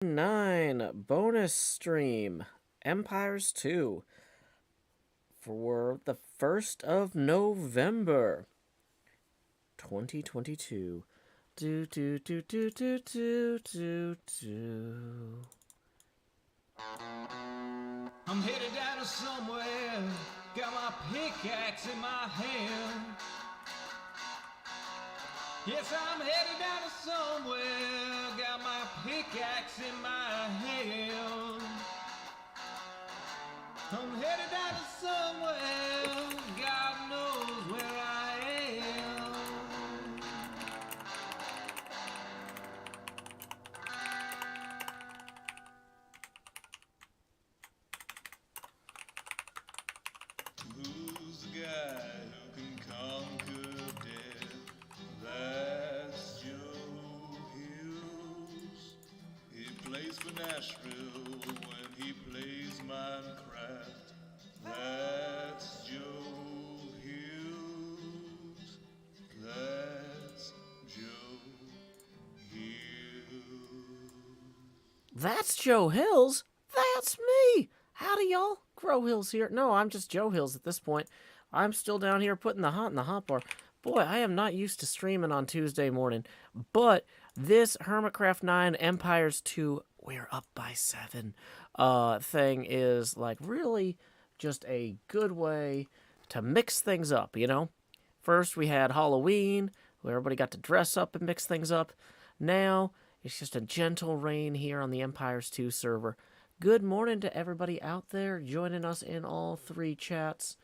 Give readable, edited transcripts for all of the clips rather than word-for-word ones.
9 bonus stream Empires 2 for the 1st of November 2022. Do do do do do do do do. I'm headed down to somewhere, got my pickaxe in my hand. Yes, I'm headed down to somewhere, got my pickaxe in my hand. I'm headed down to somewhere, God knows where I am. Who's the guy who can conquer death? That's Joe Hills. He plays for Nashville when he plays Minecraft. That's Joe Hills. That's Joe Hills. That's Joe Hills? That's me! Howdy, y'all. Grow Hills here. No, I'm just Joe Hills at this point. I'm still down here putting the hot in the hot bar. Boy, I am not used to streaming on Tuesday morning. But this Hermitcraft 9 Empires 2, we're up by 7 thing is like really just a good way to mix things up, you know? First we had Halloween, where everybody got to dress up and mix things up. Now it's just a gentle rain here on the Empires 2 server. Good morning to everybody out there joining us in all 3 chats.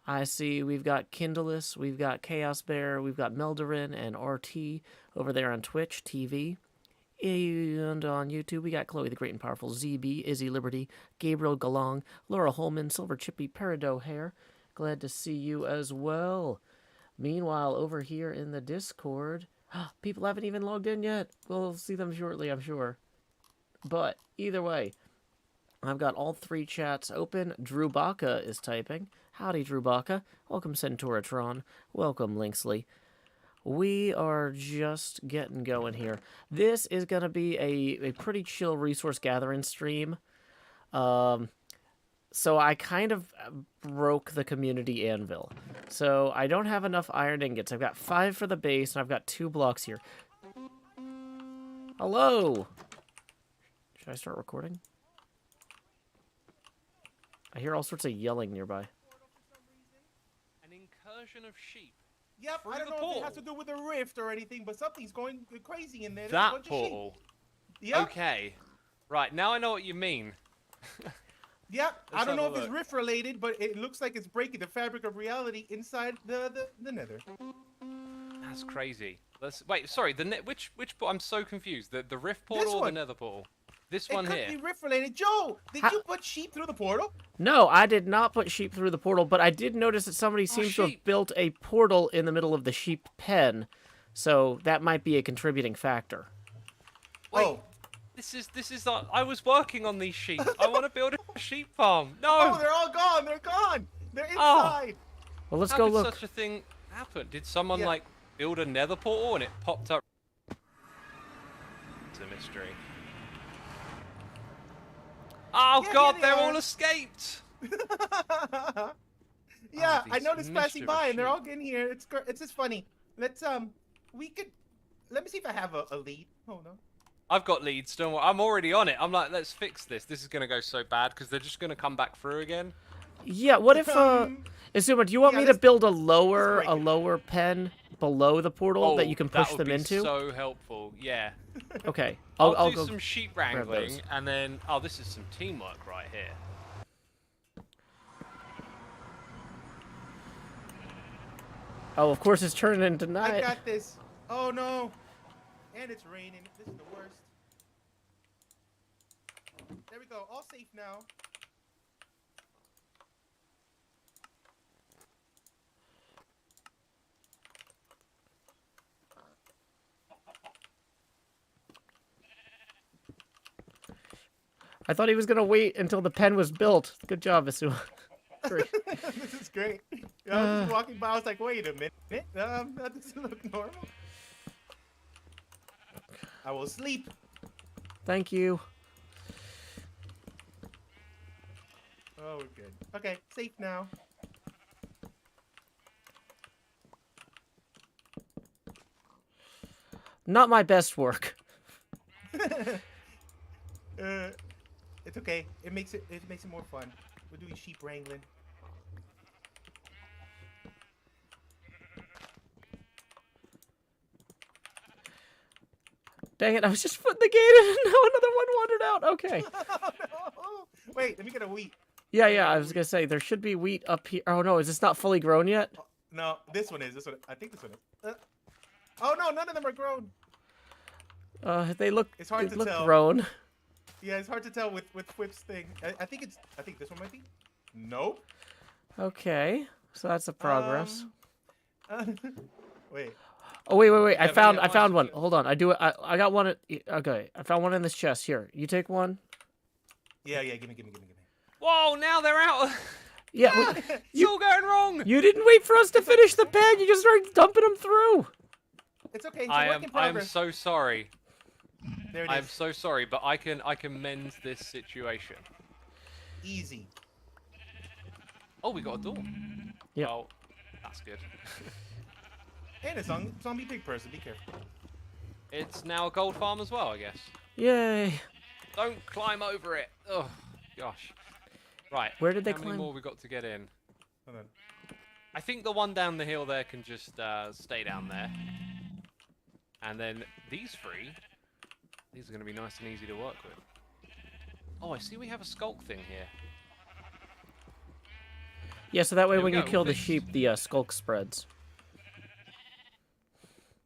I see we've got Kindleless, we've got Chaos Bear, we've got Meldarin and RT over there on Twitch TV. And on YouTube, we got Chloe the Great and Powerful, ZB, Izzy Liberty, Gabriel Galong, Laura Holman, Silver Chippy, Peridot Hair. Glad to see you as well. Meanwhile, over here in the Discord, people haven't even logged in yet. We'll see them shortly, I'm sure. But either way, I've got all 3 chats open. Drew Baca is typing. Howdy, Drew Baca. Welcome, Centauratron. Welcome, Linksley. We are just getting going here. This is going to be a pretty chill resource gathering stream. So I kind of broke the community anvil. So I don't have enough iron ingots. I've got 5 for the base, and I've got 2 blocks here. Hello! Should I start recording? I hear all sorts of yelling nearby. An incursion of sheep. Yep, I don't know if it has to do with a rift or anything, but something's going crazy in there. There's a That bunch portal. Of sheep. Yep. Okay. Right, now I know what you mean. Yep. I Let's don't know have if a it's look. rift related, but it looks like it's breaking the fabric of reality inside the nether. That's crazy. Let's wait. Sorry, which I'm so confused. The rift portal or the one. nether portal? This It one could here. be rift related. Joe, did you put sheep through the portal? No, I did not put sheep through the portal, but I did notice that somebody seems to have sheep. built a portal in the middle of the sheep pen, so that might be a contributing factor. Wait, Oh. this is. I was working on these sheep. I want to build a sheep farm. No. Oh, they're all gone. They're gone. They're inside. Well, let's How go could look. such a thing happen? Did someone Yeah. like build a nether portal and it popped up? It's a mystery. Oh Yeah, God, here they they're are. all escaped. Yeah, I these noticed passing mischievous by, and they're sheep. all getting here. It's just funny. Let's we could. Let me see if I have a lead. Hold on. I've got leads, don't worry. I'm already on it. I'm like, let's fix this. This is going to go so bad because they're just going to come back through again. Yeah, what if, Izuma, do you want yeah, me to let's- build a break lower pen below the portal that you can push would them be into? so helpful, yeah. Okay, I'll do go. some sheep grab wrangling, those. and then... Oh, this is some teamwork right here. Oh, of course it's turning into I night. got this. Oh no. And it's raining. This is the worst. There we go. All safe now. I thought he was gonna wait until the pen was built. Good job, Izuma. This is great. I was just walking by. I was like, wait a minute. That doesn't look normal. I will sleep. Thank you. Oh, we're good. Okay, safe now. Not my best work. It's okay. It makes it more fun. We're doing sheep wrangling. Dang it, I was just putting the gate in and now another one wandered out. Okay. No. Wait, let me get a wheat. Yeah, I was gonna say, there should be wheat up here. Oh no, is this not fully grown yet? No, this one is. This one. I think this one is. Oh no, none of them are grown. They look, It's hard to tell. grown. Yeah, it's hard to tell with Whip's thing. I think this one might be. Nope. Okay, so that's a progress. Wait. Oh wait! I Yeah, but found yeah, one. once- Hold on, I I got one. Okay, I found one in this chest. Here, you take one. Yeah. Give me. Whoa, now they're out. Yeah, It's all going wrong. you didn't wait for us to finish the pen. You just started dumping them through. It's okay. It's a I work am in progress. so sorry. There it I'm is. so sorry, but I can mend this situation. Easy. Oh, we got a door. Yeah. Well, that's good. And a zombie pig person. Be careful. It's now a gold farm as well, I guess. Yay! Don't climb over it. Oh, gosh. Right. Where did they How many climb? more we got to get in? Hold on. I think the one down the hill there can just stay down there. And then these three, these are going to be nice and easy to work with. Oh, I see we have a skulk thing here. Yeah, so that way There we when you go, kill the fixed. sheep, the skulk spreads.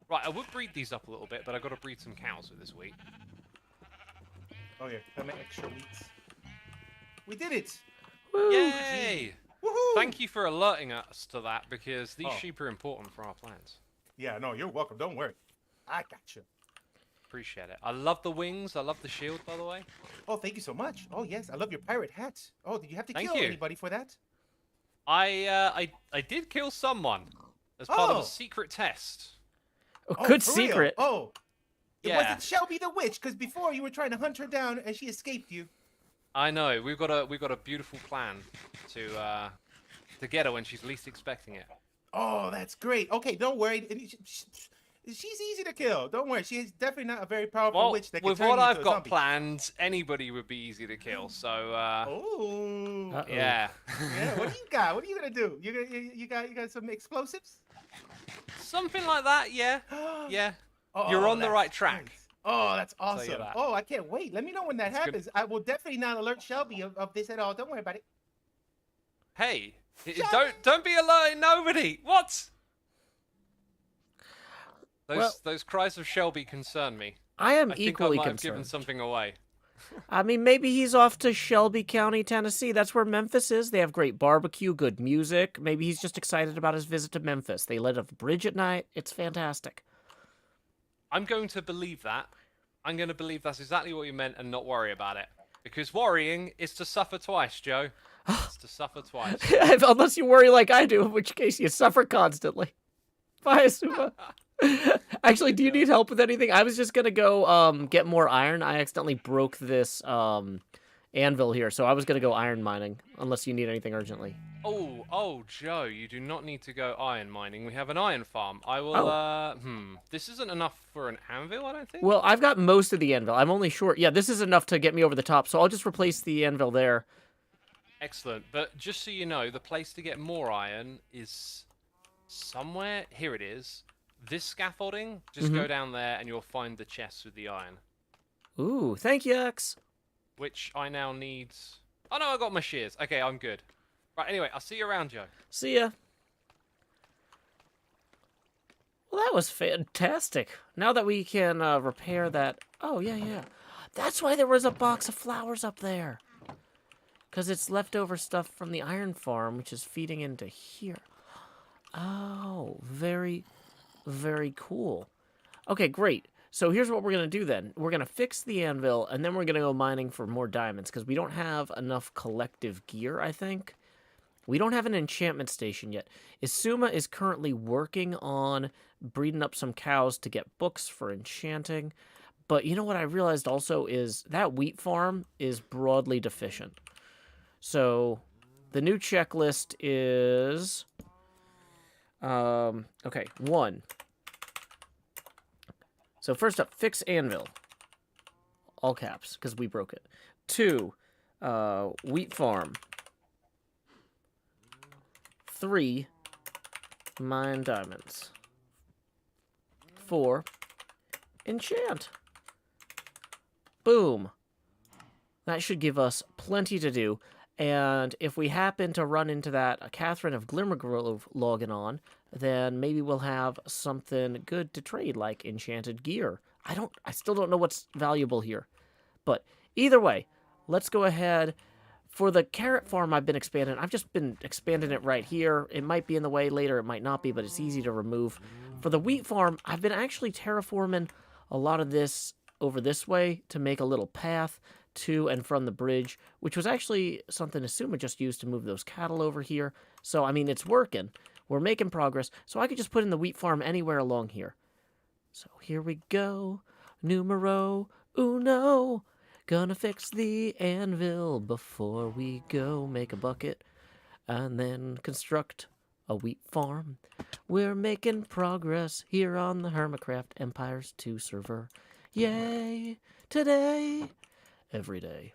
Right, I would breed these up a little bit, but I've got to breed some cows with this wheat. Oh yeah, got my extra wheats. We did it! Woo! Yay! Woohoo! Thank you for alerting us to that, because these Oh. sheep are important for our plans. Yeah, no, you're welcome. Don't worry. I got you. Appreciate it. I love the wings. I love the shield, by the way. Oh, thank you so much. Oh yes, I love your pirate hat. Oh, did you have to Thank kill you. anybody for that? I did kill someone as part of Oh. a secret test. Oh, Oh, good for real? secret. Oh, it Yeah. wasn't Shelby the witch, because before you were trying to hunt her down and she escaped you. I know. We've got a beautiful plan to get her when she's least expecting it. Oh, that's great. Okay, don't worry. She's easy to kill. Don't worry. She's definitely not a very powerful Well, witch that can with turn what you into I've a got zombie. planned, anybody would be easy to kill. So Oh. Uh-oh. yeah. Yeah. What do you got? What are you gonna do? You got some explosives? Something like that. Yeah. Yeah. Oh, You're on the that's right track. nice. Oh, that's tell you awesome. that. Oh, I can't wait. Let me know when that It's good. happens. I will definitely not alert Shelby of this at all. Don't worry about it. Hey, Shut don't be alerting nobody. What? Well- Those cries of Shelby concern me. I am I think I equally might have given concerned. something away. I mean, maybe he's off to Shelby County, Tennessee. That's where Memphis is. They have great barbecue, good music. Maybe he's just excited about his visit to Memphis. They lit up a bridge at night. It's fantastic. I'm going to believe that. I'm going to believe that's exactly what you meant and not worry about it. Because worrying is to suffer twice, Joe. It's to suffer twice. Unless you worry like I do, in which case you suffer constantly. Bye, Asuma. Actually, do you need help with anything? I was just gonna go get more iron. I accidentally broke this anvil here, so I was gonna go iron mining. Unless you need anything urgently. Oh, Joe, you do not need to go iron mining. We have an iron farm. I will, This isn't enough for an anvil, I don't think? Well, I've got most of the anvil. I'm only short. Yeah, this is enough to get me over the top, so I'll just replace the anvil there. Excellent. But just so you know, the place to get more iron is somewhere. Here it is. This scaffolding, just go down there and you'll find the chest with the iron. Ooh, thank you, X. Which I now need... Oh no, I got my shears. Okay, I'm good. Right, anyway, I'll see you around, Joe. See ya. Well, that was fantastic. Now that we can repair that... Oh, yeah. That's why there was a box of flowers up there. Because it's leftover stuff from the iron farm, which is feeding into here. Oh, very, very cool. Okay, great. So here's what we're going to do then. We're going to fix the anvil, and then we're going to go mining for more diamonds, because we don't have enough collective gear, I think. We don't have an enchantment station yet. Isuma is currently working on breeding up some cows to get books for enchanting. But you know what I realized also is that wheat farm is broadly deficient. So the new checklist is okay, 1. So first up, fix anvil. All caps, because we broke it. 2, wheat farm. 3, mine diamonds. 4, enchant. Boom. That should give us plenty to do. And if we happen to run into that Catherine of Glimmergrove logging on, then maybe we'll have something good to trade, like enchanted gear. I still don't know what's valuable here. But either way, let's go ahead. For the carrot farm I've been expanding, I've just been expanding it right here. It might be in the way later, it might not be, but it's easy to remove. For the wheat farm, I've been actually terraforming a lot of this over this way to make a little path to and from the bridge, which was actually something Asuma just used to move those cattle over here. So, I mean, it's working. We're making progress. So I could just put in the wheat farm anywhere along here. So here we go. Numero uno. Gonna fix the anvil before we go make a bucket and then construct a wheat farm. We're making progress here on the Hermitcraft Empires 2 server. Yay! Today! Every day.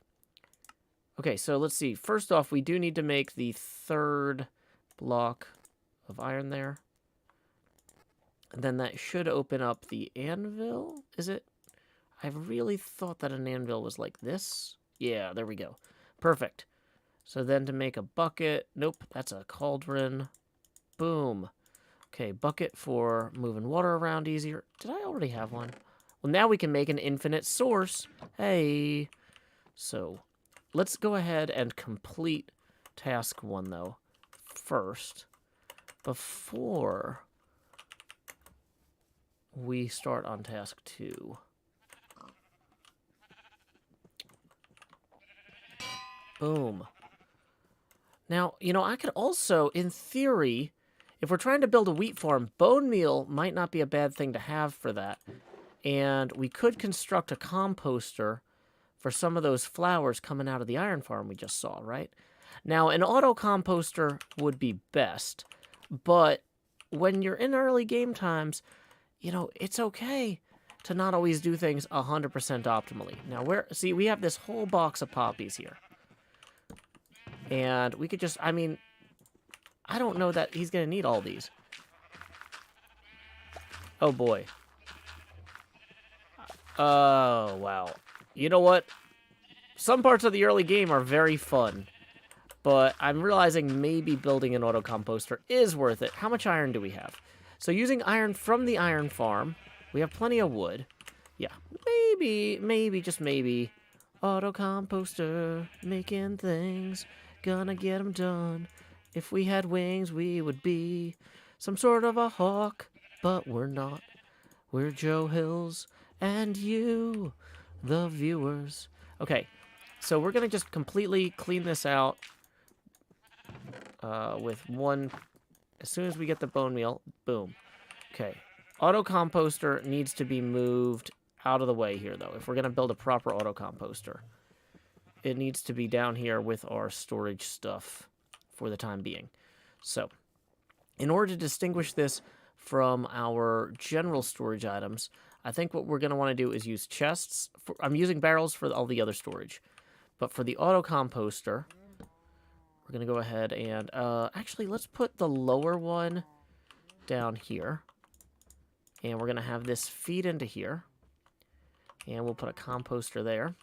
Okay, so let's see. First off, we do need to make the 3rd block of iron there. And then that should open up the anvil, is it? I really thought that an anvil was like this. Yeah, there we go. Perfect. So then to make a bucket, nope, that's a cauldron. Boom. Okay, bucket for moving water around easier. Did I already have one? Well, now we can make an infinite source. Hey. So let's go ahead and complete task 1, though, first, before we start on task 2. Boom. Now, you know, I could also, in theory, if we're trying to build a wheat farm, bone meal might not be a bad thing to have for that. And we could construct a composter for some of those flowers coming out of the iron farm we just saw, right? Now, an auto composter would be best, but when you're in early game times, you know, it's okay to not always do things 100% optimally. Now, see, we have this whole box of poppies here. And we could just, I mean, I don't know that he's going to need all these. Oh, boy. Oh, wow. You know what? Some parts of the early game are very fun. But I'm realizing maybe building an auto composter is worth it. How much iron do we have? So using iron from the iron farm, we have plenty of wood. Yeah, maybe, just maybe. Auto composter, making things. Gonna get them done. If we had wings, we would be some sort of a hawk, but we're not. We're Joe Hills and you, the viewers. Okay, so we're gonna just completely clean this out with one. As soon as we get the bone meal, boom. Okay, auto composter needs to be moved out of the way here, though. If we're gonna build a proper auto composter, it needs to be down here with our storage stuff for the time being. So, in order to distinguish this from our general storage items, I think what we're going to want to do is use chests. I'm using barrels for all the other storage. But for the auto composter, we're going to go ahead and... actually, let's put the lower one down here. And we're going to have this feed into here. And we'll put a composter there.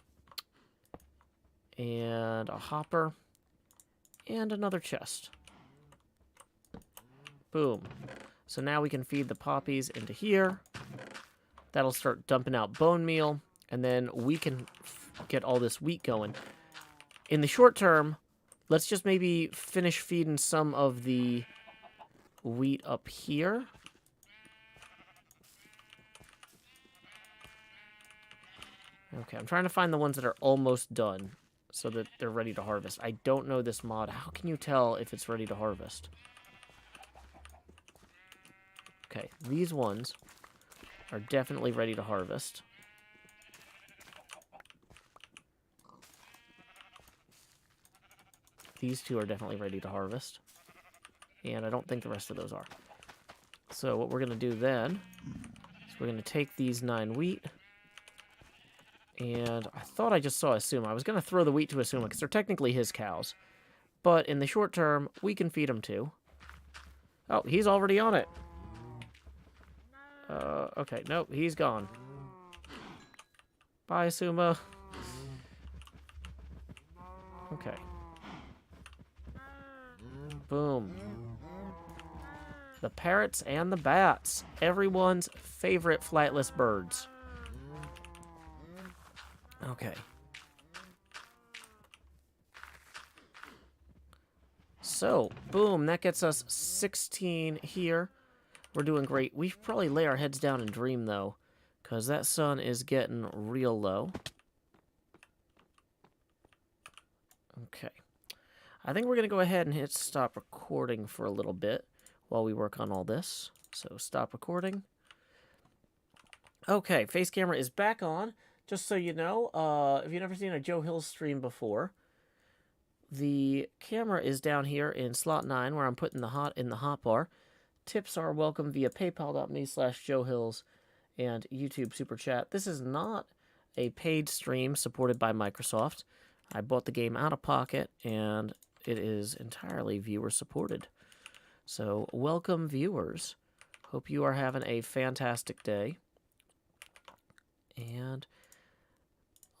And a hopper. And another chest. Boom. So now we can feed the poppies into here. That'll start dumping out bone meal. And then we can get all this wheat going. In the short term, let's just maybe finish feeding some of the wheat up here. Okay, I'm trying to find the ones that are almost done so that they're ready to harvest. I don't know this mod. How can you tell if it's ready to harvest? Okay, these ones are definitely ready to harvest. these two are definitely ready to harvest. And I don't think the rest of those are. So what we're going to do then is we're going to take these 9 wheat. And I thought I just saw Asuma. I was going to throw the wheat to Asuma because they're technically his cows. But in the short term, we can feed him too. Oh, he's already on it. Okay, nope, he's gone. Bye, Asuma. Okay. Boom. The parrots and the bats. Everyone's favorite flightless birds. Okay. So, boom, that gets us 16 here. We're doing great. We should probably lay our heads down and dream, though, because that sun is getting real low. Okay. I think we're going to go ahead and hit stop recording for a little bit while we work on all this. So, stop recording. Okay, face camera is back on. Just so you know, if you've never seen a Joe Hill stream before, the camera is down here in slot 9 where I'm putting the hotbar. Tips are welcome via paypal.me/JoeHills and YouTube Super Chat. This is not a paid stream supported by Microsoft. I bought the game out of pocket, and it is entirely viewer supported. So, welcome viewers. Hope you are having a fantastic day. And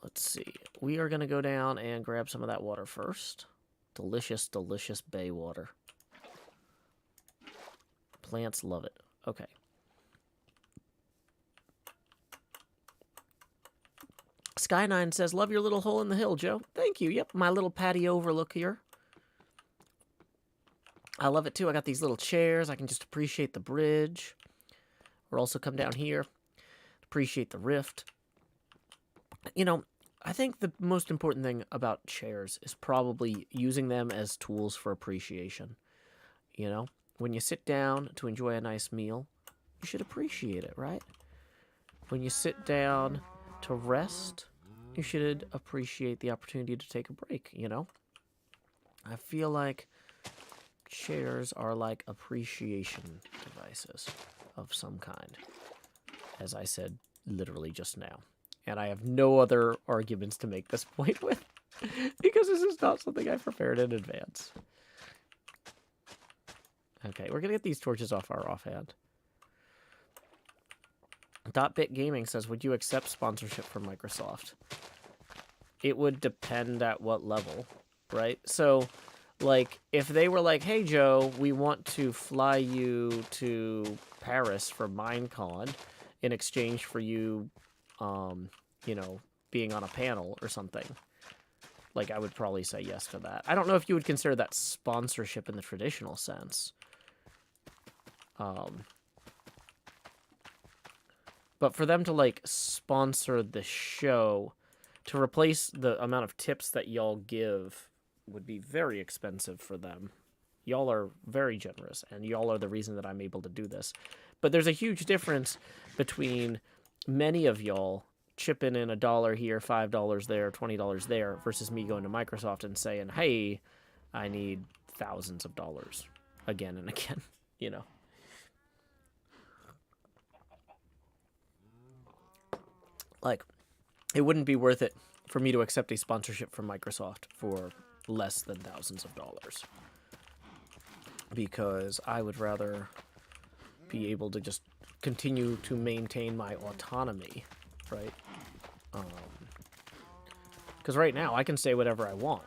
let's see. We are going to go down and grab some of that water first. Delicious, delicious bay water. Plants love it. Okay. Sky9 says, love your little hole in the hill, Joe. Thank you. Yep, my little patio overlook here. I love it, too. I got these little chairs. I can just appreciate the bridge. Or also come down here. Appreciate the rift. You know, I think the most important thing about chairs is probably using them as tools for appreciation. You know, when you sit down to enjoy a nice meal, you should appreciate it, right? When you sit down to rest, you should appreciate the opportunity to take a break, you know? I feel like chairs are like appreciation devices of some kind, as I said literally just now. And I have no other arguments to make this point with, because this is not something I prepared in advance. Okay, we're going to get these torches off our offhand. .bit Gaming says, would you accept sponsorship from Microsoft? It would depend at what level, right? So, like, if they were like, hey, Joe, we want to fly you to Paris for Minecon in exchange for you, you know, being on a panel or something, like, I would probably say yes to that. I don't know if you would consider that sponsorship in the traditional sense. But for them to, like, sponsor the show, to replace the amount of tips that y'all give would be very expensive for them. Y'all are very generous, and y'all are the reason that I'm able to do this. But there's a huge difference between many of y'all chipping in $1 here, $5 there, $20 there, versus me going to Microsoft and saying, hey, I need thousands of dollars again and again, you know. Like, it wouldn't be worth it for me to accept a sponsorship from Microsoft for less than thousands of dollars. Because I would rather be able to just continue to maintain my autonomy, right? Because right now, I can say whatever I want.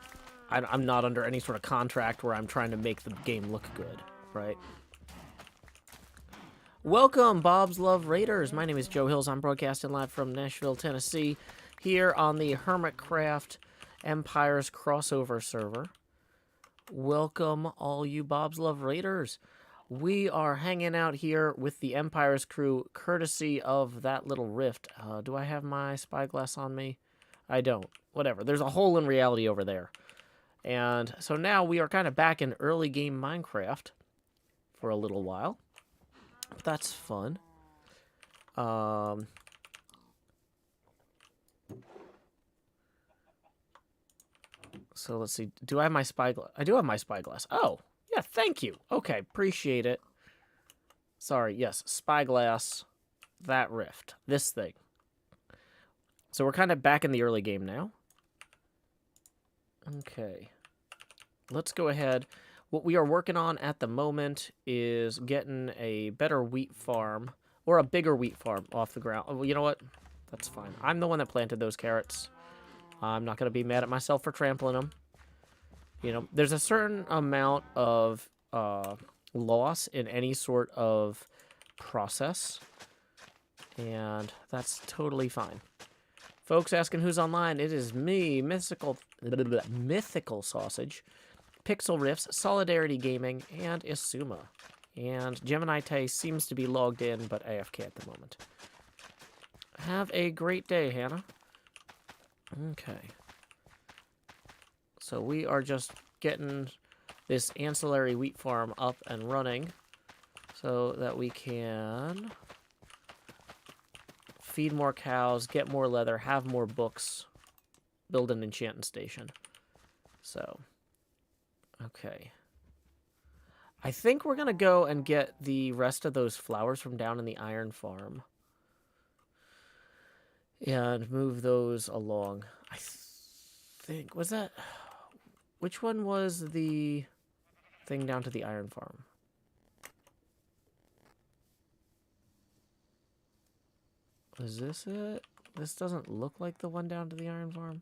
I'm not under any sort of contract where I'm trying to make the game look good, right? Welcome, Bob's Love Raiders. My name is Joe Hills. I'm broadcasting live from Nashville, Tennessee, here on the Hermitcraft Empire's crossover server. Welcome, all you Bob's Love Raiders. We are hanging out here with the Empire's crew, courtesy of that little rift. Do I have my spyglass on me? I don't. Whatever. There's a hole in reality over there. And so now we are kind of back in early game Minecraft for a little while. That's fun. So let's see. Do I have my spyglass? I do have my spyglass. Oh, yeah, thank you. Okay, appreciate it. Sorry, yes, spyglass. That rift. This thing. So we're kind of back in the early game now. Okay. Let's go ahead. What we are working on at the moment is getting a better wheat farm. Or a bigger wheat farm off the ground. Oh, you know what? That's fine. I'm the one that planted those carrots. I'm not going to be mad at myself for trampling them. You know, there's a certain amount of loss in any sort of process. And that's totally fine. Folks asking who's online, it is me, Mythical Sausage, Pixel Riffs, Solidarity Gaming, and Isuma. And Gemini Tay seems to be logged in, but AFK at the moment. Have a great day, Hannah. Okay. So we are just getting this ancillary wheat farm up and running so that we can feed more cows, get more leather, have more books, build an enchanting station. So, okay. I think we're going to go and get the rest of those flowers from down in the iron farm. And move those along. I think, was that... Which one was the thing down to the iron farm? Is this it? This doesn't look like the one down to the iron farm.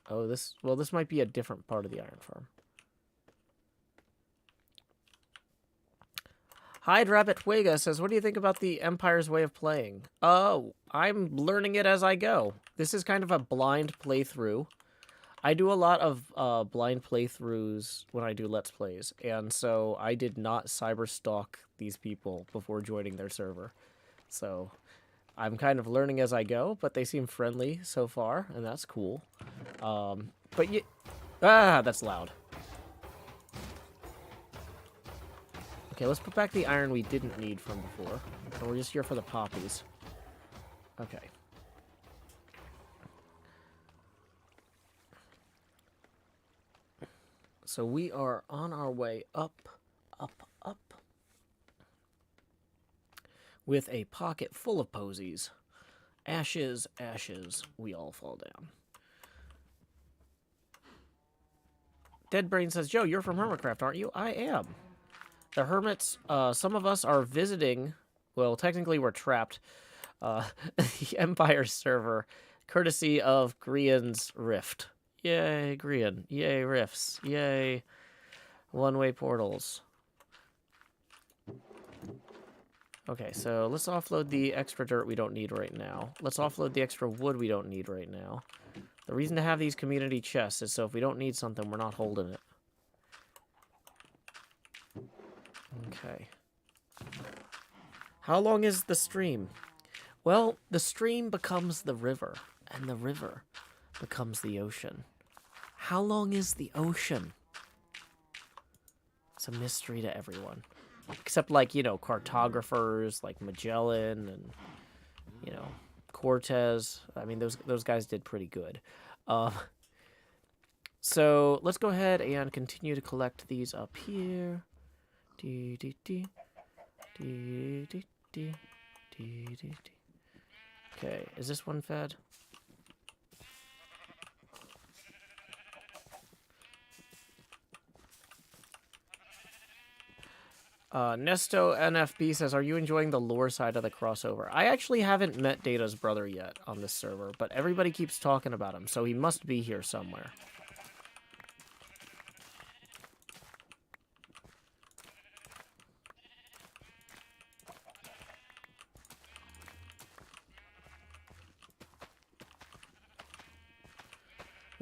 Oh, this... Well, this might be a different part of the iron farm. Hyde Rabbit Huega says, what do you think about the Empire's way of playing? Oh, I'm learning it as I go. This is kind of a blind playthrough. I do a lot of blind playthroughs when I do Let's Plays, and so I did not cyberstalk these people before joining their server. So I'm kind of learning as I go, but they seem friendly so far, and that's cool. But you... Ah, that's loud. Okay, let's put back the iron we didn't need from before. And we're just here for the poppies. Okay. So we are on our way up, up, up. With a pocket full of posies. Ashes, ashes, we all fall down. Deadbrain says, Joe, you're from Hermitcraft, aren't you? I am. The hermits, some of us are visiting, well, technically we're trapped, the Empire server, courtesy of Grian's Rift. Yay, Grian. Yay, rifts. Yay, one-way portals. Okay, so let's offload the extra dirt we don't need right now. Let's offload the extra wood we don't need right now. The reason to have these community chests is so if we don't need something, we're not holding it. Okay. How long is the stream? Well, the stream becomes the river, and the river becomes the ocean. How long is the ocean? It's a mystery to everyone. Except, like, you know, cartographers like Magellan and, you know, Cortez. I mean, those guys did pretty good. So let's go ahead and continue to collect these up here. Okay, is this one fed? Nesto NFB says, are you enjoying the lore side of the crossover? I actually haven't met Data's brother yet on this server, but everybody keeps talking about him, so he must be here somewhere.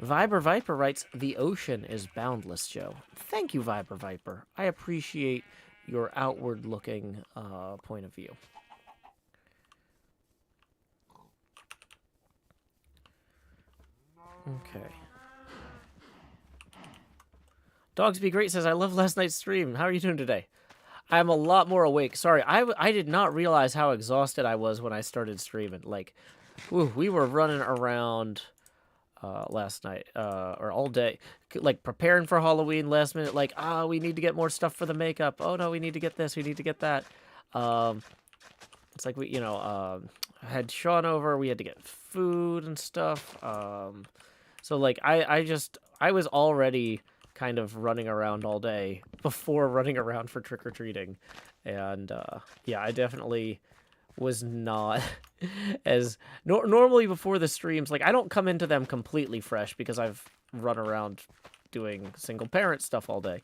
Viber Viper writes, the ocean is boundless, Joe. Thank you, Viber Viper. I appreciate your outward-looking point of view. Okay. Dogsby Great says, I love last night's stream. How are you doing today? I'm a lot more awake. Sorry, I did not realize how exhausted I was when I started streaming. Like, whew, we were running around... last night, or all day, like preparing for Halloween last minute, like, we need to get more stuff for the makeup. Oh no, we need to get this, we need to get that. It's like we, had Sean over, we had to get food and stuff. So like I was already kind of running around all day before running around for trick-or-treating. And yeah, I definitely was not as normally before the streams, like I don't come into them completely fresh because I've run around doing single parent stuff all day.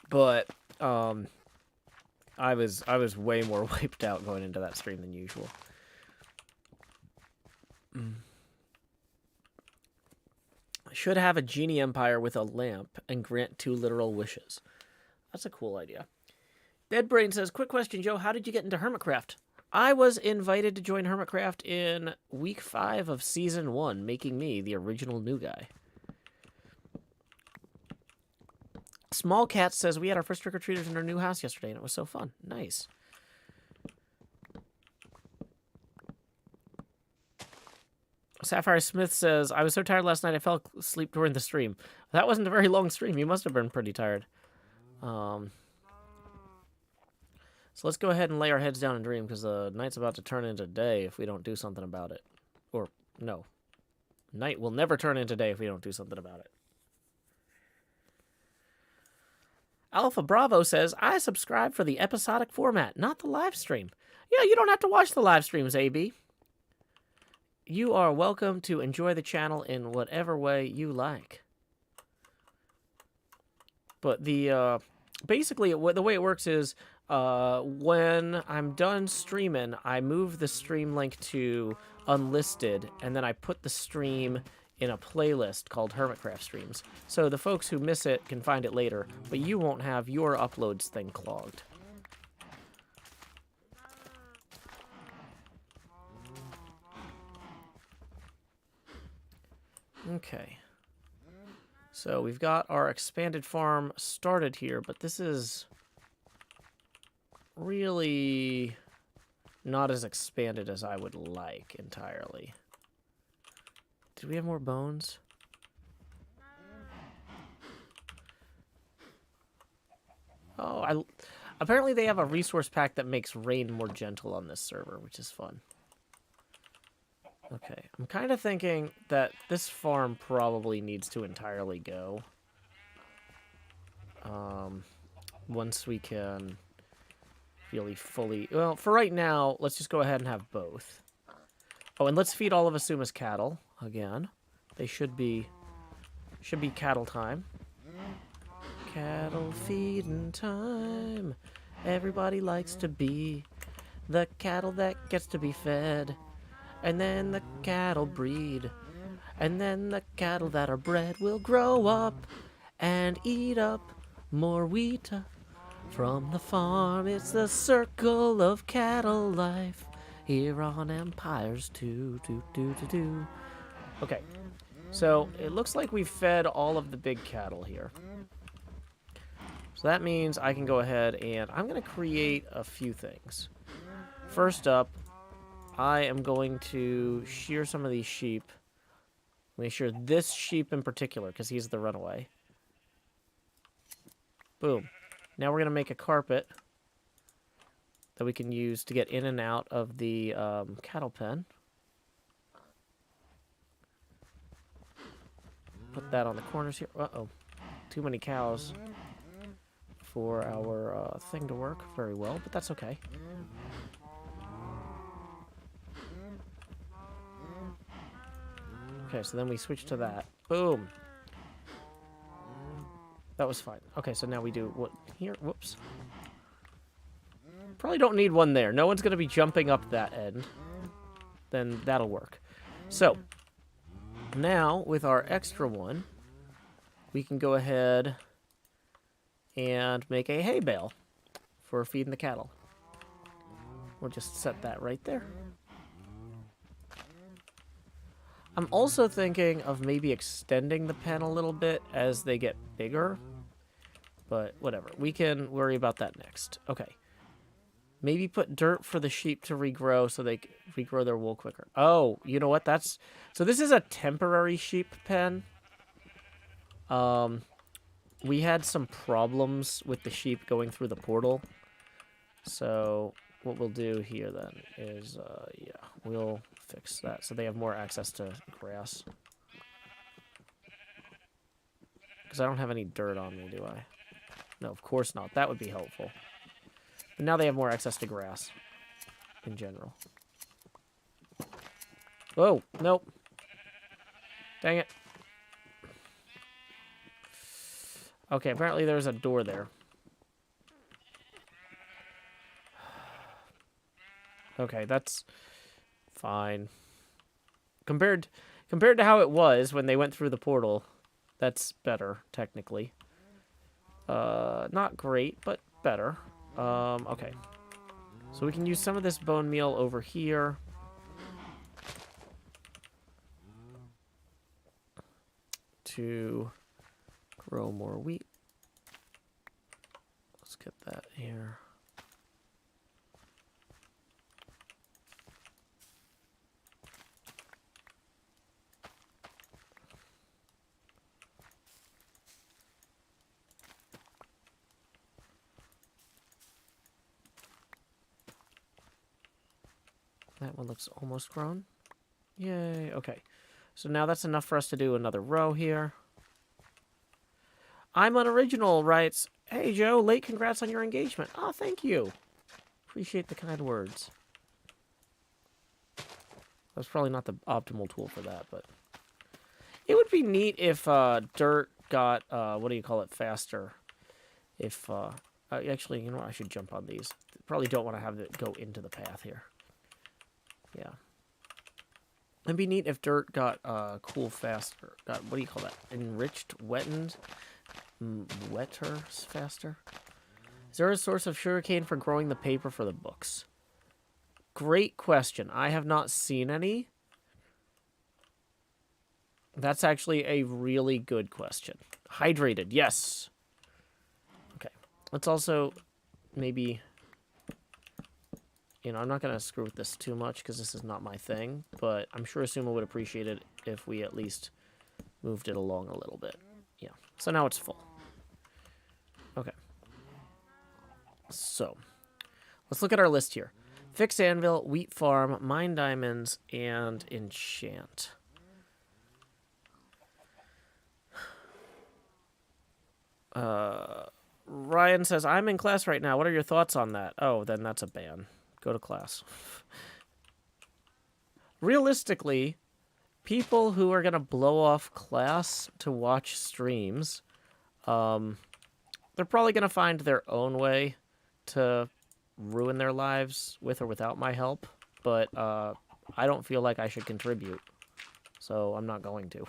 But I was way more wiped out going into that stream than usual. I should have a genie empire with a lamp and grant 2 literal wishes. That's a cool idea. Deadbrain says, quick question, Joe, how did you get into Hermitcraft? I was invited to join Hermitcraft in week 5 of season 1, making me the original new guy. Small Cat says, we had our first trick-or-treaters in our new house yesterday, and it was so fun. Nice. Sapphire Smith says, I was so tired last night I fell asleep during the stream. That wasn't a very long stream. You must have been pretty tired. So let's go ahead and lay our heads down and dream, because the night's about to turn into day if we don't do something about it. Or, no. Night will never turn into day if we don't do something about it. Alpha Bravo says, I subscribe for the episodic format, not the live stream. Yeah, you don't have to watch the live streams, AB. You are welcome to enjoy the channel in whatever way you like. But the, basically, the way it works is, when I'm done streaming, I move the stream link to unlisted, and then I put the stream in a playlist called Hermitcraft Streams. So the folks who miss it can find it later, but you won't have your uploads thing clogged. Okay. So we've got our expanded farm started here, but this is really not as expanded as I would like entirely. Do we have more bones? Oh, apparently they have a resource pack that makes rain more gentle on this server, which is fun. Okay, I'm kind of thinking that this farm probably needs to entirely go. Once we can really fully... Well, for right now, let's just go ahead and have both. Oh, and let's feed all of Asuma's cattle again. They should be cattle time. Cattle feeding time. Everybody likes to be the cattle that gets to be fed. And then the cattle breed. And then the cattle that are bred will grow up and eat up more wheat from the farm. It's the circle of cattle life here on Empires 2. Okay, so it looks like we've fed all of the big cattle here. So that means I can go ahead and I'm going to create a few things. First up, I am going to shear some of these sheep. I'm going to shear this sheep in particular because he's the runaway. Boom. Now we're going to make a carpet that we can use to get in and out of the cattle pen. Put that on the corners here. Uh-oh. Too many cows for our thing to work very well, but that's okay. Okay, so then we switch to that. Boom. That was fine. Okay, so now we do what here? Whoops. Probably don't need one there. No one's going to be jumping up that end. Then that'll work. So, now with our extra one, we can go ahead and make a hay bale for feeding the cattle. We'll just set that right there. I'm also thinking of maybe extending the pen a little bit as they get bigger. But whatever. We can worry about that next. Okay. Maybe put dirt for the sheep to regrow so they regrow their wool quicker. Oh, you know what? So this is a temporary sheep pen. We had some problems with the sheep going through the portal. So what we'll do here then is, yeah, we'll fix that so they have more access to grass. Because I don't have any dirt on me, do I? No, of course not. That would be helpful. But now they have more access to grass in general. Whoa, nope. Dang it. Okay, apparently there's a door there. Okay, that's fine. Compared to how it was when they went through the portal, that's better, technically. Not great, but better. Okay. So we can use some of this bone meal over here. To grow more wheat. Let's get that here. That one looks almost grown. Yay, okay. So now that's enough for us to do another row here. I'm Unoriginal writes, "Hey Joe, late congrats on your engagement." Oh, thank you. Appreciate the kind words. That's probably not the optimal tool for that, but it would be neat if dirt got, what do you call it, faster. If, actually, you know what, I should jump on these. Probably don't want to have it go into the path here. Yeah. It'd be neat if dirt got cool faster. Got, what do you call that? Enriched, wetted, wetter faster. Is there a source of sugarcane for growing the paper for the books? Great question. I have not seen any. That's actually a really good question. Hydrated, yes. Okay. Let's also maybe... You know, I'm not going to screw with this too much because this is not my thing, but I'm sure Asuma would appreciate it if we at least moved it along a little bit. Yeah, so now it's full. Okay. So, let's look at our list here. Fix anvil, wheat farm, mine diamonds, and enchant. Ryan says, "I'm in class right now. What are your thoughts on that?" Oh, then that's a ban. Go to class. Realistically, people who are going to blow off class to watch streams, they're probably going to find their own way to ruin their lives with or without my help, but I don't feel like I should contribute, so I'm not going to.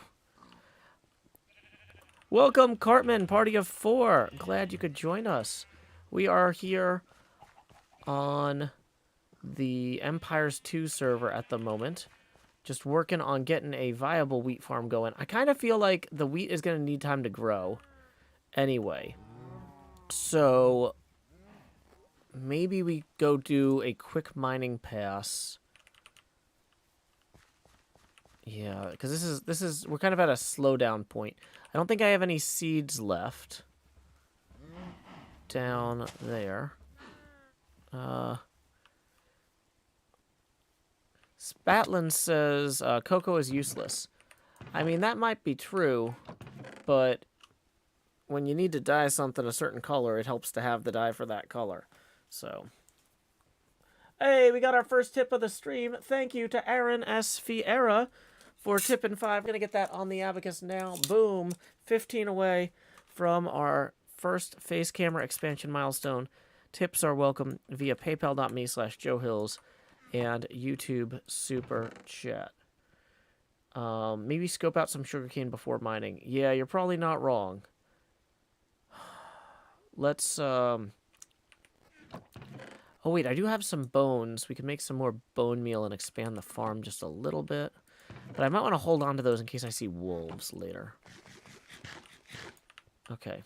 Welcome, Cartman, party of 4. Glad you could join us. We are here on the Empires 2 server at the moment, just working on getting a viable wheat farm going. I kind of feel like the wheat is going to need time to grow anyway, so maybe we go do a quick mining pass. Yeah, because this is we're kind of at a slowdown point. I don't think I have any seeds left down there. Spatlin says cocoa is useless. I mean, that might be true, but when you need to dye something a certain color, it helps to have the dye for that color. So, hey, we got our first tip of the stream. Thank you to Aaron S. Fiera for tipping 5. Gonna get that on the abacus now. Boom. 15 away from our first face camera expansion milestone. Tips are welcome via paypal.me/JoeHills and YouTube Super Chat. Maybe scope out some sugarcane before mining. Yeah, you're probably not wrong. Let's, oh wait, I do have some bones. We can make some more bone meal and expand the farm just a little bit. But I might want to hold on to those in case I see wolves later. Okay.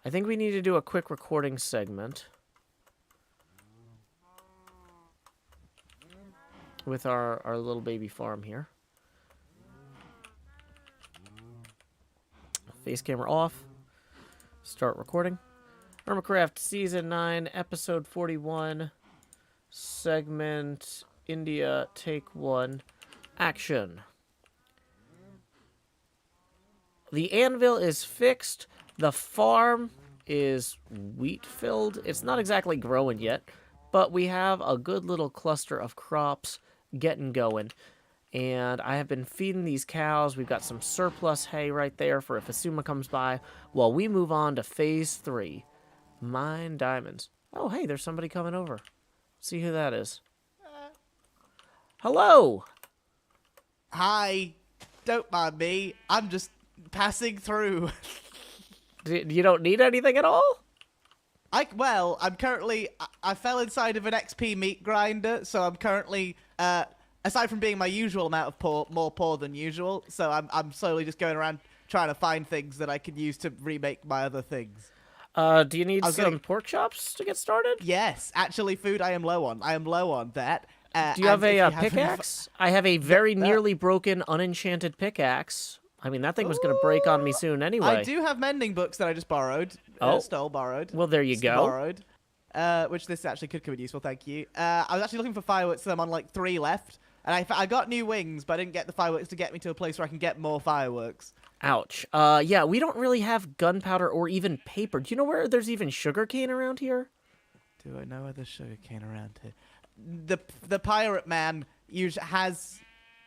I think we need to do a quick recording segment with our little baby farm here. Face camera off. Start recording. Hermitcraft Season 9, Episode 41, Segment India, Take 1, Action. The anvil is fixed. The farm is wheat-filled. It's not exactly growing yet, but we have a good little cluster of crops getting going. And I have been feeding these cows. We've got some surplus hay right there for if Asuma comes by, while we move on to Phase 3. Mine diamonds. Oh, hey, there's somebody coming over. See who that is. Hello! Hi. Don't mind me. I'm just passing through. You don't need anything at all? Well, I'm currently... I fell inside of an XP meat grinder, so I'm currently... aside from being my usual amount of more poor than usual, so I'm slowly just going around trying to find things that I can use to remake my other things. Do you need some pork chops to get started? Yes, actually, food I am low on. I am low on that. Do you have a pickaxe? I have a very nearly broken, unenchanted pickaxe. I mean, that thing was going to break on me soon anyway. I do have mending books that I just borrowed. Borrowed. Well, there you go. Borrowed. Which this actually could come in useful, thank you. I was actually looking for fireworks, so I'm on like 3 left. And I got new wings, but I didn't get the fireworks to get me to a place where I can get more fireworks. Ouch. Yeah, we don't really have gunpowder or even paper. Do you know where there's even sugarcane around here? Do I know where there's sugarcane around here? The pirate man has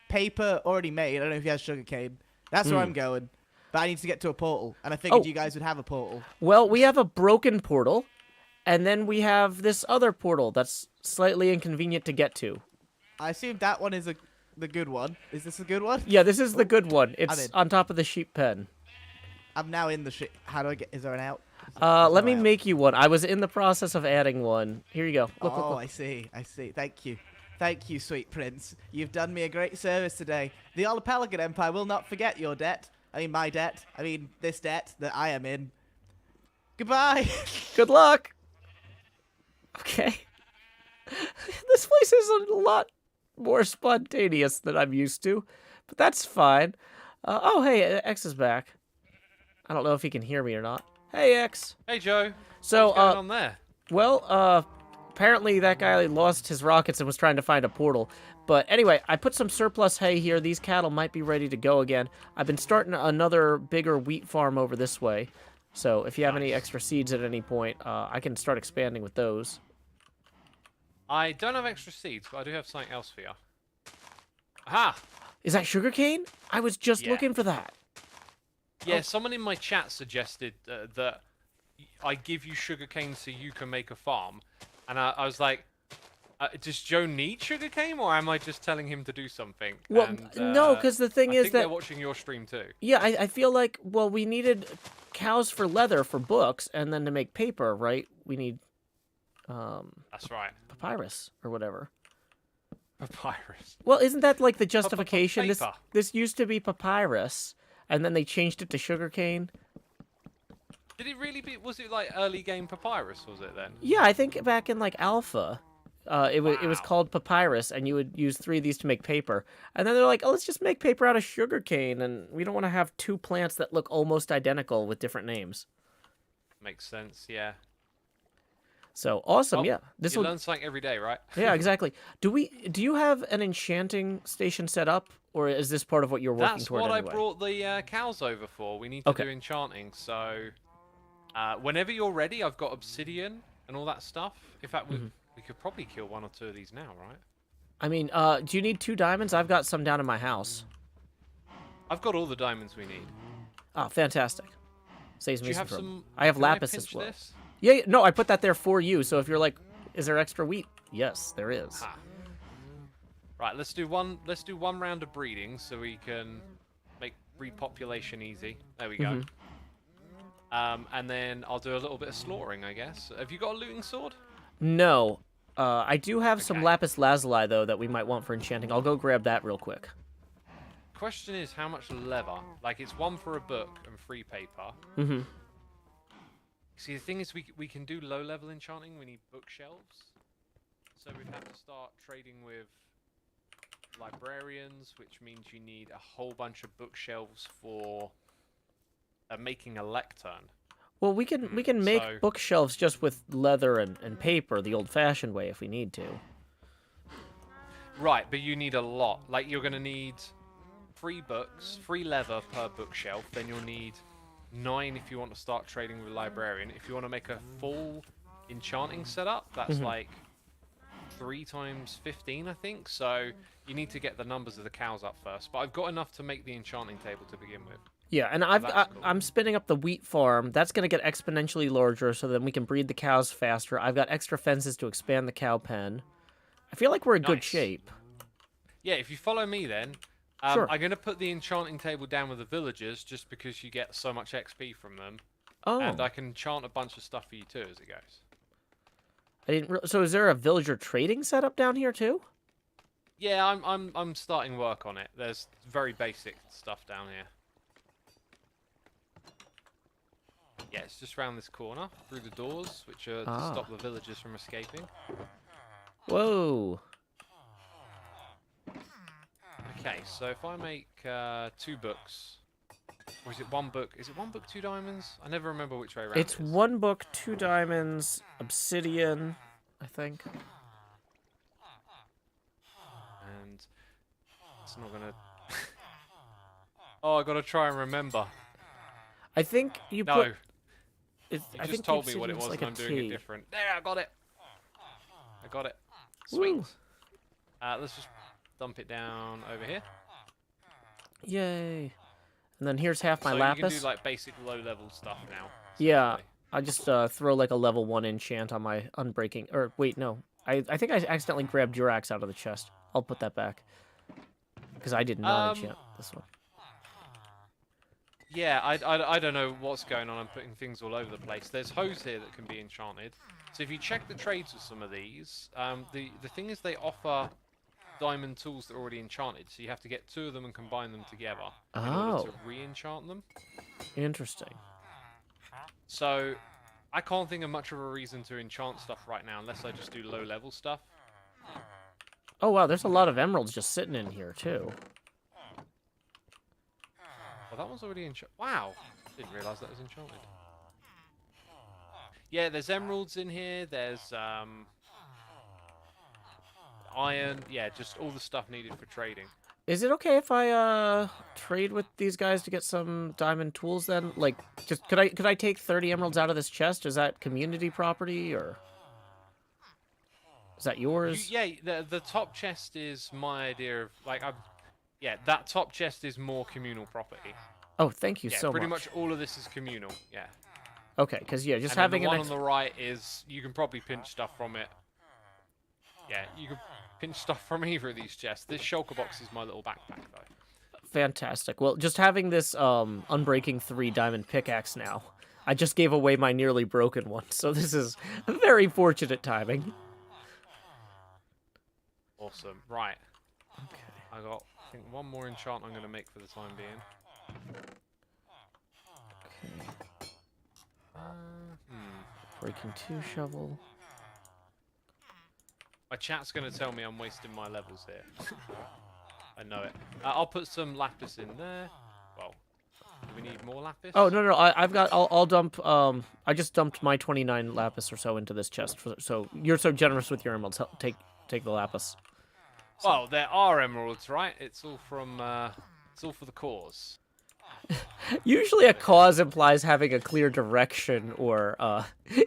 paper already made. I don't know if he has sugarcane. That's where I'm going. But I need to get to a portal, and I figured you guys would have a portal. Well, we have a broken portal, and then we have this other portal that's slightly inconvenient to get to. I assume that one is the good one. Is this a good one? Yeah, this is the good one. It's on top of the sheep pen. I'm now in the ship. How do I get... Is there an out? Let me make you one. I was in the process of adding one. Here you go. Look, I see. Thank you. Thank you, sweet prince. You've done me a great service today. The Olapalagan Empire will not forget your debt. I mean, my debt. I mean, this debt that I am in. Goodbye. Good luck. Okay. This place is a lot more spontaneous than I'm used to, but that's fine. Oh, hey, X is back. I don't know if he can hear me or not. Hey, X. Hey, Joe. So, what's going on there? Well, apparently that guy lost his rockets and was trying to find a portal. But anyway, I put some surplus hay here. These cattle might be ready to go again. I've been starting another bigger wheat farm over this way. So if you have any extra seeds at any point, I can start expanding with those. I don't have extra seeds, but I do have something else for you. Aha! Is that sugarcane? I was just looking for that. Yeah, someone in my chat suggested that I give you sugarcane so you can make a farm. And I was like, does Joe need sugarcane, or am I just telling him to do something? Well, and, no, because the thing I is think that... they're watching your stream too. Yeah, I feel like, well, we needed cows for leather for books, and then to make paper, right? We need... That's right. papyrus, or whatever. Papyrus. Well, isn't that like the justification? Paper. This used to be papyrus, and then they changed it to sugarcane. Did it really be? Was it like early game papyrus? Was it then? Yeah, I think back in like alpha, it was called papyrus, and you would use 3 of these to make paper. And then they're like, oh, let's just make paper out of sugarcane, and we don't want to have 2 plants that look almost identical with different names. Makes sense. Yeah. So awesome, Well, yeah. You learn something every day, right? Yeah, exactly. Do you have an enchanting station set up, or is this part of what you're working toward anyway? That's what I brought the cows over for. We need to do enchanting, so whenever you're ready, I've got obsidian and all that stuff. In fact, we could probably kill 1 or 2 of these now, right? I mean, do you need 2 diamonds? I've got some down in my house. I've got all the diamonds we need. Oh, fantastic. Saves Do me you some have trouble. some? I have can lapis pinch as well. This? Yeah, no, I put that there for you. So if you're like, is there extra wheat? Yes, there is. Ah. Right, let's do one round of breeding so we can make repopulation easy. There we go. And then I'll do a little bit of slaughtering, I guess. Have you got a looting sword? No. I do have some lapis lazuli, though, that we might want for enchanting. I'll go grab that real quick. Question is how much leather? Like, it's 1 for a book and 3 paper. See, the thing is, we can do low-level enchanting. We need bookshelves. So we'd have to start trading with librarians, which means you need a whole bunch of bookshelves for making a lectern. Well, we can make so- bookshelves just with leather and paper, the old-fashioned way, if we need to. Right, but you need a lot. Like, you're going to need 3 books, 3 leather per bookshelf. Then you'll need 9 if you want to start trading with librarian. If you want to make a full enchanting setup, that's like 3 times 15, I think. So you need to get the numbers of the cows up first. But I've got enough to make the enchanting table to begin with. Yeah, and I'm spinning up the wheat farm. That's going to get exponentially larger, so then we can breed the cows faster. I've got extra fences to expand the cow pen. I feel like we're in good Nice. shape. Yeah, if you follow me then, Sure. I'm going to put the enchanting table down with the villagers just because you get so much XP from them. Oh, And I can enchant a bunch of stuff for you too as it goes. I didn't. So is there a villager trading setup down here too? Yeah, I'm starting work on it. There's very basic stuff down here. Yeah, it's just round this corner, through the doors, which are to stop the villagers from escaping. Whoa. Okay, so if I make 2 books, or is it 1 book? Is it 1 book, 2 diamonds? I never remember which way around It's it is. 1 book, 2 diamonds, obsidian, I think. And it's not gonna... Oh, I gotta try and remember. I think you No, put. you I just think told me what it obsidian's was like and a I'm doing it T. different. There, I got it. I got it. Sweet. Woo. Let's just dump it down over here. Yay. And then here's half my so lapis. you can do like basic low-level stuff now. Yeah, essentially. I just throw like a level 1 enchant on my unbreaking. Or wait, no. I think I accidentally grabbed your axe out of the chest. I'll put that back. Because I did not enchant this one. Yeah, I don't know what's going on. I'm putting things all over the place. There's hose here that can be enchanted. So if you check the trades with some of these, the thing is they offer diamond tools that are already enchanted. So you have to get 2 of them and combine them together in order to re-enchant them. Interesting. So I can't think of much of a reason to enchant stuff right now unless I just do low-level stuff. Oh wow, there's a lot of emeralds just sitting in here too. Well, that one's already enchanted. Wow, didn't realise that was enchanted. Yeah, there's emeralds in here. There's iron. Yeah, just all the stuff needed for trading. Is it okay if I trade with these guys to get some diamond tools then? Like, just could I take 30 emeralds out of this chest? Is that community property or is that yours? Yeah, the top chest is my idea of like yeah, that top chest is more communal property. Oh, thank you Yeah, so pretty much. much all of this is communal. Yeah. Okay, because yeah, just And then having the an one on the right is you can probably pinch stuff from it. Yeah, you can pinch stuff from either of these chests. This shulker box is my little backpack though. fantastic. Well, just having this unbreaking 3 diamond pickaxe now. I just gave away my nearly broken one, so this is very fortunate timing. Awesome. Right. Okay. I got I think 1 more enchant I'm going to make for the time being. Okay. Hmm. Breaking 2 shovel. My chat's going to tell me I'm wasting my levels here. I know it. I'll put some lapis in there. Well, do we need more lapis? Oh no, I've got. I'll dump. I just dumped my 29 lapis or so into this chest. So you're so generous with your emeralds. Take the lapis. Well, there are emeralds, right? It's all from. It's all for the cause. Usually, a cause implies having a clear direction or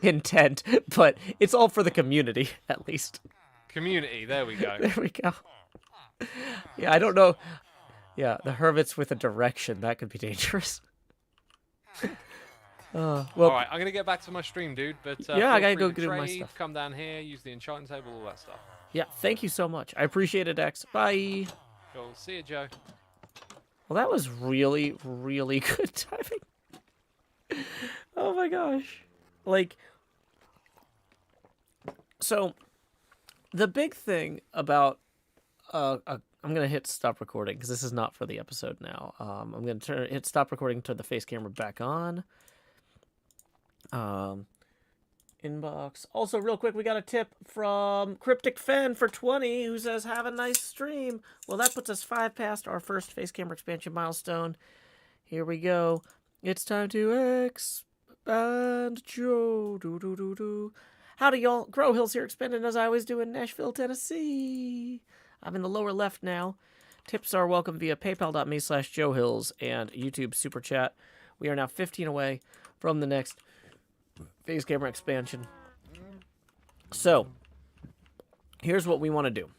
intent, but it's all for the community, at least. Community. There we go. There we go. Yeah, I don't know. Yeah, the hermits with a direction, that could be dangerous. Well, All right, I'm gonna get back to my stream, dude. But yeah, I feel gotta free go to do my trade, stuff. Come down here, use the enchanting table, all that stuff. yeah, thank you so much. I appreciate it, X. Bye. Cool. See you, Joe. Well, that was really, really good timing. Oh my gosh. Like, so, the big thing about, I'm going to hit stop recording because this is not for the episode now. I'm going to hit stop recording, turn the face camera back on. Inbox. Also, real quick, we got a tip from Cryptic Fen for 20, who says, "Have a nice stream." Well, that puts us 5 past our first face camera expansion milestone. Here we go. It's time to expand Joe. Do. Howdy, y'all. Grow Hills here, expanding as I always do in Nashville, Tennessee. I'm in the lower left now. Tips are welcome via paypal.me/JoeHills and YouTube Super Chat. We are now 15 away from the next face camera expansion. So, here's what we want to do.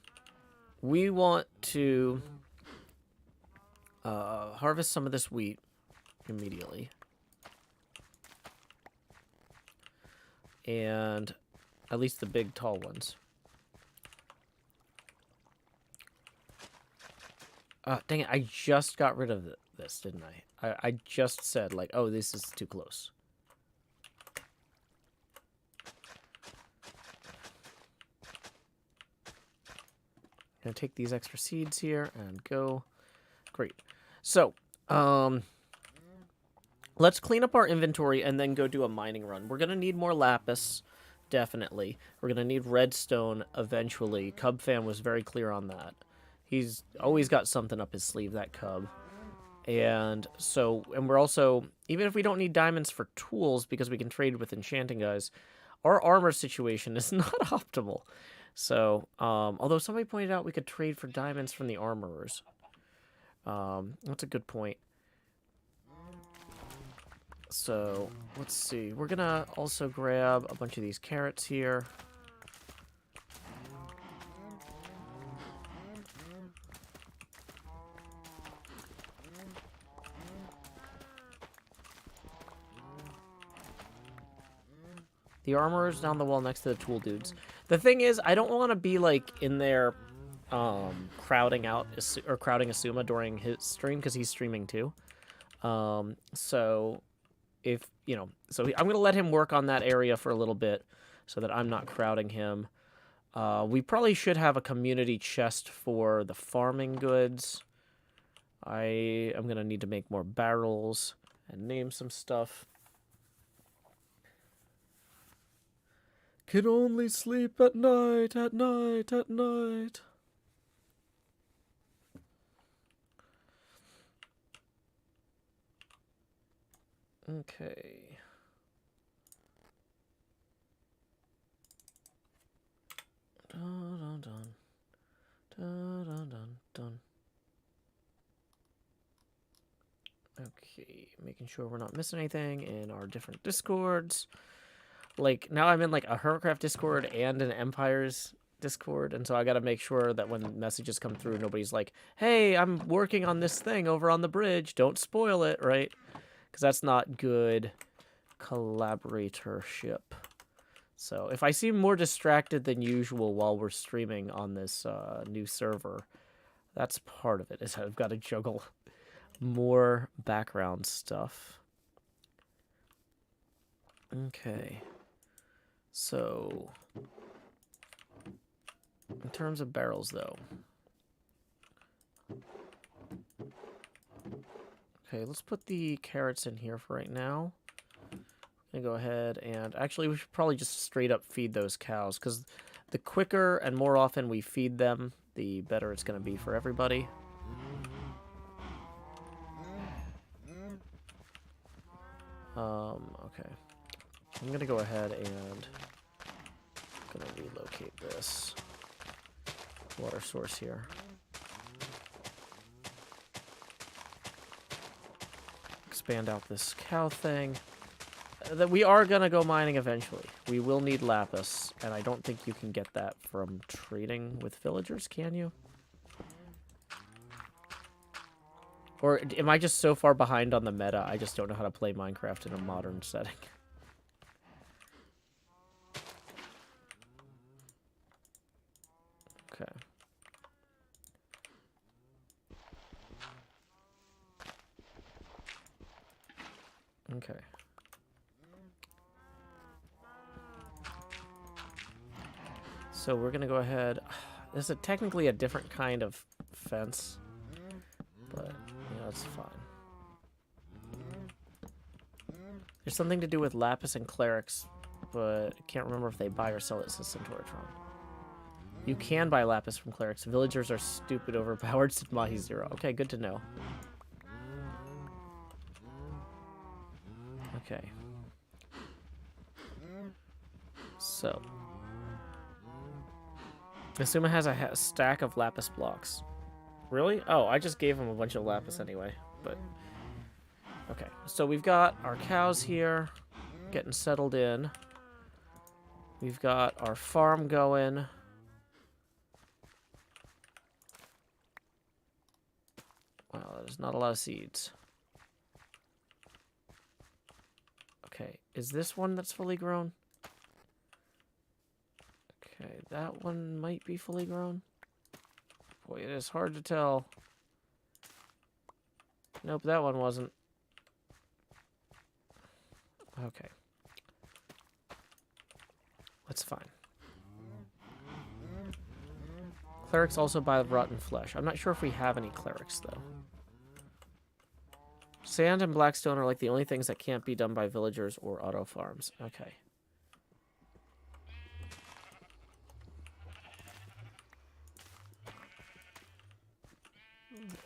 We want to harvest some of this wheat immediately. And at least the big, tall ones. Dang it, I just got rid of this, didn't I? I just said, like, oh, this is too close. Gonna take these extra seeds here and go. Great. So, let's clean up our inventory and then go do a mining run. We're gonna need more lapis, definitely. We're gonna need redstone eventually. Cub fan was very clear on that. He's always got something up his sleeve, that Cub. And so, and we're also, even if we don't need diamonds for tools because we can trade with enchanting guys, our armor situation is not optimal. So, although somebody pointed out we could trade for diamonds from the armorers. That's a good point. So, let's see. We're gonna also grab a bunch of these carrots here. The armorer's down the wall next to the tool dudes. The thing is, I don't want to be, like, in there crowding out, or crowding Asuma during his stream, because he's streaming too. So, if, you know, so I'm going to let him work on that area for a little bit, so that I'm not crowding him. We probably should have a community chest for the farming goods. I am going to need to make more barrels and name some stuff. Can only sleep at night, at night, at night. Okay. Dun, dun, dun. Dun, dun, dun, dun. Okay, making sure we're not missing anything in our different discords. Like, now I'm in, like, a Hermitcraft Discord and an Empire's Discord, and so I gotta make sure that when messages come through, nobody's like, hey, I'm working on this thing over on the bridge, don't spoil it, right? Because that's not good collaboratorship. So, if I seem more distracted than usual while we're streaming on this new server, that's part of it, is I've got to juggle more background stuff. Okay. So, in terms of barrels, though. Okay, let's put the carrots in here for right now. I'm gonna go ahead and, actually, we should probably just straight up feed those cows, because the quicker and more often we feed them, the better it's gonna be for everybody. Okay. I'm gonna go ahead and gonna relocate this water source here. Expand out this cow thing. That we are gonna go mining eventually. We will need lapis, and I don't think you can get that from trading with villagers, can you? Or am I just so far behind on the meta, I just don't know how to play Minecraft in a modern setting? Okay. Okay. So we're gonna go ahead. This is technically a different kind of fence, but yeah, that's fine. There's something to do with Lapis and Clerics, but I can't remember if they buy or sell it, says Centauratron. You can buy Lapis from Clerics. Villagers are stupid overpowered, said Mahi Zero. Okay, good to know. Okay. So. Asuma has a stack of Lapis blocks. Really? Oh, I just gave him a bunch of Lapis anyway, but... Okay, so we've got our cows here, getting settled in. We've got our farm going. Wow, there's not a lot of seeds. Okay, is this one that's fully grown? Okay, that one might be fully grown. Boy, it is hard to tell. Nope, that one wasn't. Okay. That's fine. Clerics also buy rotten flesh. I'm not sure if we have any clerics, though. Sand and blackstone are like the only things that can't be done by villagers or auto farms. Okay.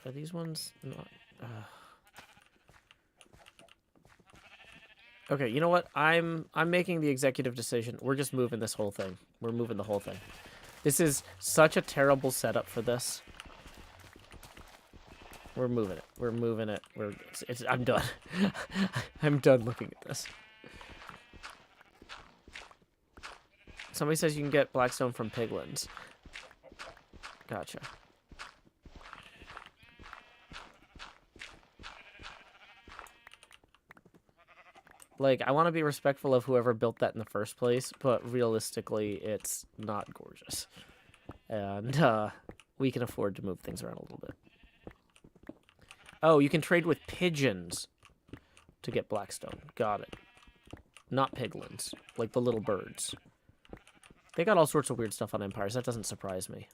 Are these ones not... Okay, you know what? I'm making the executive decision. We're just moving this whole thing. We're moving the whole thing. This is such a terrible setup for this. We're moving it. We're moving it. I'm done. I'm done looking at this. Somebody says you can get blackstone from piglins. Gotcha. Like, I want to be respectful of whoever built that in the first place, but realistically, it's not gorgeous. And we can afford to move things around a little bit. Oh, you can trade with pigeons to get blackstone. Got it. Not piglins, like the little birds. They got all sorts of weird stuff on empires. That doesn't surprise me.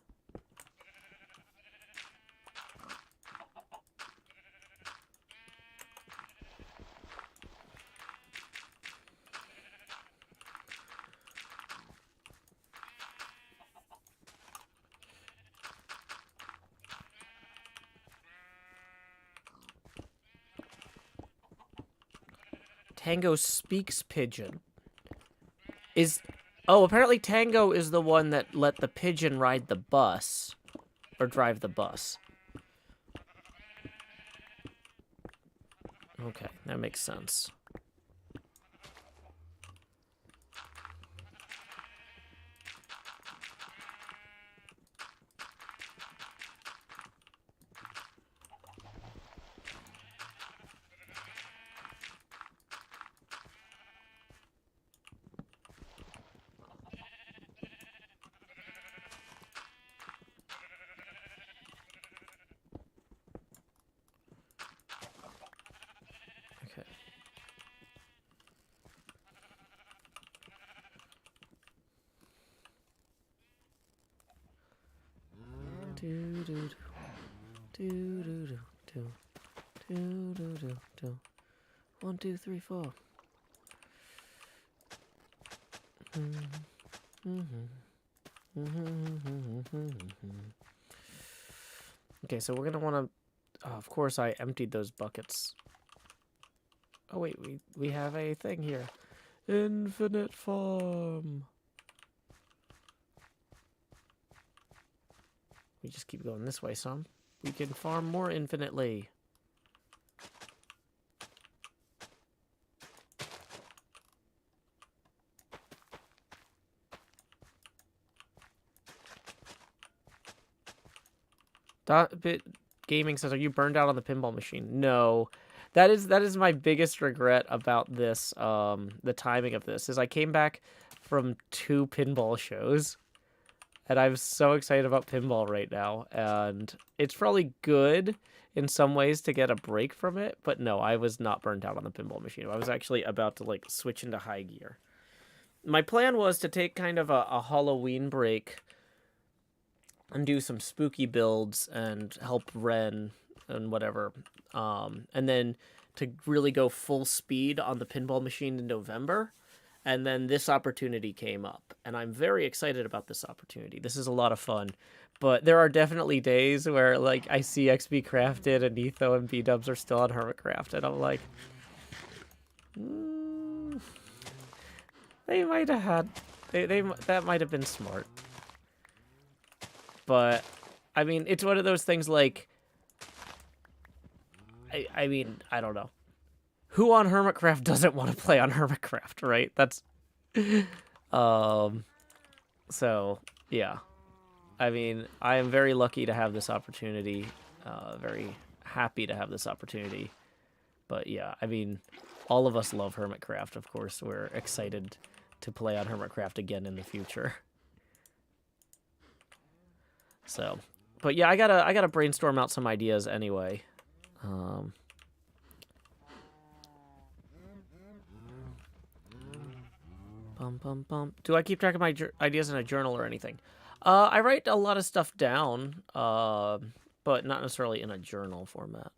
Tango speaks pigeon. Oh, apparently Tango is the one that let the pigeon ride the bus. Or drive the bus. Okay, that makes sense. Do do do do do do do do do do. 1, 2, 3, 4. Okay, so we're gonna want to. Of course, I emptied those buckets. Oh wait, we have a thing here. Infinite farm. We just keep going this way some. We can farm more infinitely. Bit Gaming says, "Are you burned out on the pinball machine?" No. That is my biggest regret about this, the timing of this, is I came back from 2 pinball shows. And I'm so excited about pinball right now. And it's probably good in some ways to get a break from it. But no, I was not burnt out on the pinball machine. I was actually about to, like, switch into high gear. My plan was to take kind of a Halloween break and do some spooky builds and help Ren and whatever. And then to really go full speed on the pinball machine in November. And then this opportunity came up, and I'm very excited about this opportunity. This is a lot of fun, but there are definitely days where like I see XB Crafted and Etho and B-Dubs are still on Hermitcraft, and I'm like, they might have had, that might have been smart. But I mean, it's one of those things like, I mean, I don't know. Who on Hermitcraft doesn't want to play on Hermitcraft, right? That's, so, yeah. I mean, I am very lucky to have this opportunity, very happy to have this opportunity. But yeah, I mean, all of us love Hermitcraft, of course. We're excited to play on Hermitcraft again in the future. So, but yeah, I gotta brainstorm out some ideas anyway. Do I keep track of my ideas in a journal or anything? I write a lot of stuff down, but not necessarily in a journal format.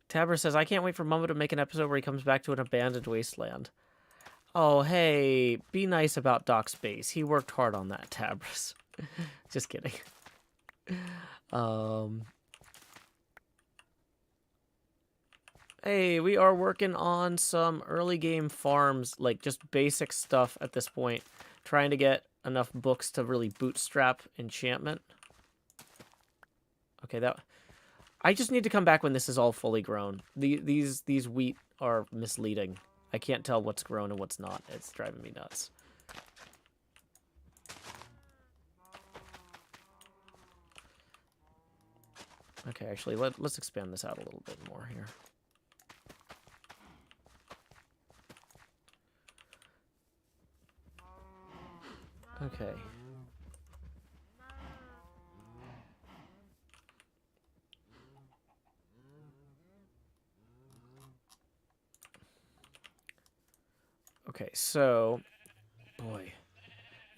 Tabber says, I can't wait for Momo to make an episode where he comes back to an abandoned wasteland. Oh, hey, be nice about Doc's base. He worked hard on that, Tabris. Just kidding. Hey, we are working on some early game farms, like just basic stuff at this point. Trying to get enough books to really bootstrap enchantment. Okay, that... I just need to come back when this is all fully grown. These wheat are misleading. I can't tell what's grown and what's not. It's driving me nuts. Okay, actually, let's expand this out a little bit more here. Okay. Okay, so, boy.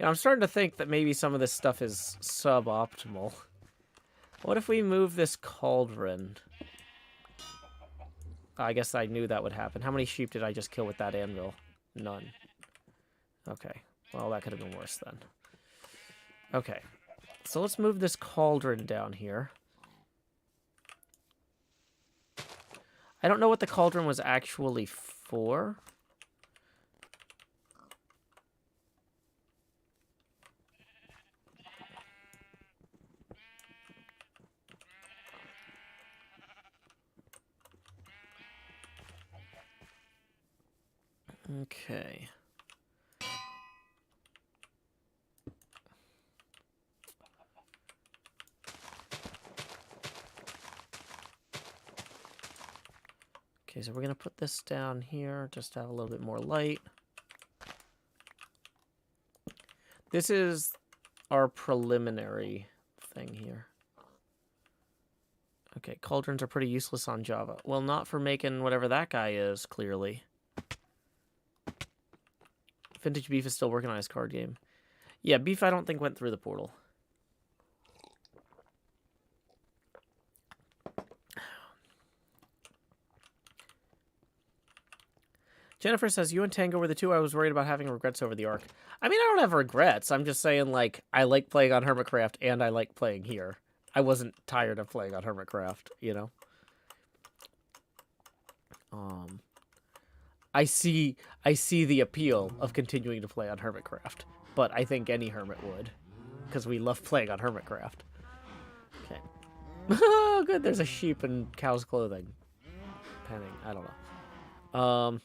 Yeah, I'm starting to think that maybe some of this stuff is suboptimal. What if we move this cauldron? I guess I knew that would happen. How many sheep did I just kill with that anvil? None. Okay. Well, that could have been worse then. Okay. So let's move this cauldron down here. I don't know what the cauldron was actually for. Okay. Okay, so we're going to put this down here just to have a little bit more light. This is our preliminary thing here. Okay, cauldrons are pretty useless on Java. Well, not for making whatever that guy is, clearly. Vintage Beef is still working on his card game. Yeah, Beef I don't think went through the portal. Jennifer says, you and Tango were the two I was worried about having regrets over the arc. I mean, I don't have regrets. I'm just saying, like, I like playing on Hermitcraft and I like playing here. I wasn't tired of playing on Hermitcraft, you know? I see the appeal of continuing to play on Hermitcraft, but I think any hermit would, because we love playing on Hermitcraft. Okay. Oh, good. There's a sheep in cow's clothing. Penning. I don't know.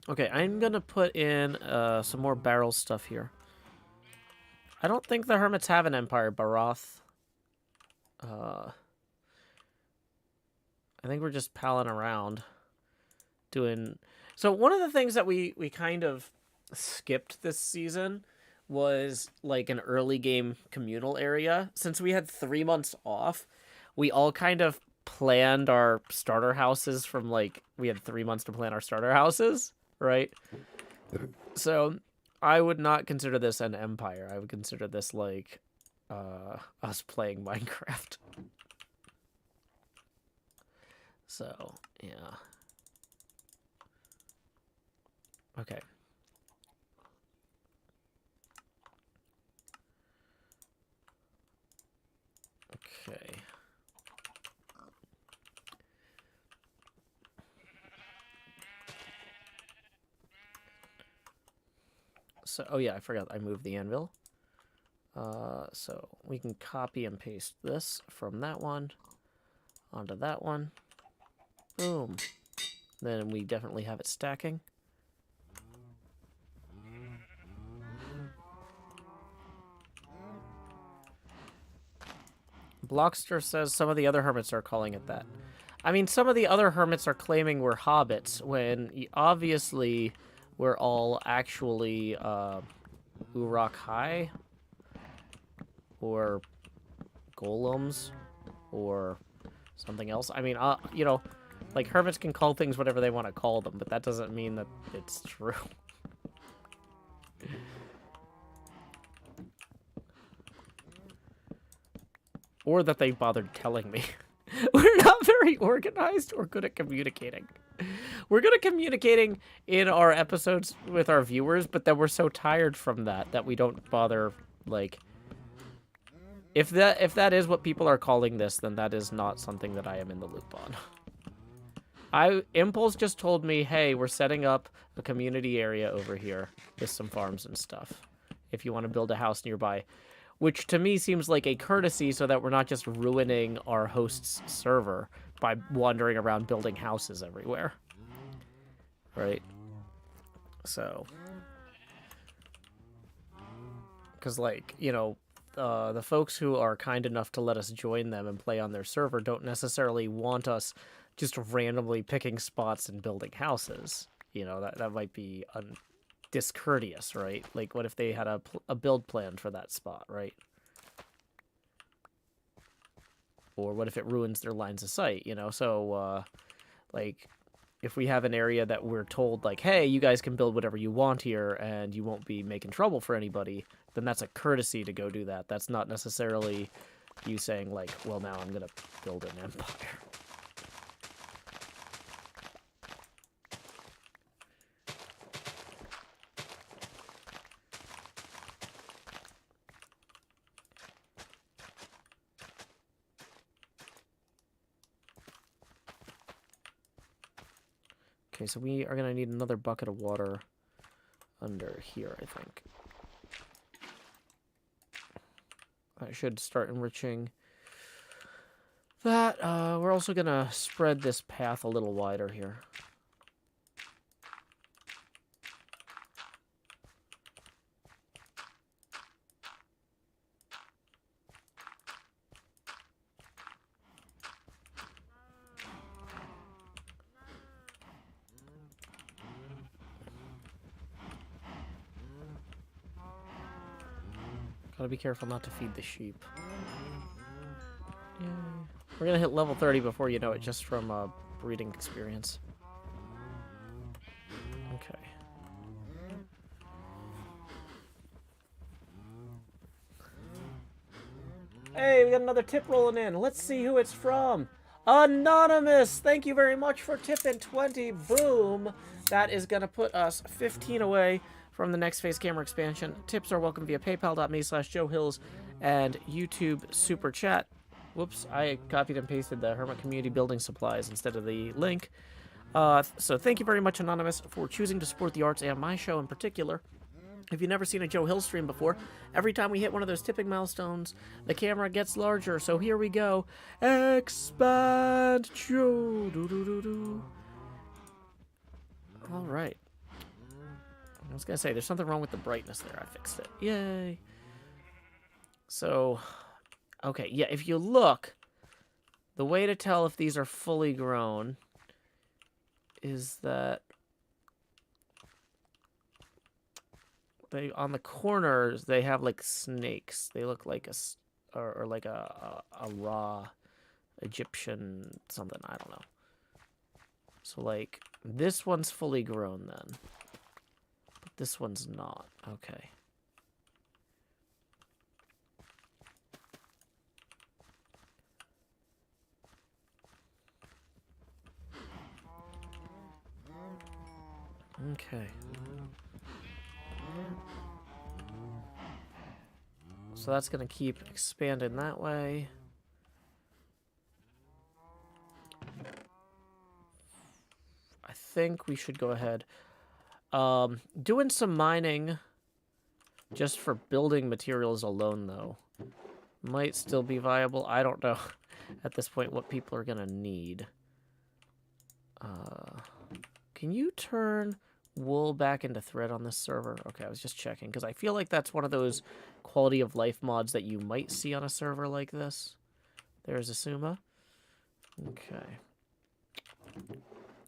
Okay, I'm gonna put in some more barrel stuff here. I don't think the hermits have an empire, Baroth. I think we're just palling around. Doing... So one of the things that we kind of skipped this season was like an early game communal area. Since we had 3 months off, we all kind of planned our starter houses from like... We had 3 months to plan our starter houses, right? So I would not consider this an empire. I would consider this like us playing Minecraft. So, yeah. Okay. Okay. So, oh yeah, I forgot I moved the anvil. So we can copy and paste this from that one onto that one. Boom. Then we definitely have it stacking. Blockster says some of the other hermits are calling it that. I mean, some of the other hermits are claiming we're hobbits, when obviously we're all actually Uruk Hai, or golems, or something else. I mean, you know, like, hermits can call things whatever they want to call them, but that doesn't mean that it's true. Or that they bothered telling me. We're not very organized or good at communicating. We're good at communicating in our episodes with our viewers, but then we're so tired from that we don't bother, like... If that is what people are calling this, then that is not something that I am in the loop on. Impulse just told me, hey, we're setting up a community area over here with some farms and stuff, if you want to build a house nearby. Which to me seems like a courtesy so that we're not just ruining our host's server by wandering around building houses everywhere. Right? So. Because, like, you know, the folks who are kind enough to let us join them and play on their server don't necessarily want us just randomly picking spots and building houses. You know, that might be discourteous, right? Like, what if they had a build plan for that spot, right? Or what if it ruins their lines of sight, you know? So, like, if we have an area that we're told, like, hey, you guys can build whatever you want here and you won't be making trouble for anybody, then that's a courtesy to go do that. That's not necessarily you saying, like, well, now I'm gonna build an empire. Okay, so we are going to need another bucket of water under here, I think. I should start enriching that. We're also going to spread this path a little wider here. Gotta be careful not to feed the sheep. Yay. We're gonna hit level 30 before you know it, just from breeding experience. Okay. Hey, we got another tip rolling in. Let's see who it's from. Anonymous! Thank you very much for tipping 20. Boom! That is gonna put us 15 away from the next phase camera expansion. Tips are welcome via paypal.me/JoeHills and YouTube Super Chat. Whoops, I copied and pasted the Hermit Community Building Supplies instead of the link. So thank you very much, Anonymous, for choosing to support the arts and my show in particular. If you've never seen a Joe Hill stream before, every time we hit one of those tipping milestones, the camera gets larger. So here we go. Expand Joe. All right. I was going to say, there's something wrong with the brightness there. I fixed it. Yay. So, okay. Yeah, if you look, the way to tell if these are fully grown is that on the corners, they have like snakes. They look like or like a raw Egyptian something. I don't know. So, like, this one's fully grown then. This one's not. Okay. Okay. So that's going to keep expanding that way. I think we should go ahead. Doing some mining just for building materials alone, though, might still be viable. I don't know at this point what people are going to need. Can you turn wool back into thread on this server? Okay, I was just checking, because I feel like that's one of those quality of life mods that you might see on a server like this. There's Asuma. Okay.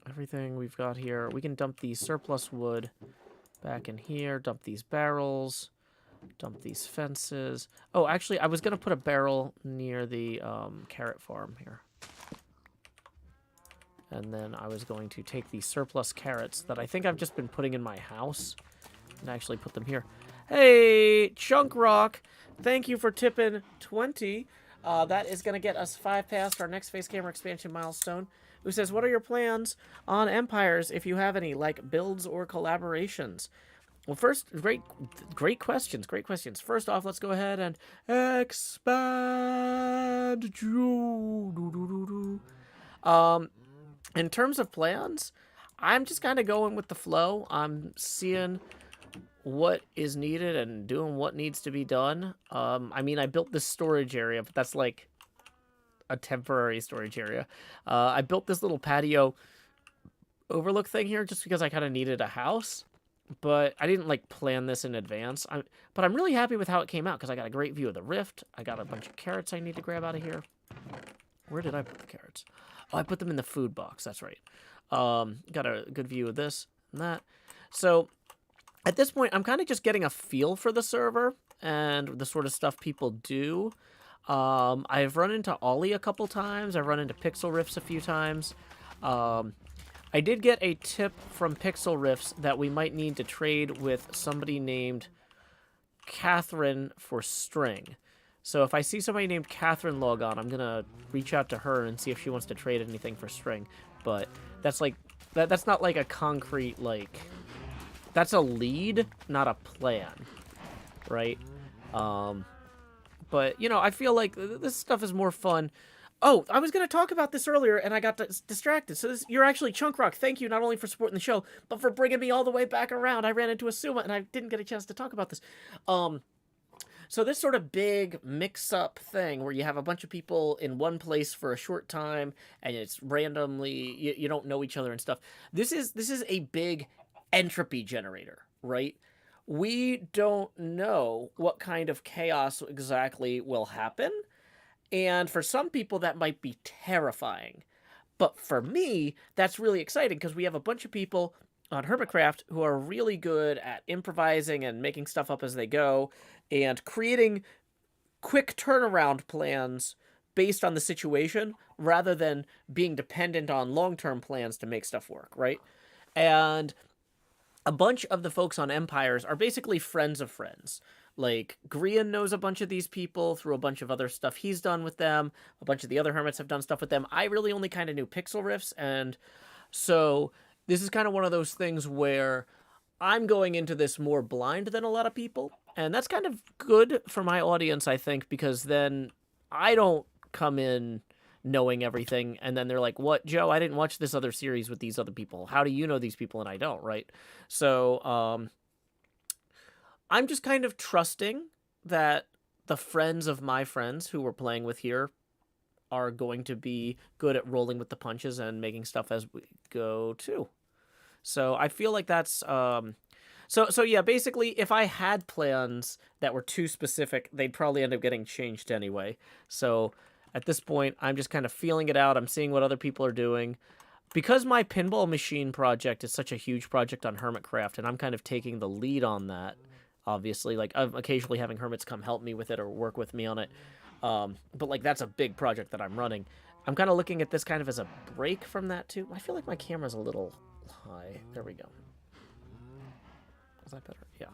Everything we've got here. We can dump the surplus wood back in here. Dump these barrels. Dump these fences. Oh, actually, I was going to put a barrel near the carrot farm here. And then I was going to take the surplus carrots that I think I've just been putting in my house and actually put them here. Hey, Chunk Rock, thank you for tipping 20. That is going to get us 5 past our next face camera expansion milestone. Who says, what are your plans on Empires, if you have any, like builds or collaborations? Well, first, great questions, great questions. First off, let's go ahead and expand. In terms of plans, I'm just kind of going with the flow. I'm seeing what is needed and doing what needs to be done. I mean, I built this storage area, but that's like a temporary storage area. I built this little patio overlook thing here just because I kind of needed a house, but I didn't like plan this in advance. But I'm really happy with how it came out because I got a great view of the rift. I got a bunch of carrots I need to grab out of here. Where did I put the carrots? Oh, I put them in the food box. That's right. Got a good view of this and that. So at this point, I'm kind of just getting a feel for the server and the sort of stuff people do. I've run into Ollie a couple times. I've run into Pixel Riffs a few times. I did get a tip from Pixel Riffs that we might need to trade with somebody named Catherine for string. So if I see somebody named Catherine log on, I'm going to reach out to her and see if she wants to trade anything for string. But that's like that's not like a concrete, like, that's a lead, not a plan, right? But, you know, I feel like this stuff is more fun. Oh, I was going to talk about this earlier, and I got distracted. So you're actually Chunk Rock. Thank you not only for supporting the show, but for bringing me all the way back around. I ran into Asuma, and I didn't get a chance to talk about this. So this sort of big mix-up thing where you have a bunch of people in one place for a short time, and it's randomly, you don't know each other and stuff. This is a big entropy generator, right? We don't know what kind of chaos exactly will happen. And for some people, that might be terrifying. But for me, that's really exciting because we have a bunch of people on Hermitcraft who are really good at improvising and making stuff up as they go and creating quick turnaround plans based on the situation rather than being dependent on long-term plans to make stuff work, right? And a bunch of the folks on Empires are basically friends of friends. Like, Grian knows a bunch of these people through a bunch of other stuff he's done with them. A bunch of the other hermits have done stuff with them. I really only kind of knew Pixel Riffs, and so this is kind of one of those things where I'm going into this more blind than a lot of people, and that's kind of good for my audience, I think, because then I don't come in knowing everything, and then they're like, what, Joe, I didn't watch this other series with these other people. How do you know these people and I don't, right? So, I'm just kind of trusting that the friends of my friends who we're playing with here are going to be good at rolling with the punches and making stuff as we go too. So I feel like that's so yeah, basically if I had plans that were too specific, they'd probably end up getting changed anyway. So at this point, I'm just kind of feeling it out. I'm seeing what other people are doing. Because my pinball machine project is such a huge project on Hermitcraft, and I'm kind of taking the lead on that, obviously. Like, I'm occasionally having hermits come help me with it or work with me on it. But, like, that's a big project that I'm running. I'm kind of looking at this kind of as a break from that, too. I feel like my camera's a little high. There we go. Is that better? Yeah.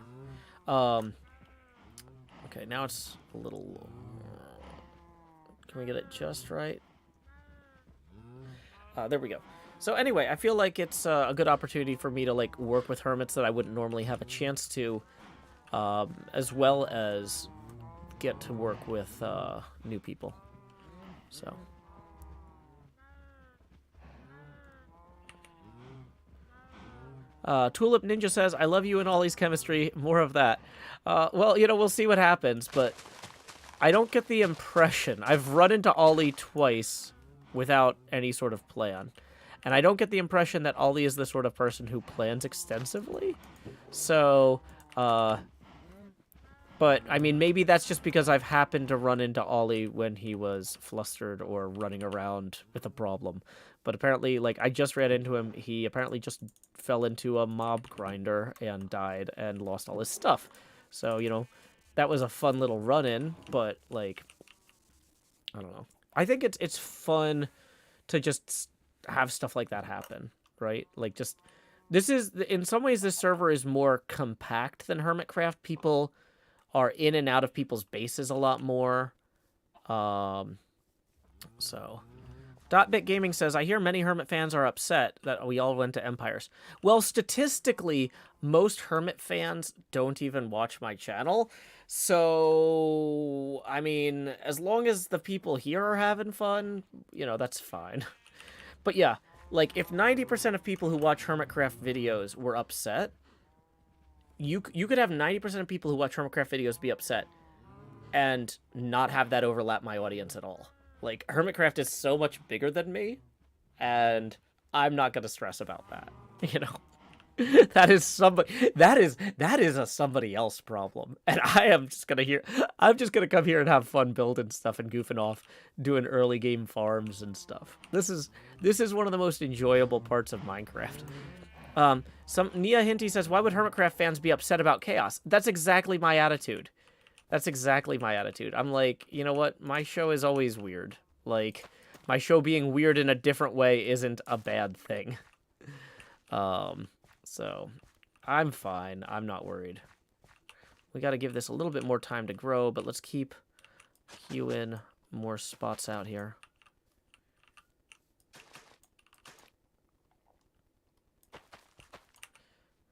Okay, now it's a little low. Can we get it just right? There we go. So anyway, I feel like it's a good opportunity for me to like work with hermits that I wouldn't normally have a chance to, as well as get to work with new people. So. Tulip Ninja says, I love you and Ollie's chemistry. More of that. Well, you know, we'll see what happens, but I don't get the impression. I've run into Ollie twice without any sort of plan. And I don't get the impression that Ollie is the sort of person who plans extensively. So, but, I mean, maybe that's just because I've happened to run into Ollie when he was flustered or running around with a problem. But apparently, like, I just ran into him. He apparently just fell into a mob grinder and died and lost all his stuff. So, you know, that was a fun little run-in, but, like, I don't know. I think it's fun to just have stuff like that happen, right? Like, just... This is... In some ways, this server is more compact than Hermitcraft. People are in and out of people's bases a lot more. So... Dotbit Gaming says, I hear many Hermit fans are upset that we all went to Empires. Well, statistically, most Hermit fans don't even watch my channel. So, I mean, as long as the people here are having fun, you know, that's fine. But yeah, like, if 90% of people who watch Hermitcraft videos were upset, you could have 90% of people who watch Hermitcraft videos be upset and not have that overlap my audience at all. Like, Hermitcraft is so much bigger than me, and I'm not gonna stress about that, you know? That is a somebody else problem, and I'm just gonna come here and have fun building stuff and goofing off, doing early game farms and stuff. This is one of the most enjoyable parts of Minecraft. Nia Hinty says, why would Hermitcraft fans be upset about chaos? That's exactly my attitude. That's exactly my attitude. I'm like, you know what? My show is always weird. Like, my show being weird in a different way isn't a bad thing. So, I'm fine. I'm not worried. We got to give this a little bit more time to grow, but let's keep queuing more spots out here.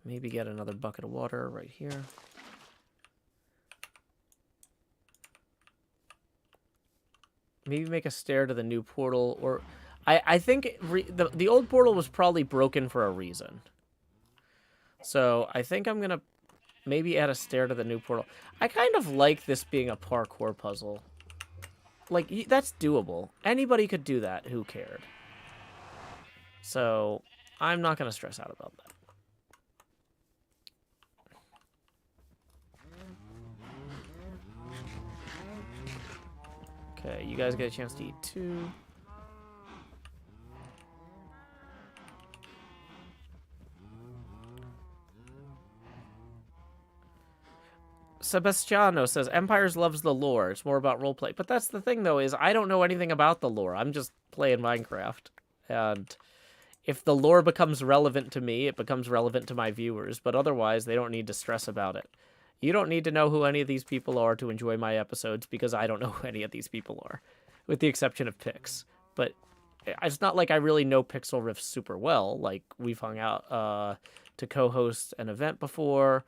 Maybe get another bucket of water right here. Maybe make a stair to the new portal, or... I think the old portal was probably broken for a reason. So, I think I'm gonna maybe add a stair to the new portal. I kind of like this being a parkour puzzle. Like, that's doable. Anybody could do that who cared. So, I'm not gonna stress out about that. Okay, you guys get a chance to eat too. Sebastiano says, Empires loves the lore. It's more about roleplay. But that's the thing, though, is I don't know anything about the lore. I'm just playing Minecraft. And if the lore becomes relevant to me, it becomes relevant to my viewers. But otherwise, they don't need to stress about it. You don't need to know who any of these people are to enjoy my episodes, because I don't know who any of these people are, with the exception of Pix. But it's not like I really know Pixel Rift super well. Like, we've hung out to co-host an event before.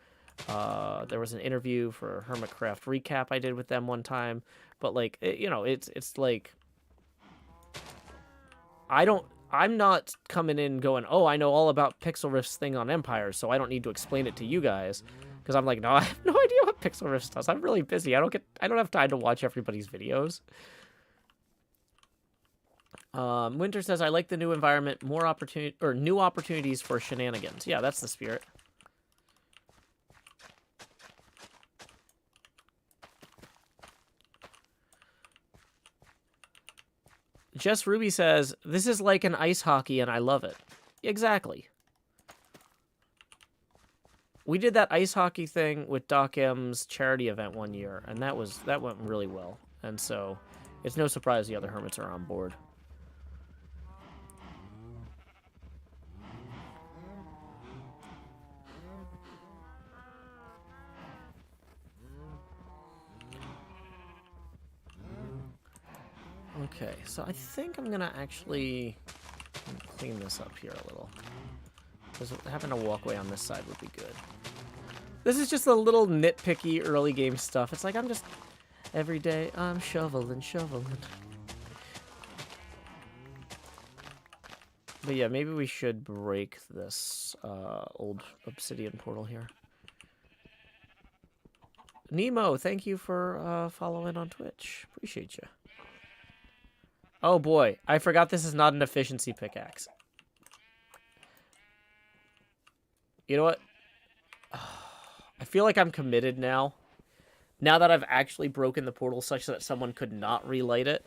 There was an interview for Hermitcraft recap I did with them one time. But, like, you know, it's like... I'm not coming in going, oh, I know all about Pixel Rift's thing on Empires, so I don't need to explain it to you guys. Because I'm like, no, I have no idea what Pixel Rift does. I'm really busy. I don't have time to watch everybody's videos. Winter says, I like the new environment, more opportunity or new opportunities for shenanigans. Yeah, that's the spirit. Jess Ruby says, this is like an ice hockey and I love it. Exactly. We did that ice hockey thing with Doc M's charity event one year, and that went really well. And so, it's no surprise the other hermits are on board. Okay, so I think I'm gonna actually Clean this up here a little. 'Cause having a walkway on this side would be good. This is just a little nitpicky early game stuff. It's like I'm just every day I'm shoveling. But yeah, maybe we should break this old obsidian portal here. Nemo, thank you for following on Twitch. Appreciate you. Oh boy, I forgot this is not an efficiency pickaxe. You know what? I feel like I'm committed now. Now that I've actually broken the portal such that someone could not relight it.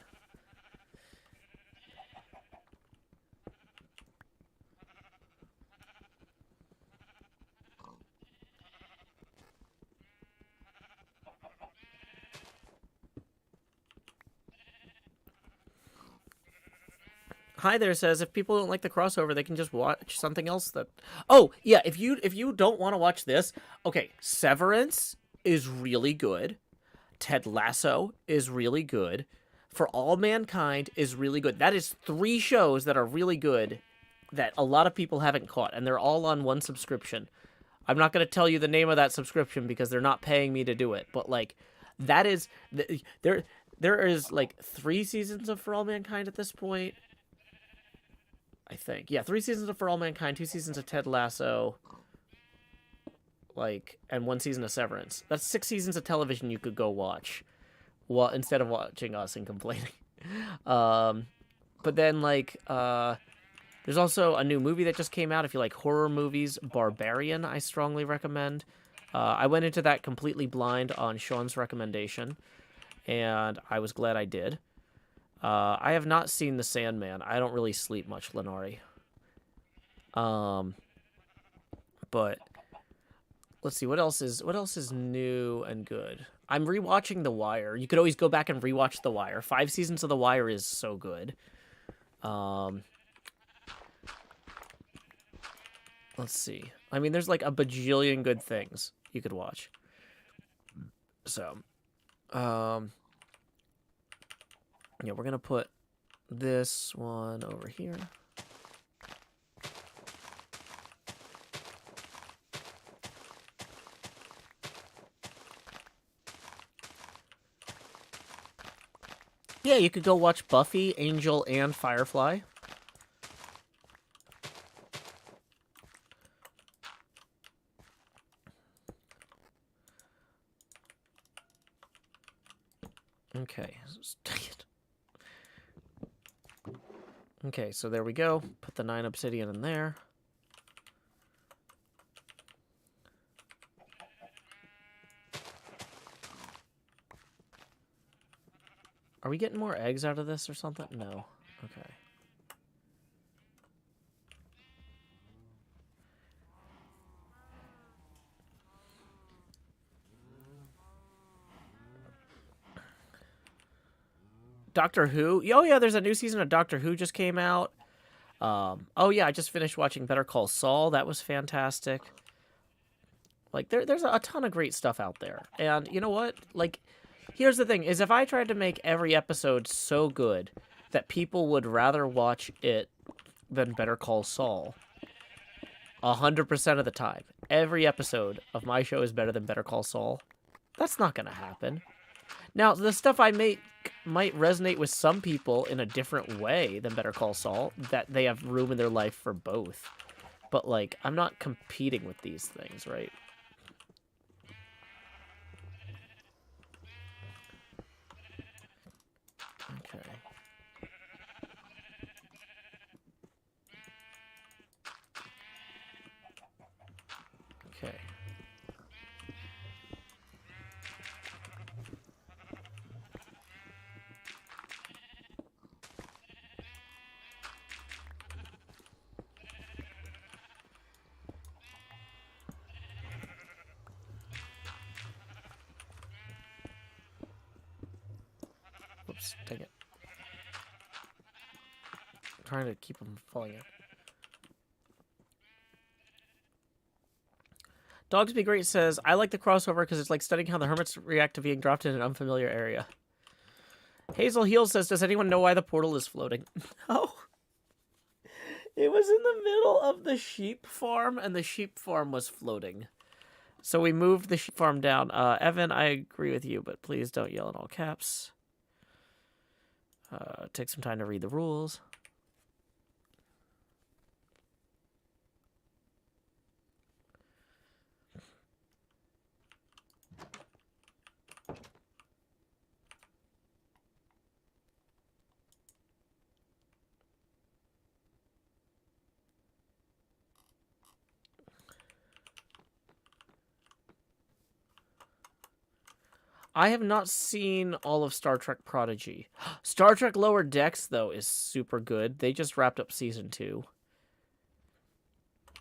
Hi there says if people don't like the crossover, they can just watch something else that. Oh yeah, if you don't want to watch this, okay, Severance is really good. Ted Lasso is really good. For All Mankind is really good. That is 3 shows that are really good that a lot of people haven't caught, and they're all on one subscription. I'm not going to tell you the name of that subscription because they're not paying me to do it, but like that is there is like 3 seasons of For All Mankind at this point. I think. Yeah, 3 seasons of For All Mankind, 2 seasons of Ted Lasso, like, and 1 season of Severance. That's 6 seasons of television you could go watch, well, instead of watching us and complaining. But then, like, there's also a new movie that just came out. If you like horror movies, Barbarian, I strongly recommend. I went into that completely blind on Sean's recommendation, and I was glad I did. I have not seen The Sandman. I don't really sleep much, Lenari. But let's see what else is new and good. I'm rewatching The Wire. You could always go back and rewatch The Wire. 5 seasons of The Wire is so good. Let's see. I mean, there's like a bajillion good things you could watch. So, yeah, we're gonna put this one over here. Yeah, you could go watch Buffy, Angel, and Firefly. Okay. Dang it. Okay, so there we go. Put the 9 obsidian in there. Are we getting more eggs out of this or something? No. Okay. Doctor Who? Oh, yeah, there's a new season of Doctor Who just came out. Oh, yeah, I just finished watching Better Call Saul. That was fantastic. Like, there's a ton of great stuff out there. And you know what? Like, here's the thing, is if I tried to make every episode so good that people would rather watch it than Better Call Saul, 100% of the time, every episode of my show is better than Better Call Saul, that's not going to happen. Now, the stuff I make might resonate with some people in a different way than Better Call Saul, that they have room in their life for both. But, like, I'm not competing with these things, right? Okay. Okay. Oops, dang it. I'm trying to keep them falling out. Dogsby Great says, I like the crossover because it's like studying how the hermits react to being dropped in an unfamiliar area. Hazel Heel says, does anyone know why the portal is floating? No. It was in the middle of the sheep farm, and the sheep farm was floating. So we moved the sheep farm down. Evan, I agree with you, but please don't yell in all caps. Take some time to read the rules. I have not seen all of Star Trek Prodigy. Star Trek Lower Decks, though, is super good. They just wrapped up season 2.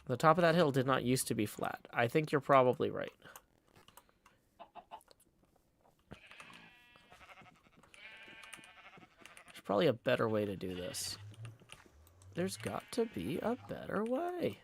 The top of that hill did not used to be flat. I think you're probably right. There's probably a better way to do this. There's got to be a better way.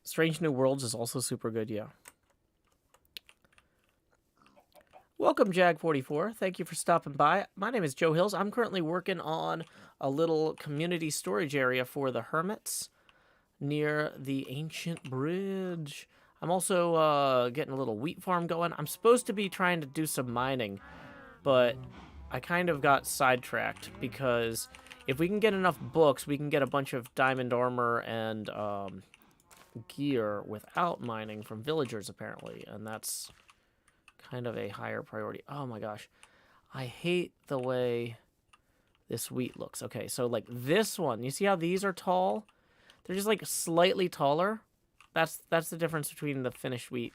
Strange New Worlds is also super good, yeah. Welcome, Jag44. Thank you for stopping by. My name is Joe Hills. I'm currently working on a little community storage area for the hermits near the ancient bridge. I'm also getting a little wheat farm going. I'm supposed to be trying to do some mining, but I kind of got sidetracked because if we can get enough books, we can get a bunch of diamond armor and gear without mining from villagers, apparently, and that's kind of a higher priority. Oh my gosh, I hate the way this wheat looks. Okay, so like this one, you see how these are tall? They're just like slightly taller. That's the difference between the finished wheat.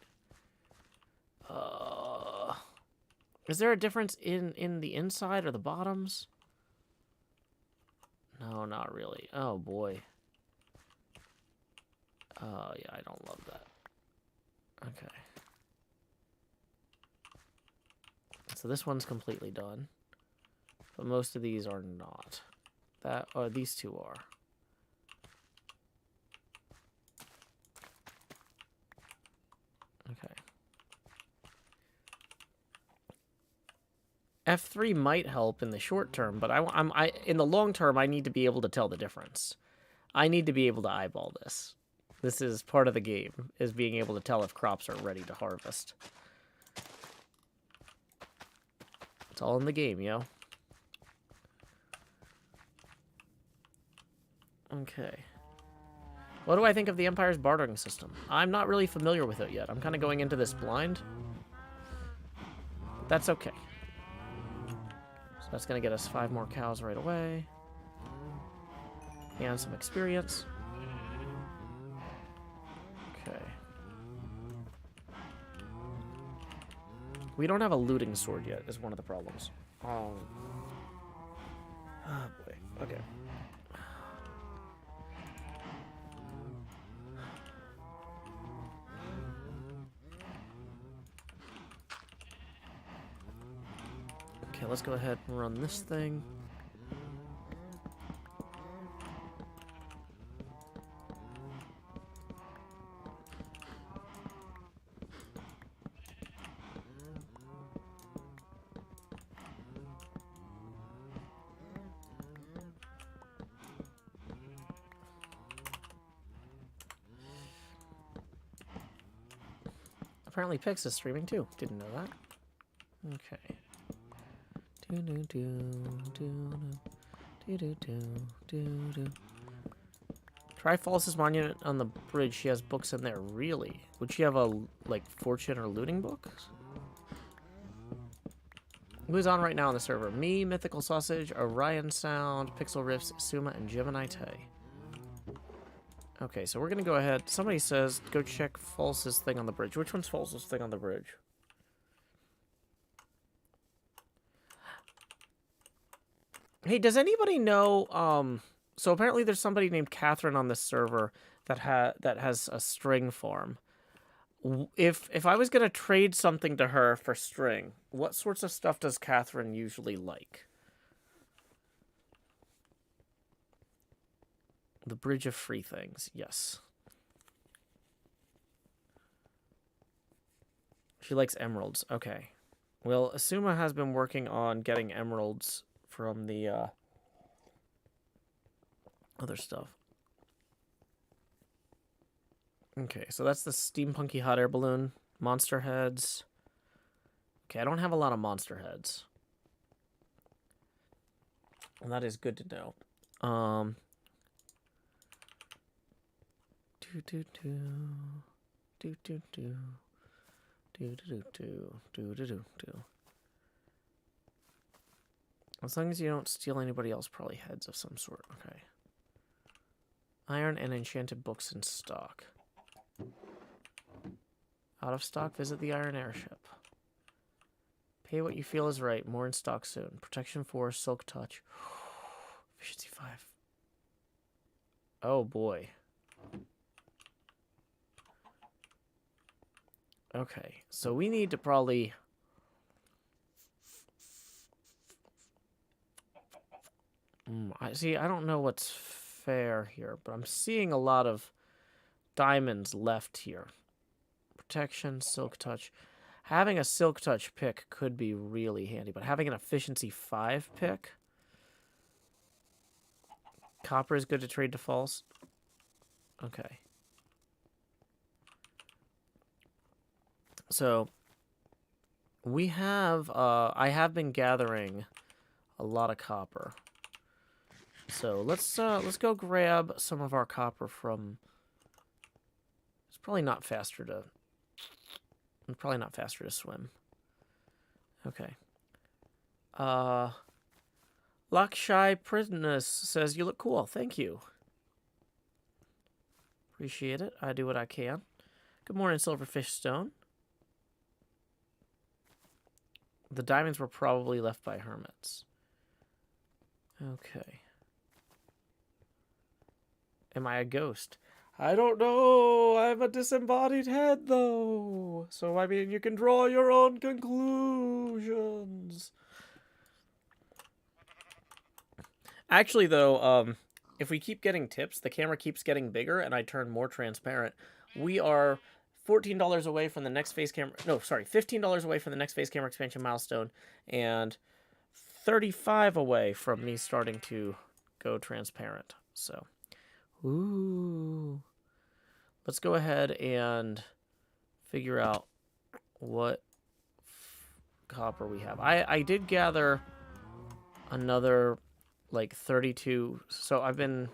Is there a difference in the inside or the bottoms? No, not really. Oh boy. Yeah, I don't love that. Okay. So this one's completely done. But most of these are not. These two are. Okay. F3 might help in the short term, but in the long term, I need to be able to tell the difference. I need to be able to eyeball this. This is part of the game, is being able to tell if crops are ready to harvest. It's all in the game, yo. Okay. What do I think of the Empire's bartering system? I'm not really familiar with it yet. I'm kind of going into this blind. But that's okay. So that's going to get us 5 more cows right away. And some experience. Okay. We don't have a looting sword yet, is one of the problems. Oh. Oh, boy. Okay. Okay, let's go ahead and run this thing. Apparently Pix is streaming too. Didn't know that. Okay. Try False's monument on the bridge. She has books in there. Really? Would she have a, like, fortune or looting book? Who's on right now on the server? Me, Mythical Sausage, Orion Sound, Pixel Rifts, Suma, and Gemini Tay. Okay, so we're gonna go ahead. Somebody says go check False's thing on the bridge. Which one's False's thing on the bridge? Hey, does anybody know, so apparently there's somebody named Catherine on this server that has a string farm. If I was gonna trade something to her for string, what sorts of stuff does Catherine usually like? The Bridge of Free Things, yes. She likes emeralds. Okay. Well, Asuma has been working on getting emeralds from the other stuff. Okay, so that's the steampunky hot air balloon. Monster heads. Okay, I don't have a lot of monster heads. Well, that is good to know. Do do do. Do do do. Do do do do do do do. As long as you don't steal anybody else, probably heads of some sort. Okay. Iron and enchanted books in stock. Out of stock, visit the Iron Airship. Pay what you feel is right. More in stock soon. Protection 4, Silk Touch. Efficiency 5. Oh boy. Okay, so we need to probably... I don't know what's fair here, but I'm seeing a lot of diamonds left here. Protection, Silk Touch. Having a Silk Touch pick could be really handy, but having an Efficiency 5 pick... Copper is good to trade to false. Okay. So, we have... I have been gathering a lot of copper. So, let's go grab some of our copper from... It's probably not faster to... Probably not faster to swim. Okay. Lakshai Pridness says, you look cool. Thank you. Appreciate it. I do what I can. Good morning, Silverfish Stone. The diamonds were probably left by hermits. Okay. Am I a ghost? I don't know. I'm a disembodied head, though. So, I mean, you can draw your own conclusions. Actually, though, if we keep getting tips, the camera keeps getting bigger, and I turn more transparent. We are $14 away from the next face camera... No, sorry, $15 away from the next face camera expansion milestone, and $35 away from me starting to go transparent. So... Ooh. Let's go ahead and figure out what copper we have. I did gather another, like, 32. So I've been...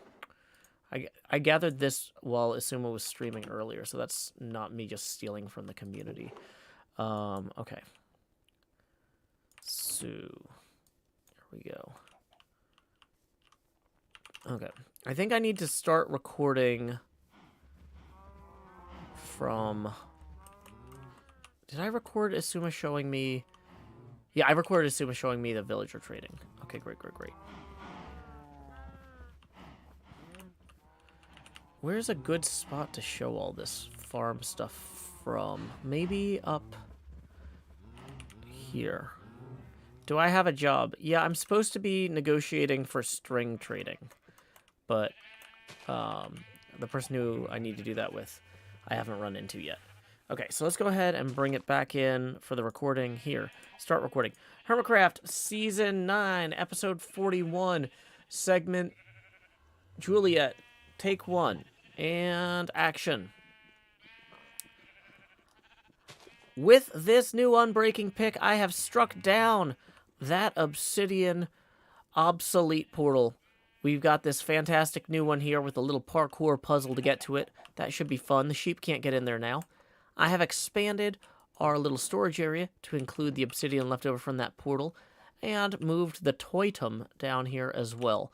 I gathered this while Asuma was streaming earlier, so that's not me just stealing from the community. Okay. So... There we go. Okay. I think I need to start recording from... Did I record Asuma showing me... Yeah, I recorded Asuma showing me the villager trading. Okay, great, great, great. Where's a good spot to show all this farm stuff from? Maybe up here. Do I have a job? Yeah, I'm supposed to be negotiating for string trading. But the person who I need to do that with, I haven't run into yet. Okay, so let's go ahead and bring it back in for the recording here. Start recording. Hermitcraft Season 9, Episode 41, Segment Juliet, Take 1, and action. With this new unbreaking pick, I have struck down that obsidian obsolete portal. We've got this fantastic new one here with a little parkour puzzle to get to it. That should be fun. The sheep can't get in there now. I have expanded our little storage area to include the obsidian left over from that portal and moved the totem down here as well.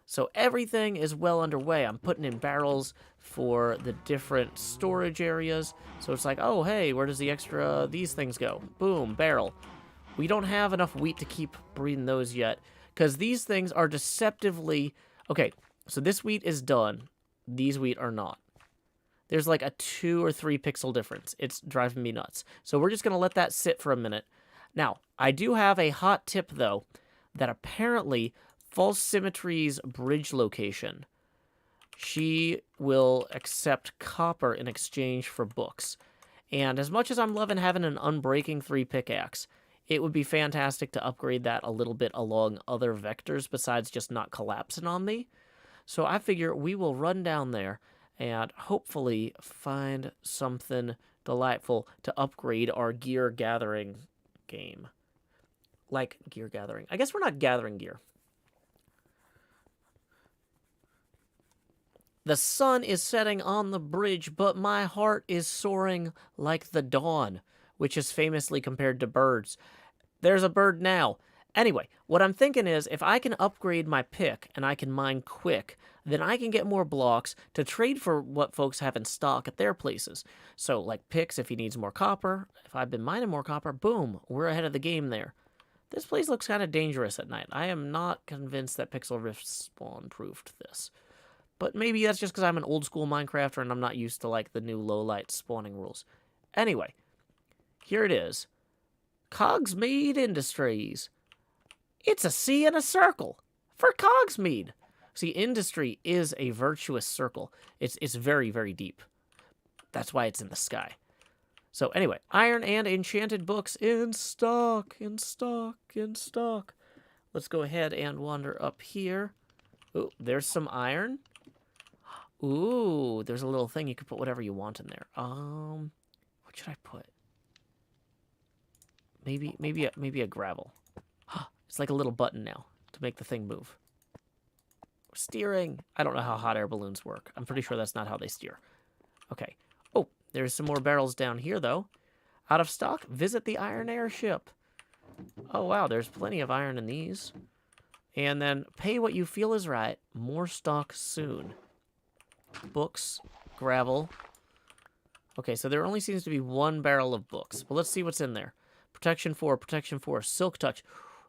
So everything is well underway. I'm putting in barrels for the different storage areas. So it's like, oh, hey, where does the extra these things go? Boom, barrel. We don't have enough wheat to keep breeding those yet. Because these things are deceptively... Okay, so this wheat is done. These wheat are not. There's like a 2 or 3 pixel difference. It's driving me nuts. So we're just going to let that sit for a minute. Now, I do have a hot tip, though, that apparently False Symmetry's bridge location, she will accept copper in exchange for books. And as much as I'm loving having an Unbreaking 3 pickaxe, it would be fantastic to upgrade that a little bit along other vectors besides just not collapsing on me. So I figure we will run down there and hopefully find something delightful to upgrade our gear gathering game. Like gear gathering. I guess we're not gathering gear. The sun is setting on the bridge, but my heart is soaring like the dawn, which is famously compared to birds. There's a bird now. Anyway, what I'm thinking is if I can upgrade my pick and I can mine quick, then I can get more blocks to trade for what folks have in stock at their places. So, like picks, if he needs more copper, if I've been mining more copper, boom, we're ahead of the game there. This place looks kind of dangerous at night. I am not convinced that Pixel Rift spawn-proofed this. But maybe that's just because I'm an old-school Minecrafter and I'm not used to, like, the new low-light spawning rules. Anyway, here it is. Cogsmead Industries. It's a C and a circle for Cogsmead. See, industry is a virtuous circle. It's very, very deep. That's why it's in the sky. So anyway, iron and enchanted books in stock, in stock, in stock. Let's go ahead and wander up here. Ooh, there's some iron. Ooh, there's a little thing you can put whatever you want in there. What should I put? Maybe a gravel. It's like a little button now to make the thing move. Steering. I don't know how hot air balloons work. I'm pretty sure that's not how they steer. Okay. Oh, there's some more barrels down here, though. Out of stock? Visit the iron airship. Oh, wow. There's plenty of iron in these. And then pay what you feel is right. More stock soon. Books. Gravel. Okay, so there only seems to be 1 barrel of books. Well, let's see what's in there. Protection 4, Protection 4, Silk Touch.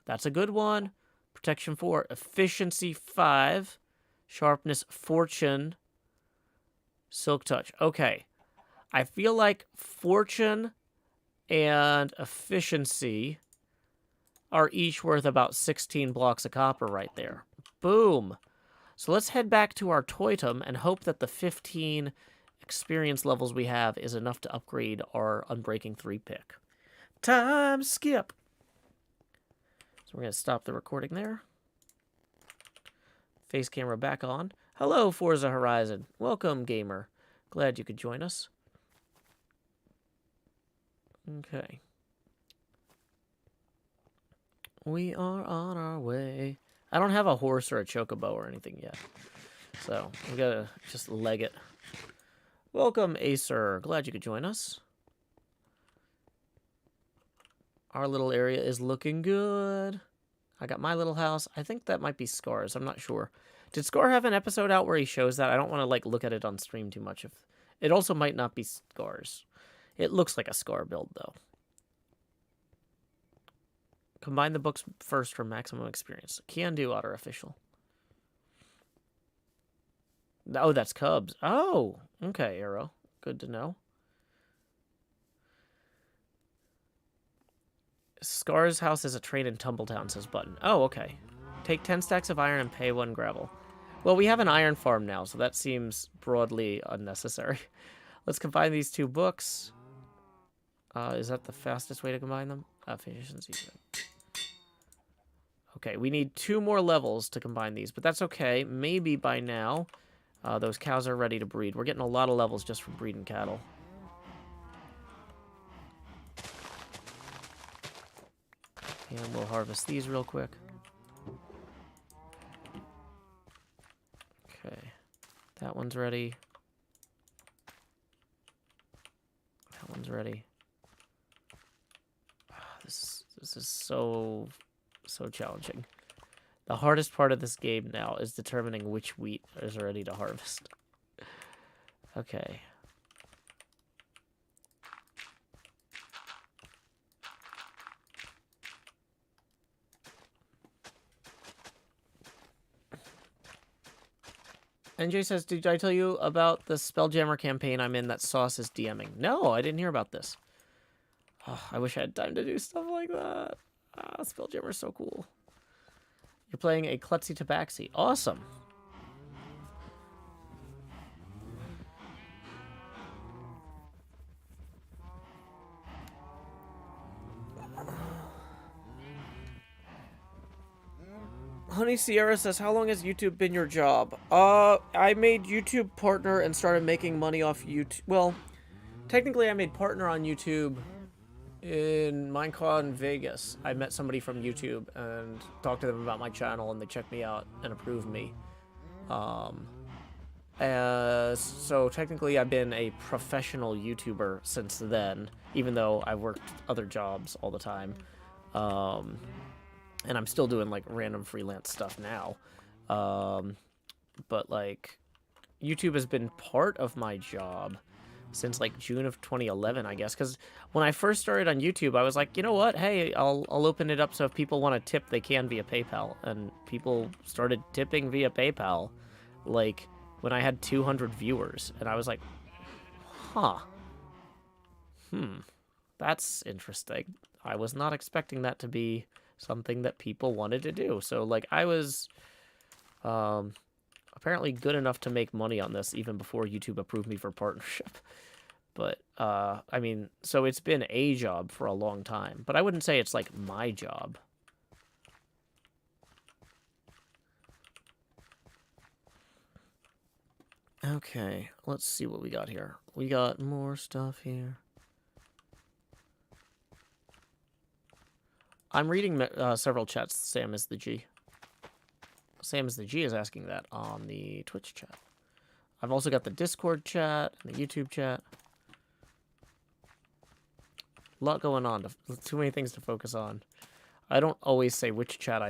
That's a good one. Protection 4, Efficiency 5, Sharpness, Fortune, Silk Touch. Okay. I feel like Fortune and Efficiency are each worth about 16 blocks of copper right there. Boom. So let's head back to our totem and hope that the 15 experience levels we have is enough to upgrade our Unbreaking 3 pick. Time skip. So we're going to stop the recording there. Face camera back on. Hello, Forza Horizon. Welcome, gamer. Glad you could join us. Okay. We are on our way. I don't have a horse or a chocobo or anything yet. So, we gotta just leg it. Welcome, Acer. Glad you could join us. Our little area is looking good. I got my little house. I think that might be Scar's. I'm not sure. Did Scar have an episode out where he shows that? I don't want to like look at it on stream too much. If it also might not be Scar's. It looks like a Scar build though. Combine the books first for maximum experience. Can do, Artificial. Oh, that's Cubs. Oh, okay, Arrow. Good to know. Scar's house is a train in Tumbletown, says Button. Oh, okay. Take 10 stacks of iron and pay 1 gravel. Well, we have an iron farm now, so that seems broadly unnecessary. Let's combine these 2 books. Is that the fastest way to combine them? Efficiency. Okay, we need 2 more levels to combine these, but that's okay. Maybe by now, those cows are ready to breed. We're getting a lot of levels just from breeding cattle. And we'll harvest these real quick. Okay. That one's ready. That one's ready. This is so challenging. The hardest part of this game now is determining which wheat is ready to harvest. Okay. NJ says, did I tell you about the Spelljammer campaign I'm in that Sauce is DMing? No, I didn't hear about this. Oh, I wish I had time to do stuff like that. Spelljammer's so cool. You're playing a Klutzy Tabaxi. Awesome. Honey Sierra says, how long has YouTube been your job? I made YouTube partner and started making money off YouTube. Well, technically I made partner on YouTube in Minecon Vegas. I met somebody from YouTube and talked to them about my channel, and they checked me out and approved me. So technically I've been a professional YouTuber since then, even though I worked other jobs all the time. And I'm still doing, like, random freelance stuff now. But, like, YouTube has been part of my job since, like, June of 2011, I guess. Because when I first started on YouTube, I was like, you know what? Hey, I'll open it up so if people want to tip, they can via PayPal. And people started tipping via PayPal, like, when I had 200 viewers. And I was like, huh. That's interesting. I was not expecting that to be something that people wanted to do. So, like, I was apparently good enough to make money on this even before YouTube approved me for partnership. But, I mean, so it's been a job for a long time. But I wouldn't say it's, like, my job. Okay, let's see what we got here. We got more stuff here. I'm reading several chats. Sam is the G. Sam is the G is asking that on the Twitch chat. I've also got the Discord chat and the YouTube chat. A lot going on. Too many things to focus on. I don't always say which chat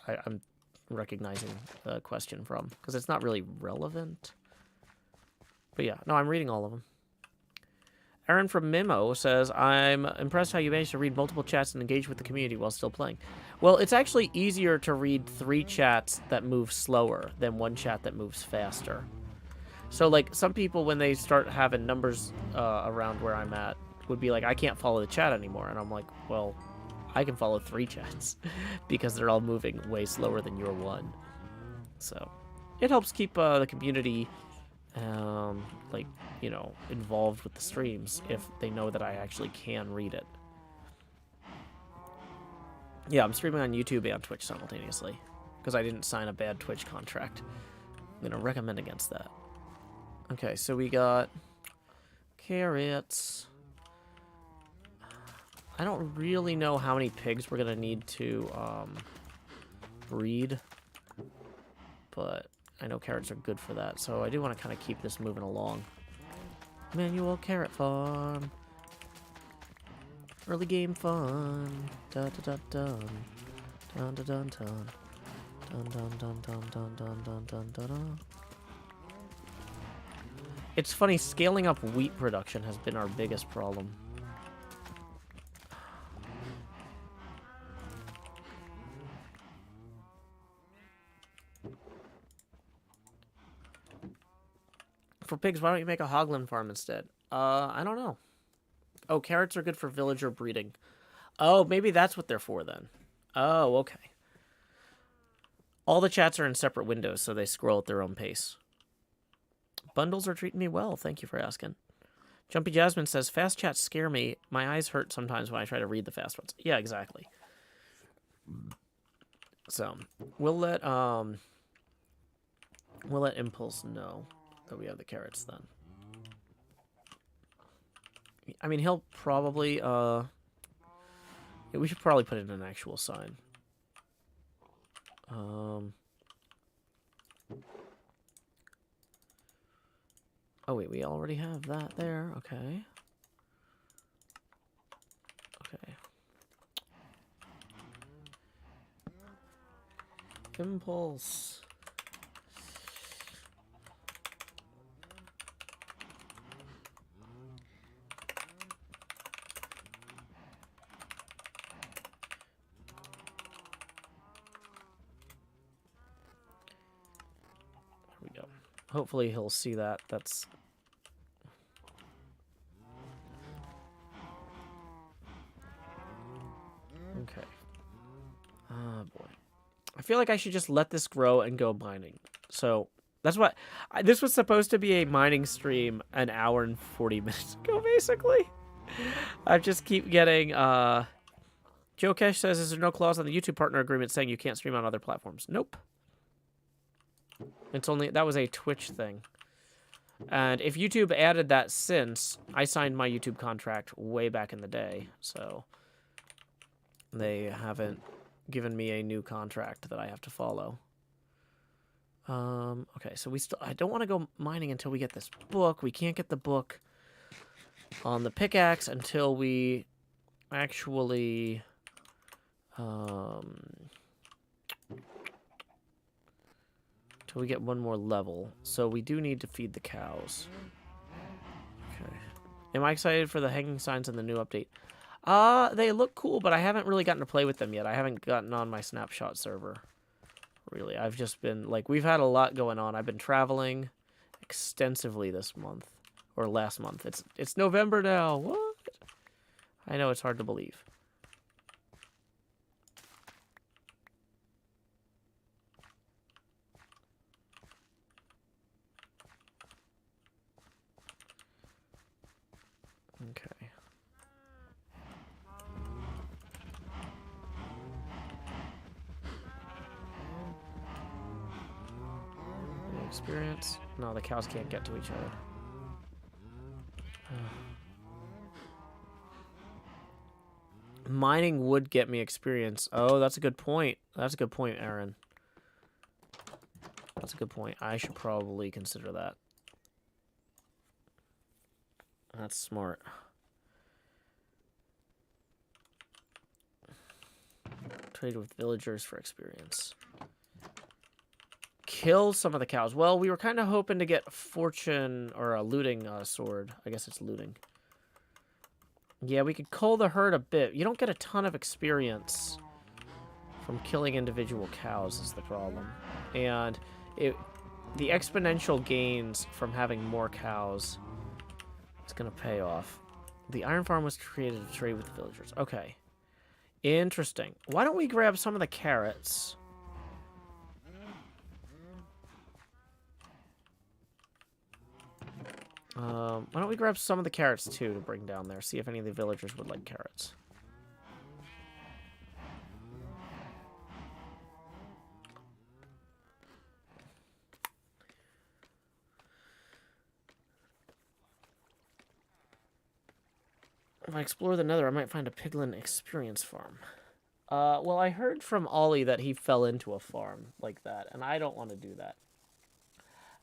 I'm recognizing the question from, because it's not really relevant. But yeah, no, I'm reading all of them. Aaron from Mimo says, I'm impressed how you managed to read multiple chats and engage with the community while still playing. Well, it's actually easier to read 3 chats that move slower than 1 chat that moves faster. So, like, some people, when they start having numbers around where I'm at, would be like, I can't follow the chat anymore. And I'm like, well, I can follow 3 chats because they're all moving way slower than your one. So, it helps keep the community like, you know, involved with the streams if they know that I actually can read it. Yeah, I'm streaming on YouTube and on Twitch simultaneously because I didn't sign a bad Twitch contract. I'm gonna recommend against that. Okay, so we got carrots. I don't really know how many pigs we're gonna need to breed, but I know carrots are good for that, so I do want to kind of keep this moving along. Manual carrot farm. Early game fun. Dun dun dun dun dun dun dun dun dun dun dun dun dun dun dun dun dun. It's funny, scaling up wheat production has been our biggest problem. For pigs, why don't you make a hoglin farm instead? I don't know. Oh, carrots are good for villager breeding. Oh, maybe that's what they're for then. Oh, okay. All the chats are in separate windows, so they scroll at their own pace. Bundles are treating me well. Thank you for asking. Jumpy Jasmine says, fast chats scare me. My eyes hurt sometimes when I try to read the fast ones. Yeah, exactly. So, we'll let Impulse know that we have the carrots then. I mean, he'll probably, yeah, we should probably put in an actual sign. Oh wait, we already have that there. Okay. Okay. Impulse. There we go. Hopefully he'll see that. That's... Okay. Oh, boy. I feel like I should just let this grow and go mining. So, that's what... this was supposed to be a mining stream an hour and 40 minutes ago, basically. I just keep getting... Joe Kesh says, is there no clause on the YouTube partner agreement saying you can't stream on other platforms? Nope. It's only... that was a Twitch thing. And if YouTube added that since, I signed my YouTube contract way back in the day, so... they haven't given me a new contract that I have to follow. Okay, so I don't want to go mining until we get this book. We can't get the book on the pickaxe until we actually... until we get one more level. So we do need to feed the cows. Okay. Am I excited for the hanging signs in the new update? They look cool, but I haven't really gotten to play with them yet. I haven't gotten on my Snapshot server. Really, I've just been, like, we've had a lot going on. I've been traveling extensively this month. Or last month. It's November now. What? I know it's hard to believe. Okay. Any experience? No, the cows can't get to each other. Mining would get me experience. Oh, that's a good point. That's a good point, Aaron. That's a good point. I should probably consider that. That's smart. Trade with villagers for experience. Kill some of the cows. Well, we were kind of hoping to get fortune or a looting sword. I guess it's looting. Yeah, we could cull the herd a bit. You don't get a ton of experience from killing individual cows is the problem. And the exponential gains from having more cows is going to pay off. The iron farm was created to trade with the villagers. Okay. Interesting. Why don't we grab some of the carrots? Why don't we grab some of the carrots, too, to bring down there? See if any of the villagers would like carrots. If I explore the nether, I might find a piglin experience farm. Well, I heard from Ollie that he fell into a farm like that, and I don't want to do that.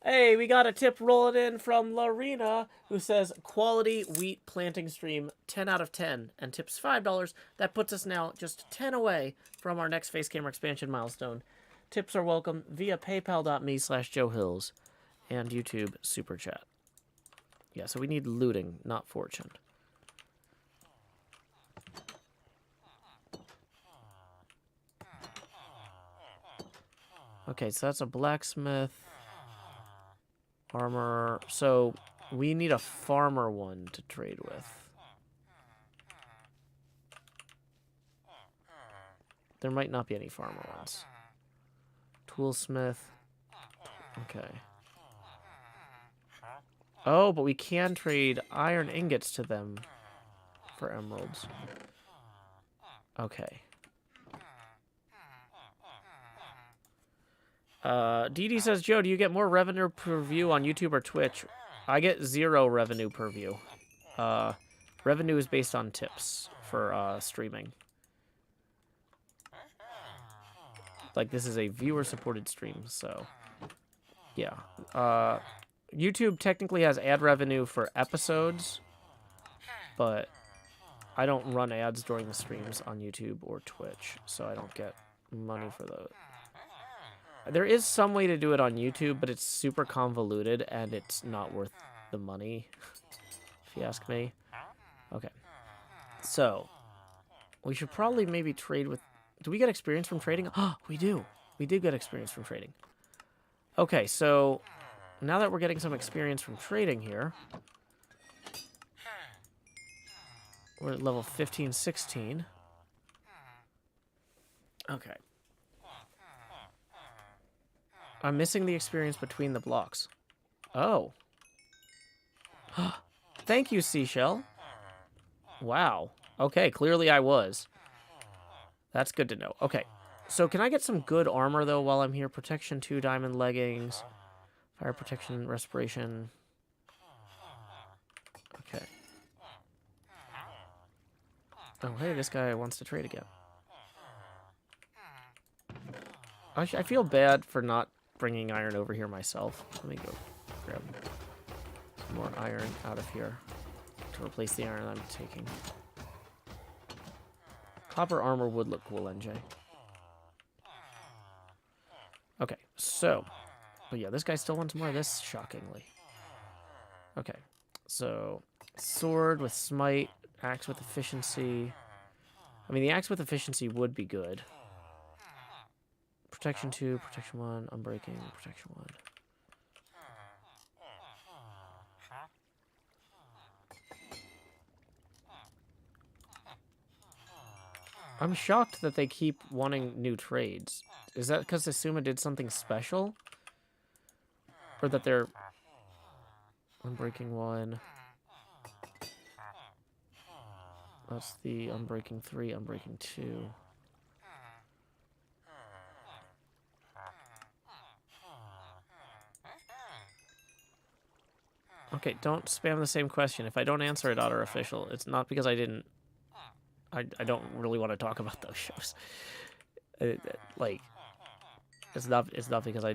Hey, we got a tip rolling in from Lorena, who says, quality wheat planting stream, 10 out of 10, and tips $5. That puts us now just 10 away from our next face camera expansion milestone. Tips are welcome via paypal.me/JoeHills and YouTube Super Chat. Yeah, so we need looting, not fortune. Okay, so that's a blacksmith. Armor. So we need a farmer one to trade with. There might not be any farmer ones. Toolsmith. Okay. Oh, but we can trade iron ingots to them for emeralds. Okay. Dee says, Joe, do you get more revenue per view on YouTube or Twitch? I get 0 revenue per view. Revenue is based on tips for streaming. Like, this is a viewer-supported stream, so... yeah. YouTube technically has ad revenue for episodes, but I don't run ads during the streams on YouTube or Twitch, so I don't get money for those. There is some way to do it on YouTube, but it's super convoluted, and it's not worth the money, if you ask me. Okay. So, we should probably maybe trade with... do we get experience from trading? Oh, we do. We did get experience from trading. Okay, so now that we're getting some experience from trading here, we're at level 15, 16. Okay. I'm missing the experience between the blocks. Oh. Thank you, Seashell. Wow. Okay, clearly I was. That's good to know. Okay. So can I get some good armor, though, while I'm here? Protection 2, diamond leggings, fire protection, respiration. Okay. Oh, hey, this guy wants to trade again. I feel bad for not bringing iron over here myself. Let me go grab some more iron out of here to replace the iron I'm taking. Copper armor would look cool, NJ. Okay, so... But yeah, this guy still wants more of this, shockingly. Okay, so... Sword with smite, axe with efficiency. I mean, the axe with efficiency would be good. Protection 2, protection 1, unbreaking, protection 1. I'm shocked that they keep wanting new trades. Is that because Asuma did something special? Or that they're... Unbreaking 1. That's the unbreaking 3, unbreaking 2. Okay, don't spam the same question. If I don't answer it, Otter Official, it's not because I didn't... I don't really want to talk about those shows. Like, it's not because I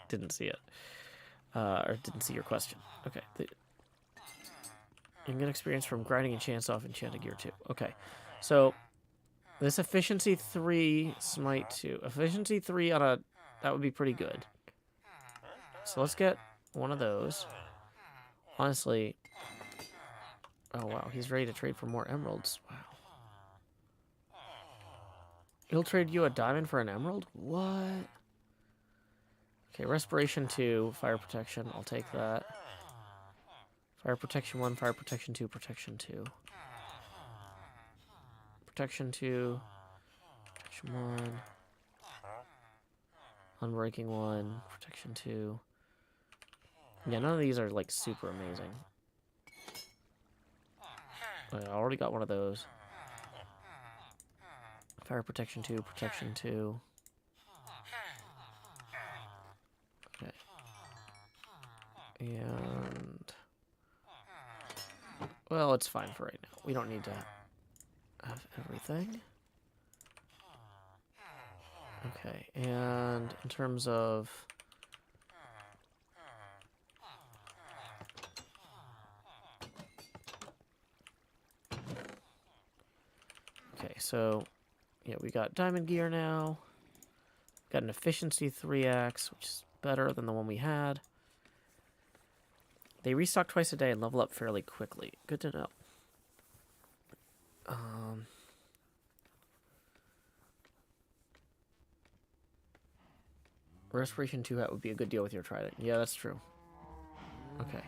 didn't see it. Or didn't see your question. Okay. You can get experience from grinding enchants off enchanted gear too. Okay. So, this efficiency 3, smite 2. Efficiency 3 on a... That would be pretty good. So let's get one of those. Honestly... Oh, wow. He's ready to trade for more emeralds. Wow. He'll trade you a diamond for an emerald? What? Okay, respiration 2, fire protection. I'll take that. Fire protection 1, fire protection 2, protection 2. Protection 2. Protection 1. Unbreaking 1. Protection 2. Yeah, none of these are, like, super amazing. I already got one of those. Fire protection 2, protection 2. Okay. And... Well, it's fine for right now. We don't need to have everything. Okay, and in terms of... Okay, so, yeah, we got diamond gear now. Got an efficiency 3 axe, which is better than the one we had. They restock twice a day and level up fairly quickly. Good to know. Respiration 2 hat would be a good deal with your trident. Yeah, that's true. Okay.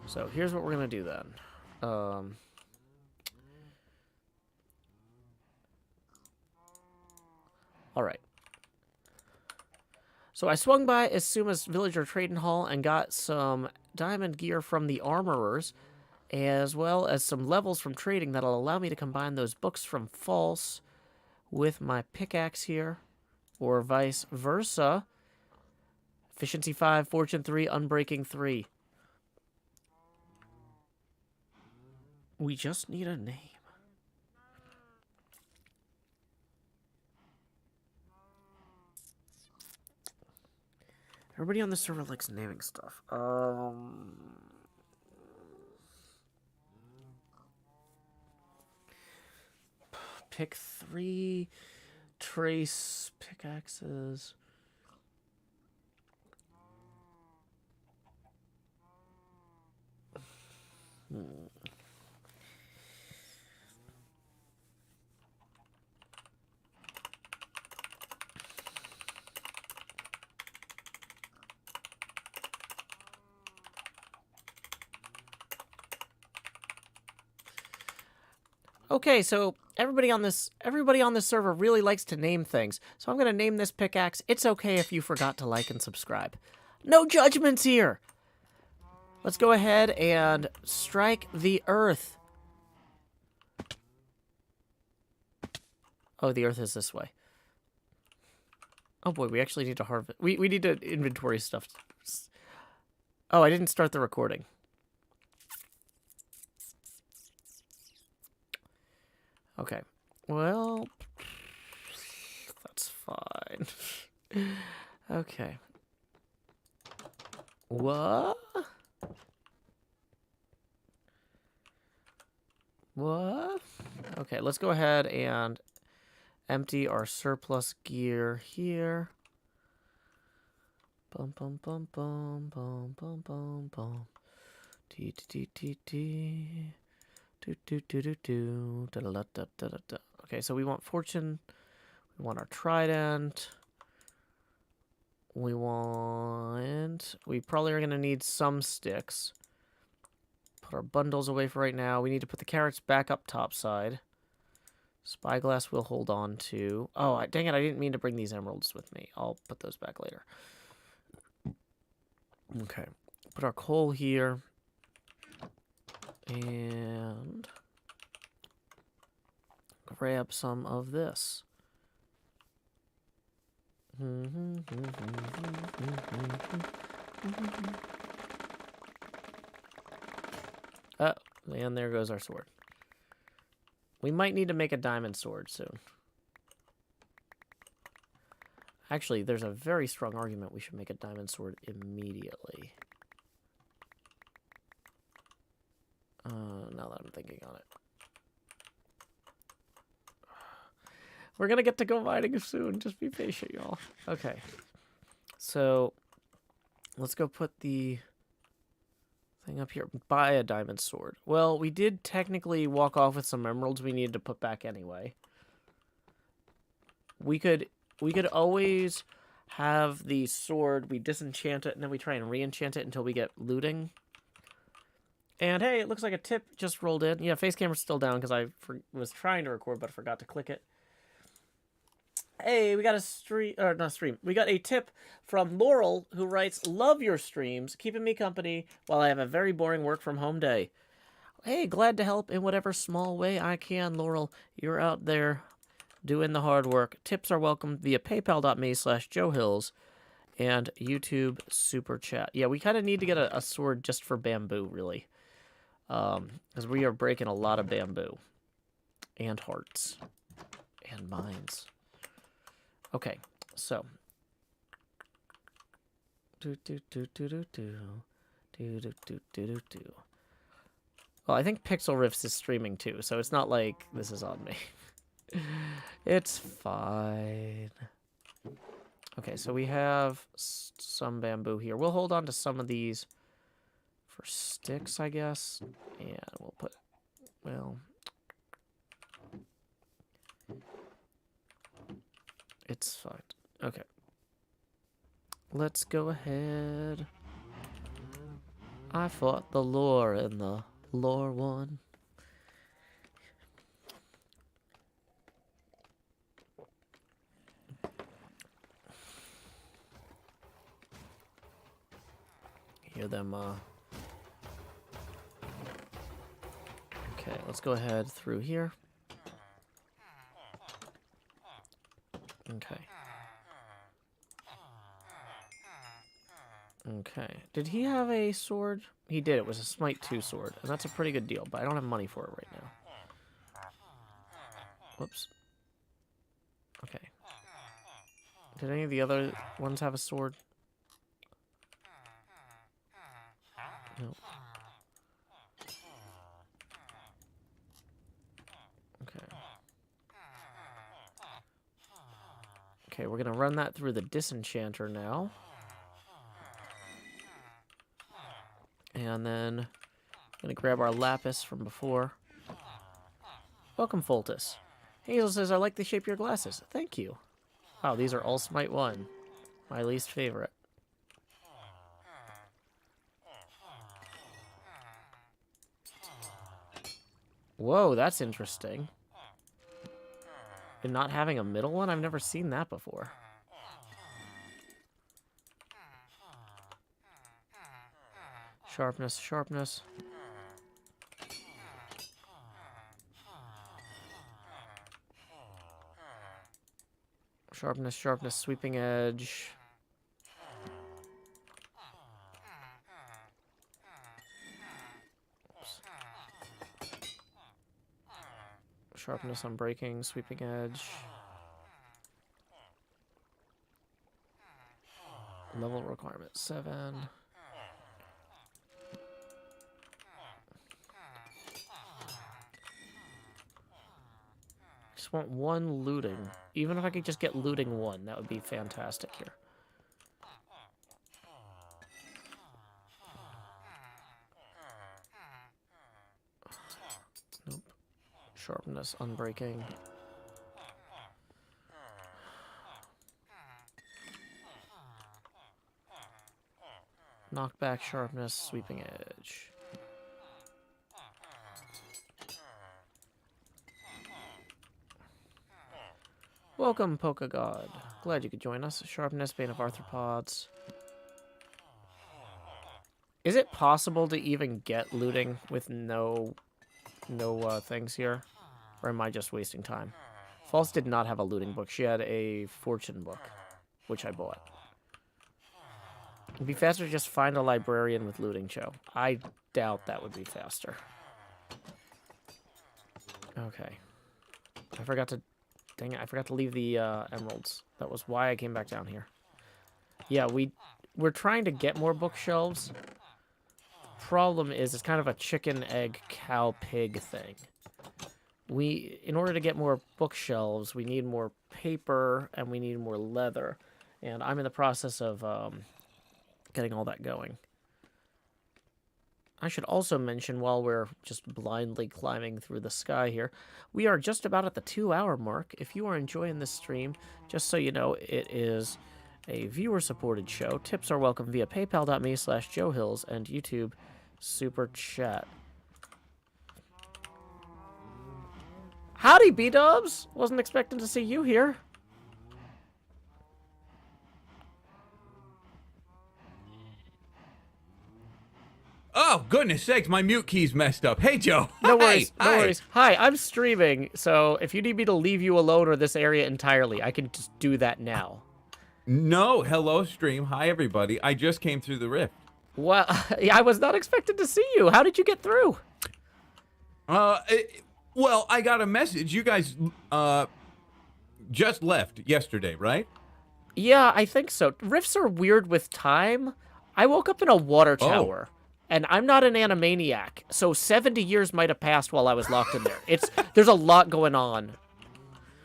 So, here's what we're going to do then. Alright. So I swung by Asuma's villager trading hall and got some diamond gear from the armorers, as well as some levels from trading that'll allow me to combine those books from False with my pickaxe here, or vice versa. Efficiency 5, Fortune 3, Unbreaking 3. We just need a name. Everybody on the server likes naming stuff. Pick 3, trace pickaxes. Okay, so everybody on this server really likes to name things. So I'm gonna name this pickaxe. It's okay if you forgot to like and subscribe. No judgments here. Let's go ahead and strike the earth. Oh, the earth is this way. Oh boy, we actually need to harvest. We need to inventory stuff. Oh, I didn't start the recording. Okay. Well, that's fine. Okay. What? What? Okay, let's go ahead and empty our surplus gear here. Bum bum bum bum bum bum bum bum. T t t t. Do do do do do. Da da da da da da. Okay, so we want fortune. We want our trident. We probably are gonna need some sticks. Put our bundles away for right now. We need to put the carrots back up top side. Spyglass we'll hold on to. Oh, dang it, I didn't mean to bring these emeralds with me. I'll put those back later. Okay. Put our coal here. And grab some of this. Oh, and there goes our sword. We might need to make a diamond sword soon. Actually, there's a very strong argument we should make a diamond sword immediately. Now that I'm thinking on it. We're gonna get to go mining soon. Just be patient, y'all. Okay. So, let's go put the thing up here. Buy a diamond sword. Well, we did technically walk off with some emeralds we needed to put back anyway. We could always have the sword, we disenchant it, and then we try and re-enchant it until we get looting. And hey, it looks like a tip just rolled in. Yeah, face camera's still down because I was trying to record, but I forgot to click it. Hey, we got a stream, or not stream. We got a tip from Laurel, who writes, "Love your streams, keeping me company while I have a very boring work from home day." Hey, glad to help in whatever small way I can, Laurel. You're out there doing the hard work. Tips are welcome via paypal.me/JoeHills and YouTube Super Chat. Yeah, we kind of need to get a sword just for bamboo, really. Because we are breaking a lot of bamboo. And hearts. And mines. Okay, so. Well, I think Pixel Riffs is streaming too, so it's not like this is on me. It's fine. Okay, so we have some bamboo here. We'll hold on to some of these for sticks, I guess. And we'll put, well, it's fine. Okay. Let's go ahead. I fought the lore in the lore one. Hear them, Okay, let's go ahead through here. Okay. Okay. Did he have a sword? He did. It was a Smite 2 sword. And that's a pretty good deal, but I don't have money for it right now. Whoops. Okay. Did any of the other ones have a sword? No. Okay. Okay, we're gonna run that through the disenchanter now. And then I'm gonna grab our lapis from before. Welcome, Foltus. Hazel says, "I like the shape of your glasses." Thank you. Wow, these are all Smite 1. My least favorite. Whoa, that's interesting. And not having a middle one? I've never seen that before. Sharpness, sharpness. Sharpness, sharpness, sweeping edge. Oops. Sharpness on breaking, sweeping edge. Level requirement 7. Just want one looting. Even if I could just get looting 1, that would be fantastic here. Nope. Sharpness, unbreaking. Knockback, sharpness, sweeping edge. Welcome, Polka God. Glad you could join us. Sharpness, Bane of Arthropods. Is it possible to even get looting with no things here? Or am I just wasting time? False did not have a looting book. She had a fortune book, which I bought. It'd be faster to just find a librarian with looting, Cho. I doubt that would be faster. Okay. I forgot to... Dang it, I forgot to leave the emeralds. That was why I came back down here. Yeah, we're trying to get more bookshelves. Problem is, it's kind of a chicken, egg, cow, pig thing. In order to get more bookshelves, we need more paper, and we need more leather. And I'm in the process of getting all that going. I should also mention, while we're just blindly climbing through the sky here, we are just about at the 2-hour mark. If you are enjoying this stream, just so you know, it is a viewer-supported show. Tips are welcome via paypal.me/JoeHills and YouTube Super Chat. Howdy, B-dubs! Wasn't expecting to see you here. Oh, goodness sakes, my mute key's messed up. Hey, Joe. No worries, no Hi. worries. Hi, I'm streaming, so if you need me to leave you alone or this area entirely, I can just do that now. No, hello, stream. Hi, everybody. I just came through the rift. Well, I was not expected to see you. How did you get through? Well, I got a message. You guys just left yesterday, right? Yeah, I think so. Rifts are weird with time. I woke up in a water tower. And I'm not an animaniac, so 70 years might have passed while I was locked in there. There's a lot going on.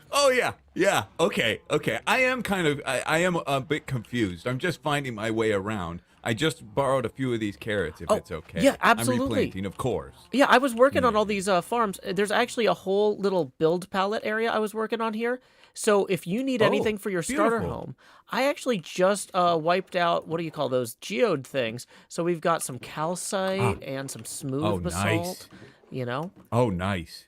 Oh, yeah. Okay. I am a bit confused. I'm just finding my way around. I just borrowed a few of these carrots, if it's okay. Yeah, absolutely. I'm replanting, of course. Yeah, I was working on all these farms. There's actually a whole little build palette area I was working on here. So if you need anything for your starter beautiful. home, I actually just wiped out, what do you call those, geode things. So we've got some calcite and some smooth basalt, nice. you know? Oh, nice.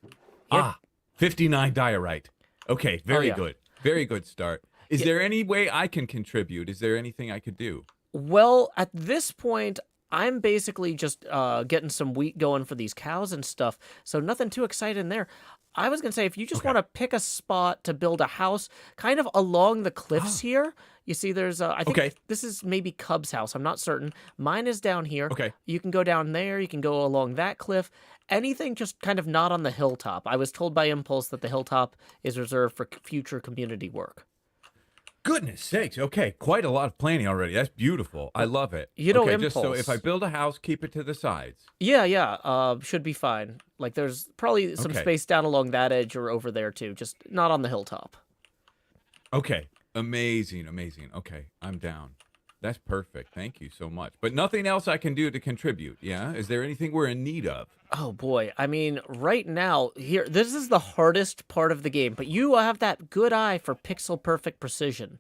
Yep. 59 diorite. Okay, very yeah. good. Very good start. Is there any way I can contribute? Is there anything I could do? Well, at this point, I'm basically just getting some wheat going for these cows and stuff, so nothing too exciting there. I was going to say, if you just want to pick a spot to build a house kind of along the cliffs here, you see there's, I think this is maybe Cub's house. I'm not certain. Mine is down here. Okay. You can go down there. You can go along that cliff. Anything just kind of not on the hilltop. I was told by Impulse that the hilltop is reserved for future community work. Goodness sakes. Okay, quite a lot of planning already. That's beautiful. I love it. You know, okay, just so Impulse. if I build a house, keep it to the sides. Yeah, should be fine. Like, there's probably some Okay. space down along that edge or over there, too. Just not on the hilltop. Okay, amazing. Okay, I'm down. That's perfect. Thank you so much. But nothing else I can do to contribute, yeah? Is there anything we're in need of? Oh, boy. I mean, right now, here, this is the hardest part of the game, but you have that good eye for pixel-perfect precision.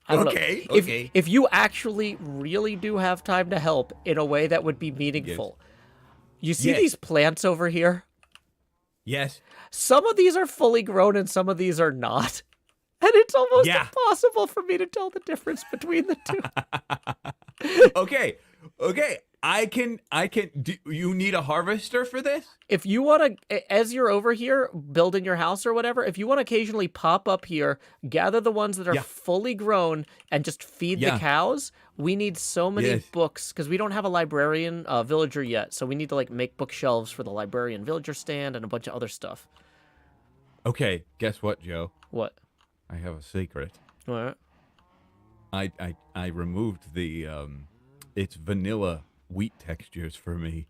I don't know. If you actually really do have time to help in a way that would be meaningful. You see these plants over here? Yes. Some of these are fully grown and some of these are not. And it's almost Yeah. impossible for me to tell the difference between the two. Okay. Okay. I can. Do you need a harvester for this? If you want to, as you're over here building your house or whatever, if you want to occasionally pop up here, gather the ones that are Yeah. fully grown and just feed the Yeah. cows. We need so many Yes. books because we don't have a librarian villager yet. So we need to like make bookshelves for the librarian villager stand and a bunch of other stuff. Okay. Guess what, Joe? What? I have a secret. What? I removed the it's vanilla wheat textures for me.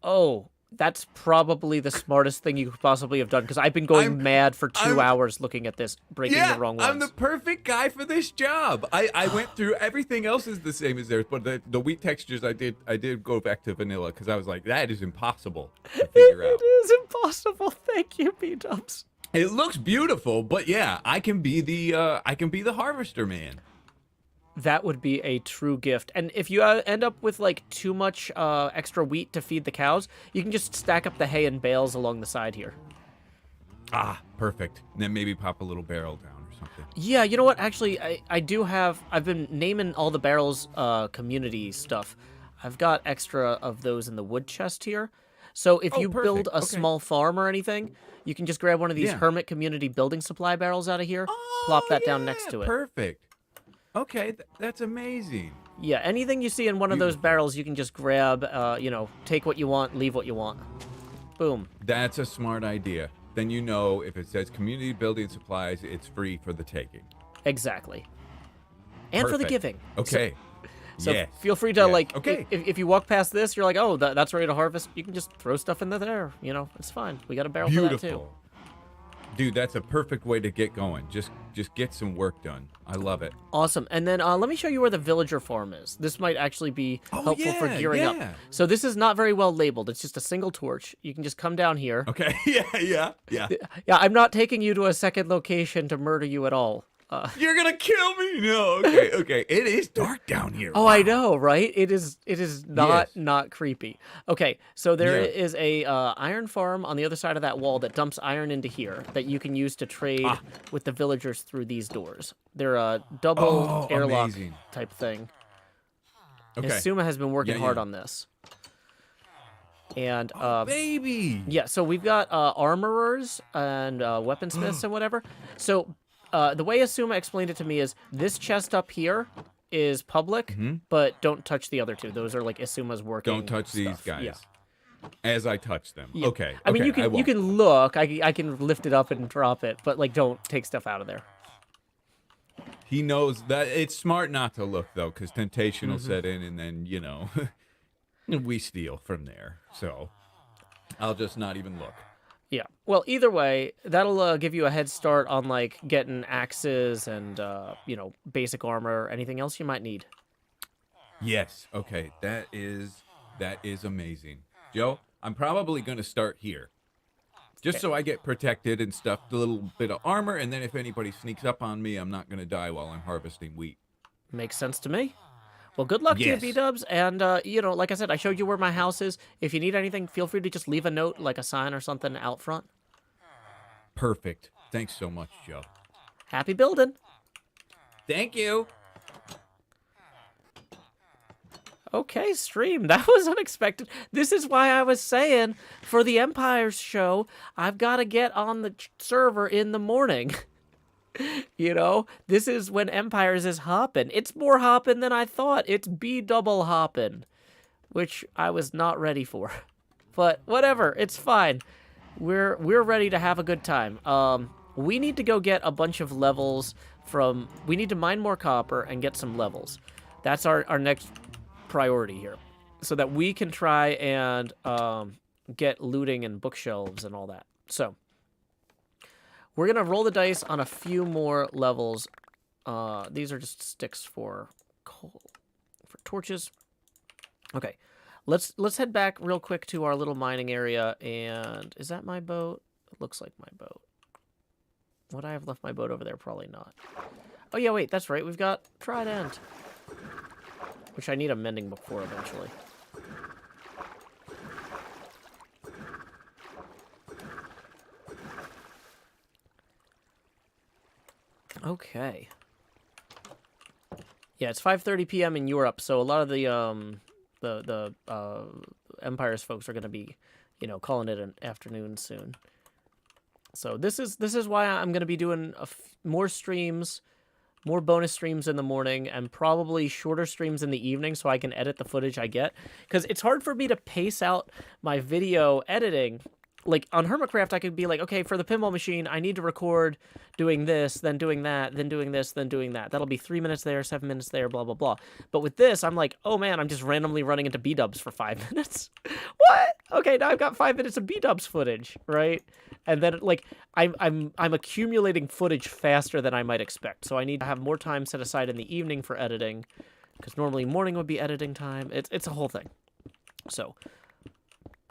Oh, that's probably the smartest thing you could possibly have done because I've been going mad for 2 hours looking at this, breaking the wrong ones. I'm the perfect guy for this job. I went through everything else is the same as theirs, but the wheat textures I did go back to vanilla because I was like, that is impossible to figure out. It is impossible. Thank you, B-dubs. It looks beautiful, but yeah, I can be the harvester man. That would be a true gift. And if you end up with like too much extra wheat to feed the cows, you can just stack up the hay in bales along the side here. Ah, perfect. And then maybe pop a little barrel down or something. Yeah, you know what? Actually, I've been naming all the barrels community stuff. I've got extra of those in the wood chest here. So if you build a small farm or anything, you can just grab one of these Hermit community building supply barrels out of here, plop that down next to it. Perfect. Okay, that's amazing. Yeah, anything you see in one of those barrels, you can just grab, take what you want, leave what you want. Boom. That's a smart idea. Then you know if it says community building supplies, it's free for the taking. Exactly. And for the giving. Okay. So yes. feel free to, Okay. if you walk past this, you're like, oh, that's ready to harvest. You can just throw stuff in there. It's fine. We got a barrel for that, too. Beautiful. Dude, that's a perfect way to get going. Just get some work done. I love it. Awesome. And then let me show you where the villager farm is. This might actually be helpful for gearing up. So this is not very well labeled. It's just a single torch. You can just come down here. Okay. Yeah. Yeah, I'm not taking you to a second location to murder you at all. You're gonna kill me? No. Okay. It is dark down here. Oh, Wow. I know, right? It is not Yes. not creepy. Okay, so there is a iron farm on the other side of that wall that dumps iron into here that you can use to trade with the villagers through these doors. They're a double airlock amazing. type thing. Okay. And Suma has been working hard yeah. on this. And Baby. yeah, so we've got armorers and weaponsmiths and whatever. So the way Asuma explained it to me is this chest up here is public, but don't touch the other two. Those are like Asuma's working. Don't touch these stuff. guys. Yeah. As I touch them. Yeah. Okay. I mean, okay, you won't. can look. I can lift it up and drop it, but like don't take stuff out of there. He knows that it's smart not to look though, because temptation will set in, and then we steal from there. So I'll just not even look. Yeah. Well, either way, that'll give you a head start on like getting axes and basic armor, anything else you might need. Yes. Okay. That is amazing, Joe. I'm probably going to start here, just so I get protected and stuff. A little bit of armor, and then if anybody sneaks up on me, I'm not going to die while I'm harvesting wheat. Makes sense to me. Well, good luck to you, Yes. B-dubs. And, like I said, I showed you where my house is. If you need anything, feel free to just leave a note, like a sign or something out front. Perfect. Thanks so much, Joe. Happy building. Thank you. Okay, stream. That was unexpected. This is why I was saying, for the Empire's show, I've got to get on the server in the morning. This is when Empires is hopping. It's more hopping than I thought. It's B-double hopping, which I was not ready for. But whatever, it's fine. We're ready to have a good time. We need to go get a bunch of levels we need to mine more copper and get some levels. That's our next priority here, so that we can try and get looting and bookshelves and all that. So we're going to roll the dice on a few more levels. These are just sticks for coal, for torches. Okay, let's head back real quick to our little mining area. And is that my boat? It looks like my boat. Would I have left my boat over there? Probably not. Oh, yeah, wait, that's right. We've got Trident, which I need a mending book for eventually. Okay. Yeah, it's 5:30 p.m. in Europe, so a lot of the Empire's folks are going to be, you know, calling it an afternoon soon. So this is why I'm going to be doing more streams, more bonus streams in the morning, and probably shorter streams in the evening so I can edit the footage I get. Because it's hard for me to pace out my video editing. Like, on Hermitcraft, I could be like, okay, for the pinball machine, I need to record doing this, then doing that, then doing this, then doing that. That'll be 3 minutes there, 7 minutes there, blah, blah, blah. But with this, I'm like, oh man, I'm just randomly running into B-dubs for 5 minutes. What? Okay, now I've got 5 minutes of B-dubs footage, right? And then, like, I'm accumulating footage faster than I might expect. So I need to have more time set aside in the evening for editing, because normally morning would be editing time. It's a whole thing. So...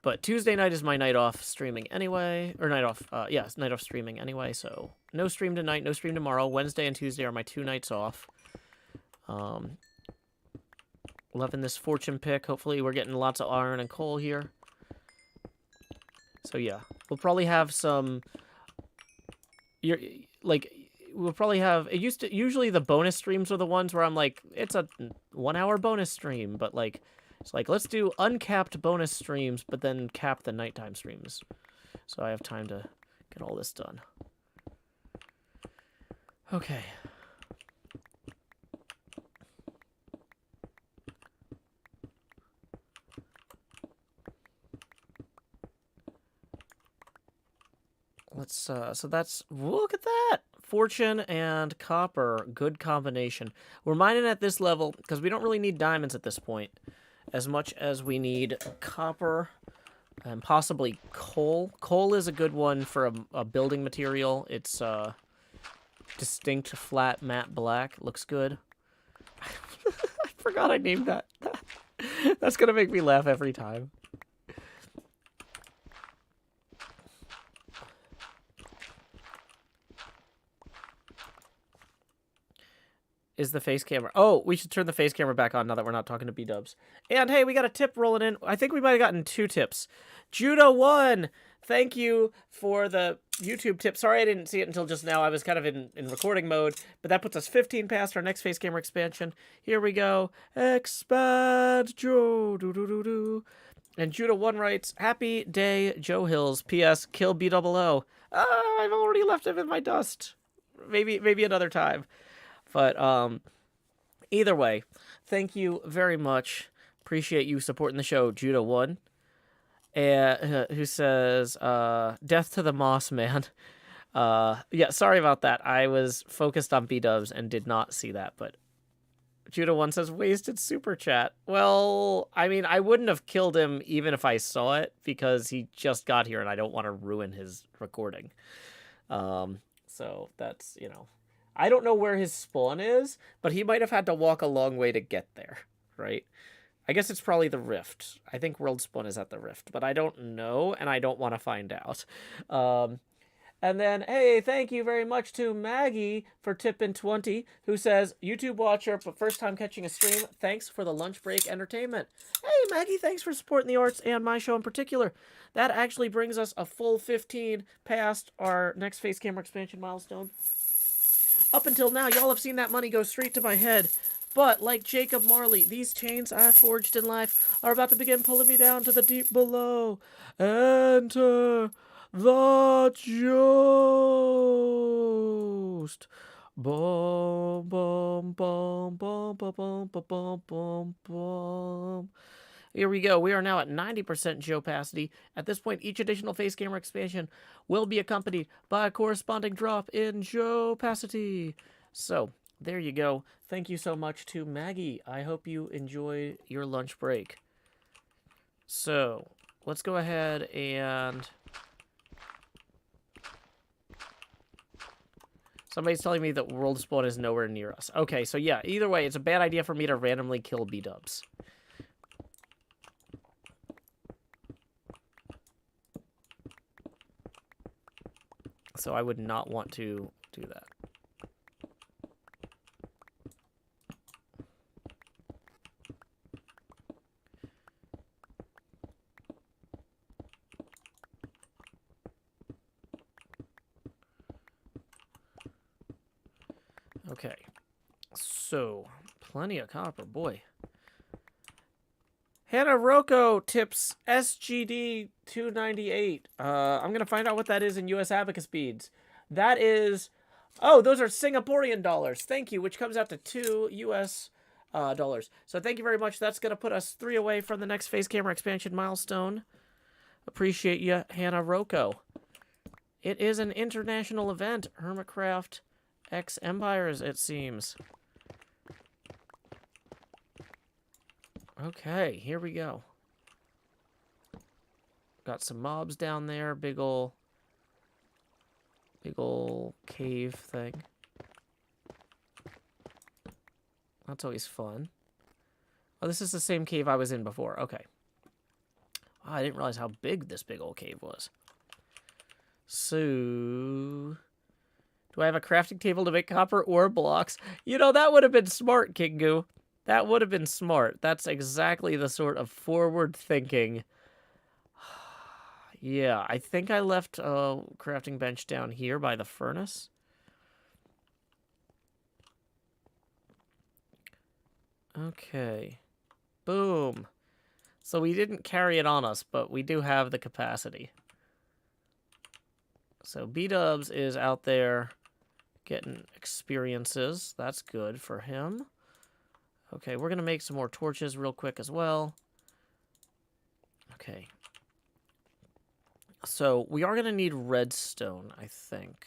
But Tuesday night is my night off streaming anyway, or night off, night off streaming anyway, so no stream tonight, no stream tomorrow. Wednesday and Tuesday are my 2 nights off. Loving this fortune pick. Hopefully we're getting lots of iron and coal here. So yeah, we'll probably have some, we'll probably have, usually the bonus streams are the ones where I'm like, it's a 1 hour bonus stream, but like, it's like, let's do uncapped bonus streams, but then cap the nighttime streams. So I have time to get all this done. Okay. Let's, so that's, look at that! Fortune and copper, good combination. We're mining at this level, because we don't really need diamonds at this point. As much as we need copper and possibly coal. Coal is a good one for a building material. It's distinct flat matte black. Looks good. I forgot I named that. That's going to make me laugh every time. Is the face camera. Oh, we should turn the face camera back on now that we're not talking to B-dubs. And hey, we got a tip rolling in. I think we might have gotten 2 tips. Judah1, thank you for the YouTube tip. Sorry I didn't see it until just now. I was kind of in recording mode, but that puts us 15 past our next face camera expansion. Here we go. Expand Joe. Do. And Judah1 writes, Happy day, Joe Hills. P.S. Kill B-double-O. I've already left him in my dust. Maybe another time. But either way, thank you very much. Appreciate you supporting the show, Judah1. Who says, death to the moss man. Yeah, sorry about that. I was focused on B-dubs and did not see that. But Judah1 says, wasted super chat. Well, I mean, I wouldn't have killed him even if I saw it, because he just got here and I don't want to ruin his recording. So that's, you know. I don't know where his spawn is, but he might have had to walk a long way to get there, right? I guess it's probably the Rift. I think World Spawn is at the Rift, but I don't know, and I don't want to find out. And then, hey, thank you very much to Maggie for tipping 20, who says, YouTube watcher, but first time catching a stream. Thanks for the lunch break entertainment. Hey, Maggie, thanks for supporting the arts and my show in particular. That actually brings us a full 15 past our next face camera expansion milestone. Up until now, y'all have seen that money go straight to my head. But, like Jacob Marley, these chains I forged in life are about to begin pulling me down to the deep below. Enter the Joust. Boom, boom, boom, boom, boom, boom, boom, boom, boom. Here we go. We are now at 90% geopacity. At this point, each additional face camera expansion will be accompanied by a corresponding drop in geopacity. So, there you go. Thank you so much to Maggie. I hope you enjoy your lunch break. So, let's go ahead and... Somebody's telling me that World Spawn is nowhere near us. Okay, so yeah, either way, it's a bad idea for me to randomly kill B-dubs. So I would not want to do that. Okay. So, plenty of copper, boy. Hannah Rocco tips SGD 298. I'm gonna find out what that is in US abacus beads. That is, oh, those are Singaporean dollars. Thank you, which comes out to 2 US dollars. So thank you very much. That's gonna put us 3 away from the next face camera expansion milestone. Appreciate you, Hannah Rocco. It is an international event. Hermitcraft X Empires, it seems. Okay, here we go. Got some mobs down there. Big ol' cave thing. That's always fun. Oh, this is the same cave I was in before. Okay. Wow, I didn't realize how big this big old cave was. So, do I have a crafting table to make copper ore blocks? You know, that would have been smart, Kingu. That would have been smart. That's exactly the sort of forward thinking. Yeah, I think I left a crafting bench down here by the furnace. Okay. Boom. So we didn't carry it on us, but we do have the capacity. So B-Dubs is out there getting experiences. That's good for him. Okay, we're going to make some more torches real quick as well. Okay. So we are going to need redstone, I think.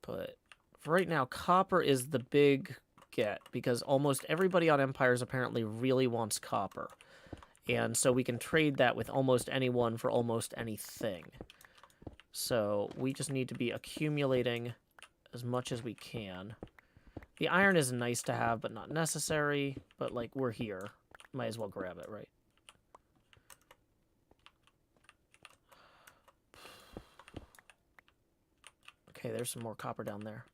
But for right now, copper is the big get, because almost everybody on Empires apparently really wants copper. And so we can trade that with almost anyone for almost anything. So we just need to be accumulating as much as we can. The iron is nice to have, but not necessary. But, like, we're here. Might as well grab it, right? Okay, there's some more copper down there.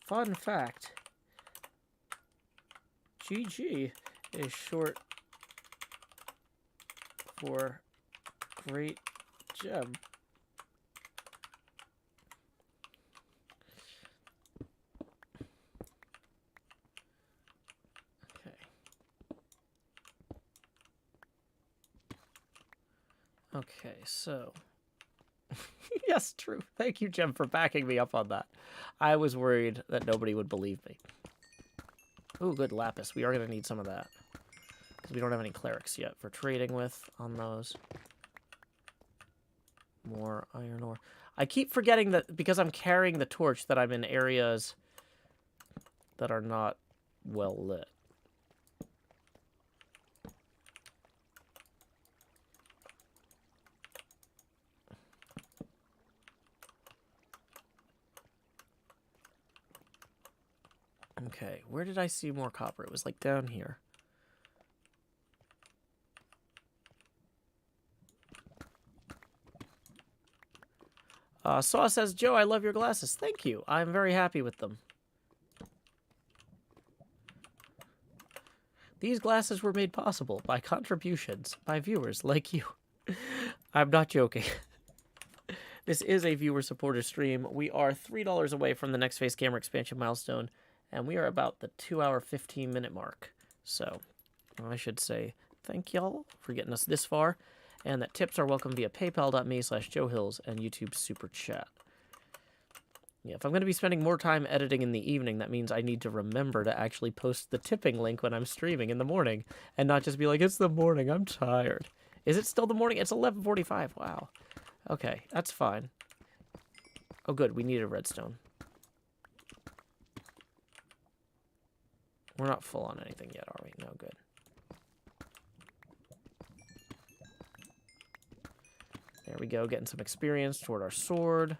Fun fact. GG is short for great gem. Okay. Okay, so yes, true. Thank you, Jem, for backing me up on that. I was worried that nobody would believe me. Ooh, good lapis. We are going to need some of that. Because we don't have any clerics yet for trading with on those. More iron ore. I keep forgetting that because I'm carrying the torch that I'm in areas that are not well lit. Okay, where did I see more copper? It was like down here. Saw says, Joe, I love your glasses. Thank you. I'm very happy with them. These glasses were made possible by contributions by viewers like you. I'm not joking. This is a viewer-supporter stream. We are $3 away from the next face camera expansion milestone, and we are about the 2-hour, 15-minute mark. So, I should say thank y'all for getting us this far, and that tips are welcome via paypal.me/JoeHills and YouTube Super Chat. Yeah, if I'm going to be spending more time editing in the evening, that means I need to remember to actually post the tipping link when I'm streaming in the morning, and not just be like, it's the morning, I'm tired. Is it still the morning? It's 11:45. Wow. Okay, that's fine. Oh, good. We need a redstone. We're not full on anything yet, are we? No, good. There we go. Getting some experience toward our sword.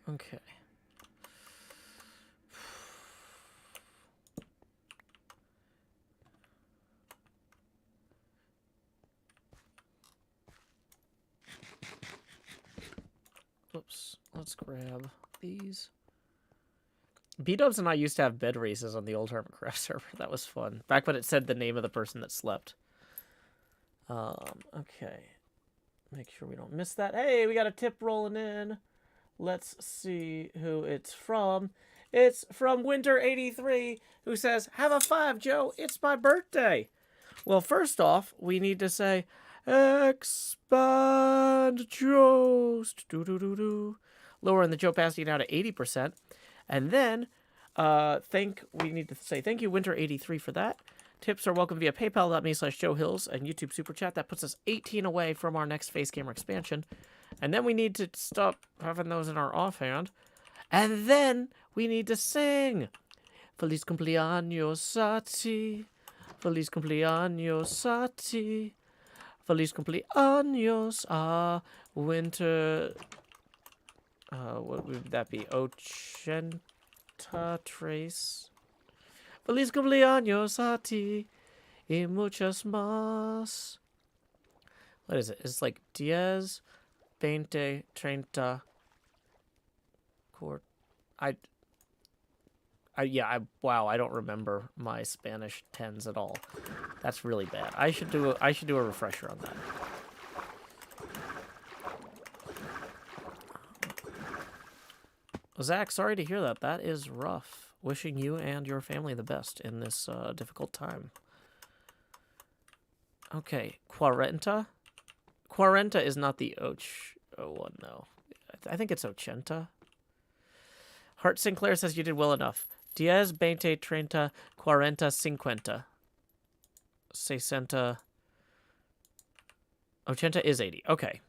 Okay. Whoops. Let's grab these. B-Dubs and I used to have bed races on the old Hermitcraft server. That was fun. Back when it said the name of the person that slept. Okay. Make sure we don't miss that. Hey, we got a tip rolling in. Let's see who it's from. It's from Winter83, who says, "Have a 5, Joe. It's my birthday." Well, first off, we need to say, expand Jost. Do-do-do-do. Lowering the Joe opacity now to 80%. And then, we need to say thank you, Winter83, for that. Tips are welcome via paypal.me/JoeHills and YouTube Super Chat. That puts us 18 away from our next face camera expansion. And then we need to stop having those in our offhand. And then we need to sing. Feliz cumpleaños Sati. Feliz cumpleaños Sati. Feliz cumpleaños Winter. What would that be? Ochenta Trace. Feliz cumpleaños a ti y muchas más. What is it? It's like 10, 20, 30. Wow, I don't remember my Spanish tens at all. That's really bad. I should do a refresher on that. Zach, sorry to hear that. That is rough. Wishing you and your family the best in this difficult time. Okay, Quarenta? Quarenta is not the one, no. I think it's Ochenta. Hart Sinclair says you did well enough. 10, 20, 30, 40, 50. 60. Ochenta is 80. Okay.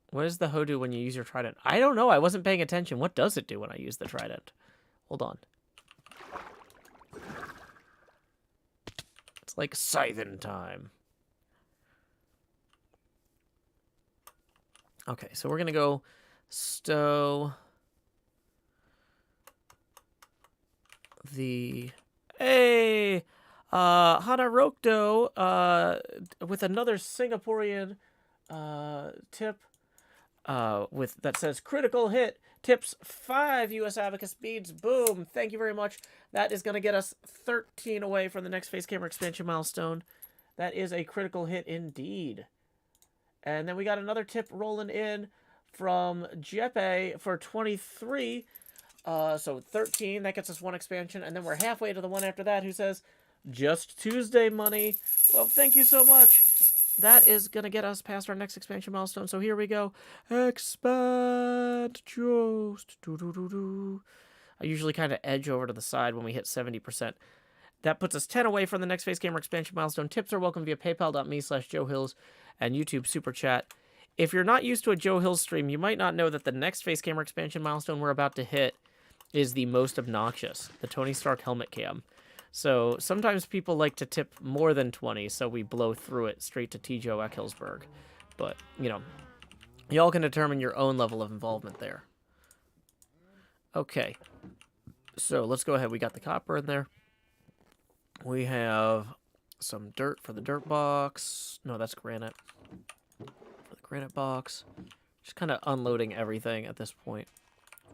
What does the hoe do when you use your trident? I don't know. I wasn't paying attention. What does it do when I use the trident? Hold on. It's like scything time. Okay, so we're going to go stow the... Hey! Hanarokdo with another Singaporean tip. That says critical hit, tips 5 US Abacus beads. Boom. Thank you very much. That is going to get us 13 away from the next face camera expansion milestone. That is a critical hit indeed. And then we got another tip rolling in from Jeppe for 23. So 13. That gets us 1 expansion. And then we're halfway to the one after that who says, just Tuesday money. Well, thank you so much. That is going to get us past our next expansion milestone. So here we go. Expand Jost. Do-do-do-do. I usually kind of edge over to the side when we hit 70%. That puts us 10 away from the next face camera expansion milestone. Tips are welcome via paypal.me/JoeHills and YouTube Super Chat. If you're not used to a Joe Hills stream, you might not know that the next face camera expansion milestone we're about to hit is the most obnoxious, the Tony Stark helmet cam. So sometimes people like to tip more than 20, so we blow through it straight to T. Joe Eckhillsberg. But, you know, y'all can determine your own level of involvement there. Okay, so let's go ahead. We got the copper in there. We have some dirt for the dirt box. No, that's granite. For the granite box. Just kind of unloading everything at this point.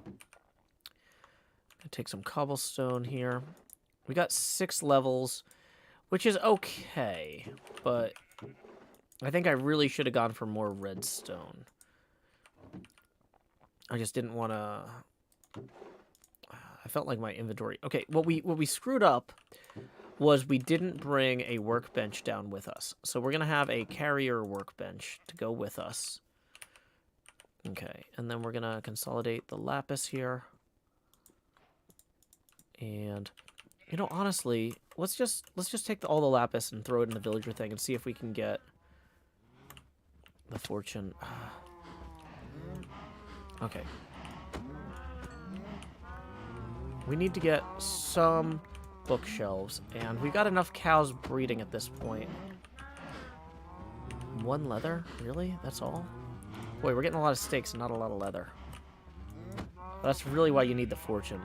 Gonna take some cobblestone here. We got 6 levels, which is okay, but I think I really should have gone for more redstone. I just didn't want to... I felt like my inventory... Okay, what we screwed up was we didn't bring a workbench down with us. So we're going to have a carrier workbench to go with us. Okay, and then we're going to consolidate the lapis here. And... you know, honestly, let's just take all the lapis and throw it in the villager thing and see if we can get the fortune. Okay. We need to get some bookshelves, and we've got enough cows breeding at this point. 1 leather? Really? That's all? Boy, we're getting a lot of steaks and not a lot of leather. That's really why you need the fortune.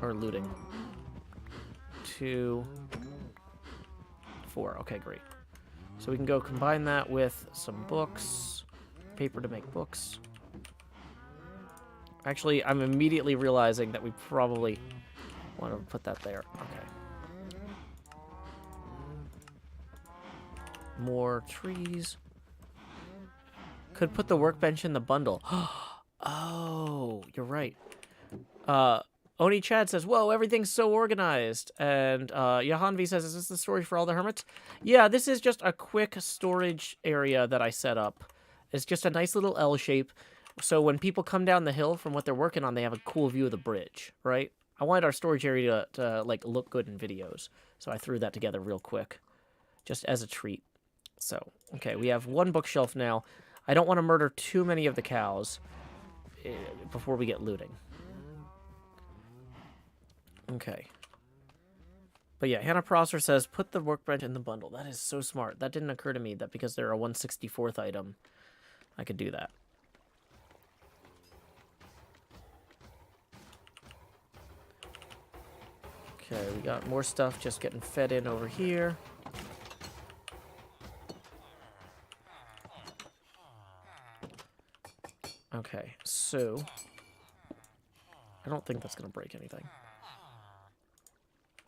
Or looting. 2, 4. Okay, great. So we can go combine that with some books. paper to make books. Actually, I'm immediately realizing that we probably want to put that there. Okay. More trees. Could put the workbench in the bundle. Oh, you're right. Oni Chad says, whoa, everything's so organized. And Yahanvi says, is this the storage for all the hermits? Yeah, this is just a quick storage area that I set up. It's just a nice little L shape. So when people come down the hill from what they're working on, they have a cool view of the bridge, right? I wanted our storage area to like look good in videos. So I threw that together real quick, just as a treat. So, okay, we have one bookshelf now. I don't want to murder too many of the cows before we get looting. Okay. But yeah, Hannah Prosser says, put the workbench in the bundle. That is so smart. That didn't occur to me that because they're a 164th item, I could do that. Okay, we got more stuff just getting fed in over here. Okay, so I don't think that's going to break anything.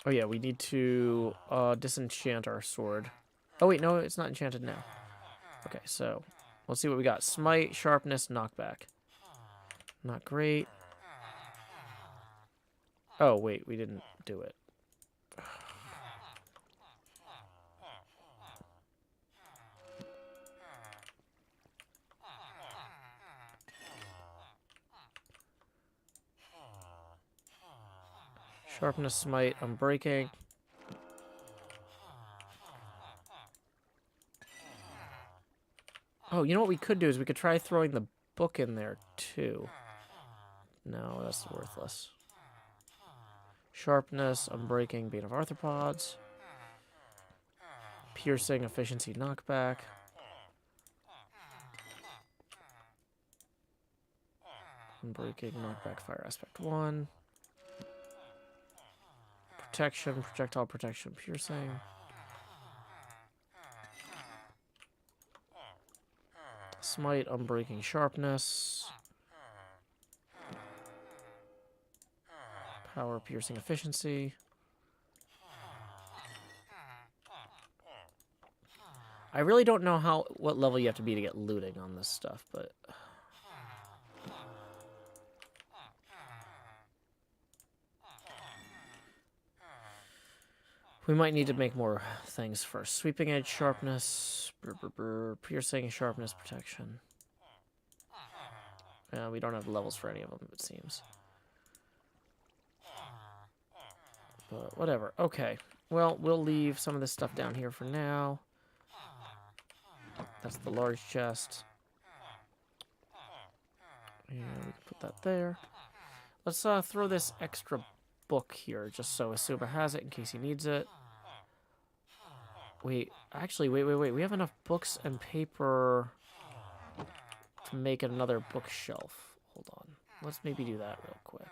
Oh yeah, we need to disenchant our sword. Oh wait, no, it's not enchanted now. Okay, so let's see what we got. Smite, sharpness, knockback. Not great. Oh wait, we didn't do it. Sharpness, smite, unbreaking. Oh, you know what we could do is we could try throwing the book in there too. No, that's worthless. Sharpness, unbreaking, bane of arthropods. Piercing, efficiency, knockback. Unbreaking, knockback, fire aspect 1. Protection, projectile protection, piercing. Smite, unbreaking, sharpness. Power, piercing, efficiency. I really don't know what level you have to be to get looting on this stuff, but we might need to make more things first. Sweeping edge, sharpness, piercing, sharpness, protection. We don't have levels for any of them, it seems. But whatever. Okay. Well, we'll leave some of this stuff down here for now. That's the large chest. And we can put that there. Let's throw this extra book here, just so Asuma has it in case he needs it. Wait, actually, wait. We have enough books and paper to make another bookshelf. Hold on. Let's maybe do that real quick.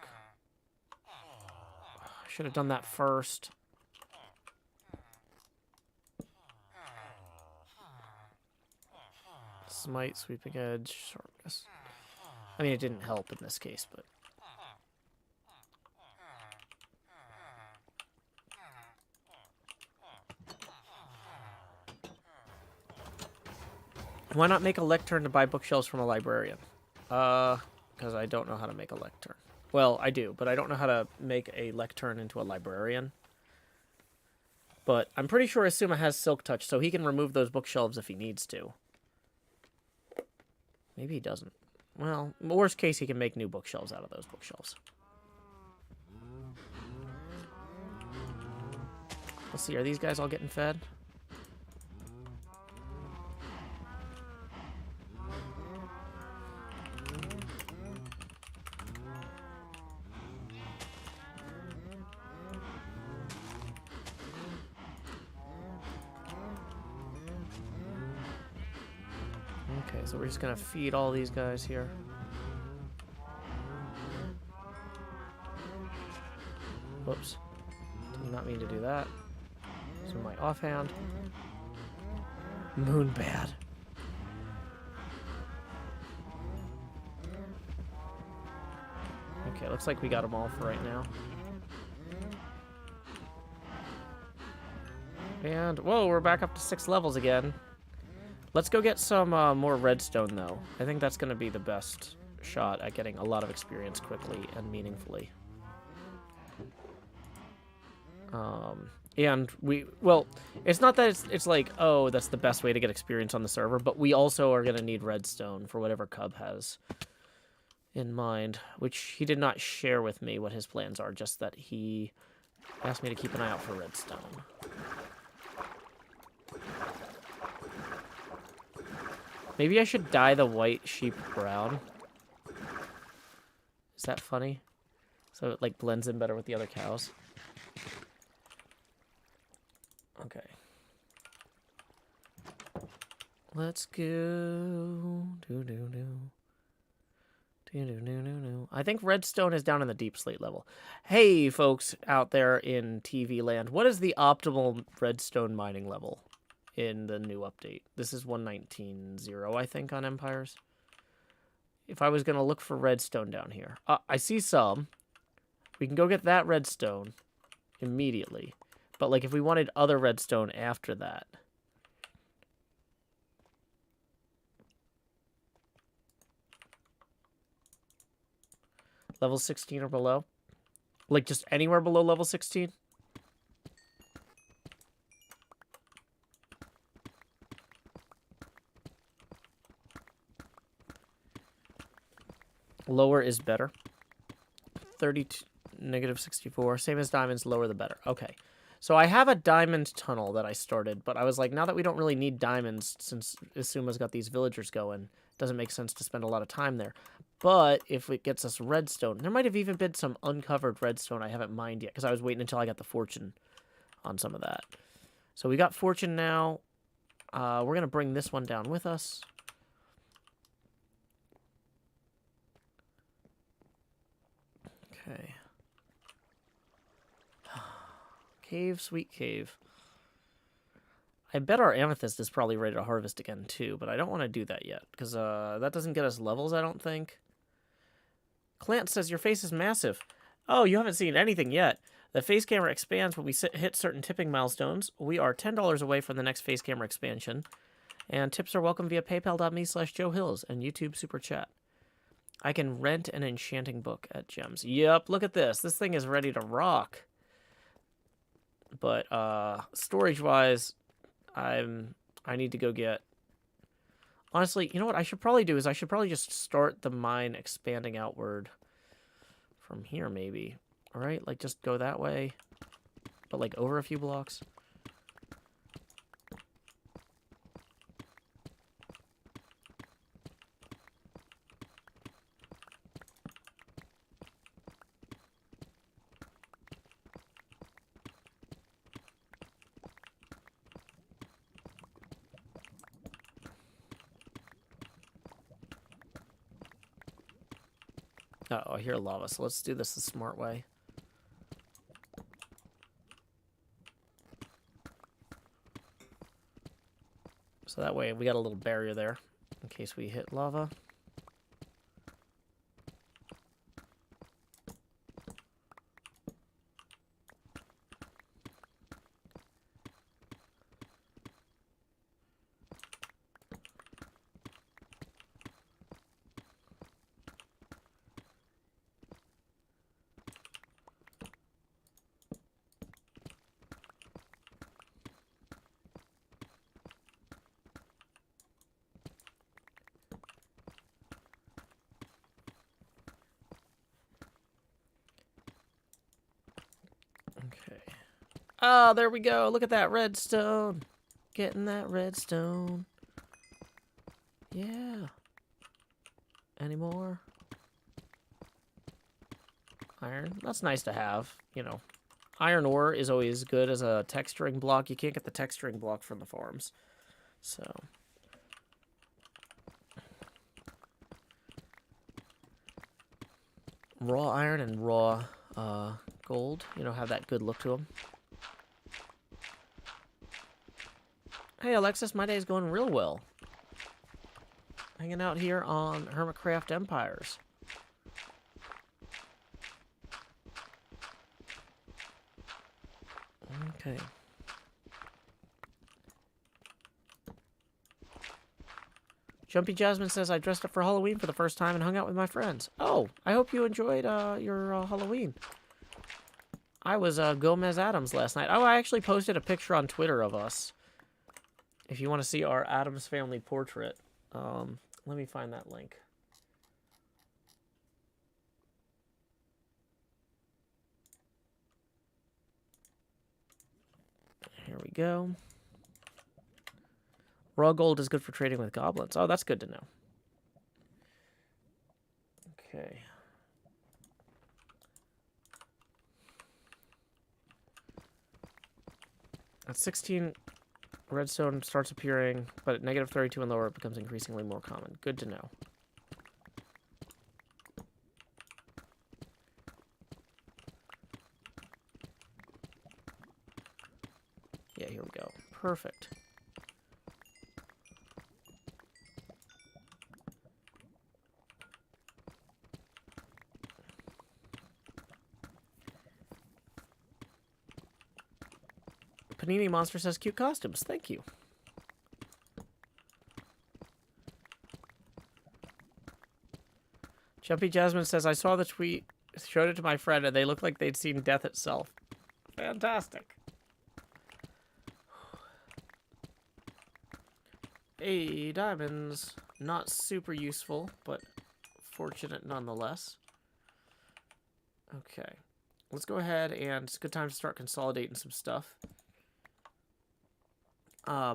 I should have done that first. Smite, sweeping edge, sharpness. I mean, it didn't help in this case, but... Why not make a lectern to buy bookshelves from a librarian? Because I don't know how to make a lectern. Well, I do, but I don't know how to make a lectern into a librarian. But I'm pretty sure Asuma has Silk Touch, so he can remove those bookshelves if he needs to. Maybe he doesn't. Well, worst case, he can make new bookshelves out of those bookshelves. Let's see, are these guys all getting fed? Okay, so we're just gonna feed all these guys here. Whoops. Did not mean to do that. So my offhand. Moon bad. Okay, looks like we got them all for right now. And, whoa, we're back up to 6 levels again. Let's go get some more redstone, though. I think that's going to be the best shot at getting a lot of experience quickly and meaningfully. And well, it's not that it's like, oh, that's the best way to get experience on the server, but we also are going to need redstone for whatever Cub has in mind, which he did not share with me what his plans are, just that he asked me to keep an eye out for redstone. Maybe I should dye the white sheep brown. Is that funny? So it like blends in better with the other cows. Okay. Let's go. I think redstone is down in the deep slate level. Hey, folks out there in TV land, what is the optimal redstone mining level in the new update? This is 119.0, I think, on Empires. If I was going to look for redstone down here. I see some. We can go get that redstone immediately. But, like, if we wanted other redstone after that. Level 16 or below? Like, just anywhere below level 16? Lower is better. 32, negative 64. Same as diamonds, lower the better. Okay. So I have a diamond tunnel that I started, but I was like, now that we don't really need diamonds, since Isuma's got these villagers going, it doesn't make sense to spend a lot of time there. But if it gets us redstone, there might have even been some uncovered redstone I haven't mined yet, because I was waiting until I got the fortune on some of that. So we got fortune now. We're going to bring this one down with us. Okay. Cave, sweet cave. I bet our amethyst is probably ready to harvest again too, but I don't want to do that yet, because that doesn't get us levels, I don't think. Clant says your face is massive. Oh, you haven't seen anything yet. The face camera expands when we hit certain tipping milestones. We are $10 away from the next face camera expansion. And tips are welcome via paypal.me/JoeHills and YouTube Super Chat. I can rent an enchanting book at Gems. Yep, look at this. This thing is ready to rock. But storage-wise, I need to go get... Honestly, you know what I should probably do is I should probably just start the mine expanding outward from here, maybe. All right, like just go that way, but like over a few blocks. Uh-oh, I hear lava, so let's do this the smart way. So that way we got a little barrier there in case we hit lava. Okay. Ah, there we go. Look at that redstone. Getting that redstone. Yeah. Any more? Iron. That's nice to have, you know. Iron ore is always good as a texturing block. You can't get the texturing block from the farms. So... raw iron and raw gold, you know, have that good look to them. Hey, Alexis, my day's going real well. Hanging out here on Hermitcraft Empires. Okay. Jumpy Jasmine says, I dressed up for Halloween for the first time and hung out with my friends. Oh, I hope you enjoyed your Halloween. I was Gomez Adams last night. Oh, I actually posted a picture on Twitter of us. If you want to see our Adams family portrait. Let me find that link. Here we go. Raw gold is good for trading with goblins. Oh, that's good to know. Okay. At 16, redstone starts appearing, but at negative 32 and lower, it becomes increasingly more common. Good to know. Yeah, here we go. Perfect. Panini Monster says cute costumes. Thank you. Jumpy Jasmine says, I saw the tweet, showed it to my friend, and they looked like they'd seen death itself. Fantastic. Hey, diamonds. Not super useful, but fortunate nonetheless. Okay. Let's go ahead and it's a good time to start consolidating some stuff.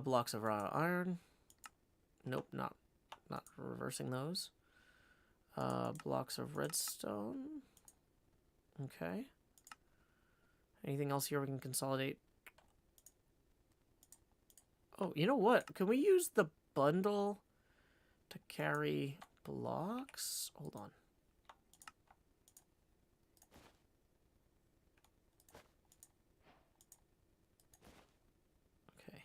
Blocks of raw iron. Nope, not reversing those. Blocks of redstone. Okay. Anything else here we can consolidate? Oh, you know what? Can we use the bundle to carry blocks? Hold on. Okay.